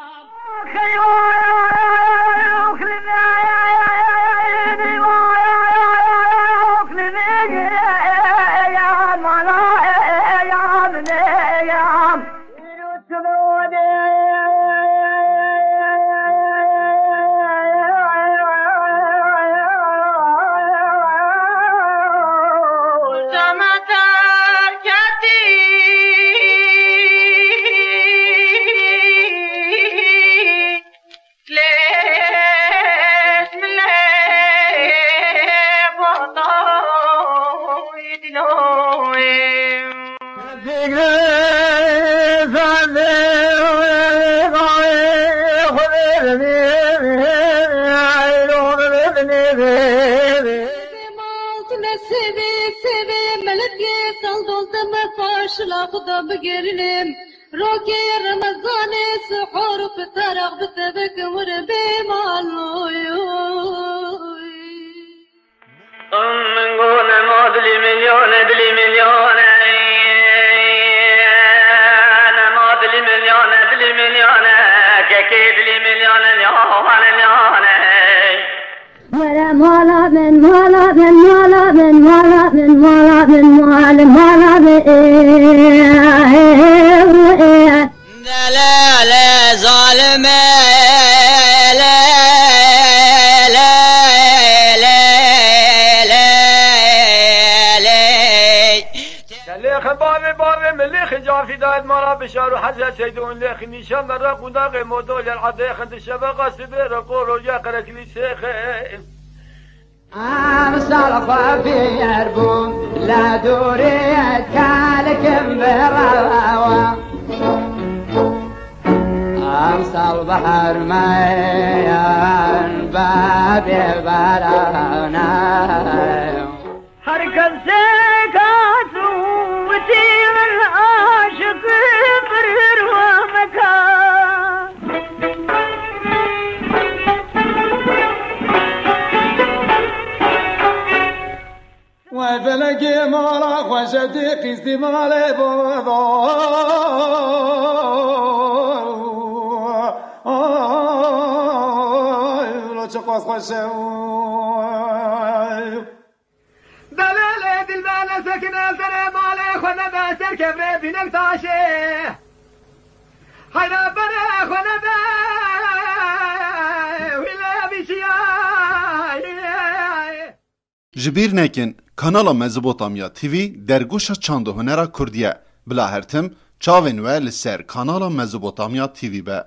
خدا بگرنم روکی رمضان سحور بترق بتبك وربيمالوي من قول مادلي مليون ادلي مليون انا مادلي مليون ادلي مليون كيدلي مليون اليوم ولا مالا من مالا من مالا من مالا من مالا من مالا مالا لا لا ظالمة لا لا لا لا لا لا خبار بار مليخ جافي دايد مرا بشار حزة سيدون ليخ نيشان مرق وداغ مودول العديخ انت الشبقة سبير القور يقرك لي سيخي صرفة في يربون لا دوريت كالك براوة أمسى البحر ميان بابي برانا حركة سكات وتير العاشق برير ومكان وفلقي مالك وصديقي استمالي بوضع لا تقص خشو دلالة دلبانة سكنة سلام عليك ونبا تركب ربي نكتاشي حينا بنا ونبا ولا بشياي جبیر نکن کانالا مزبوطامیا تیوی در گوش چاند هنرا کردیه بلا هرتم چاوین و لسر کانالا مزبوطامیا تیوی به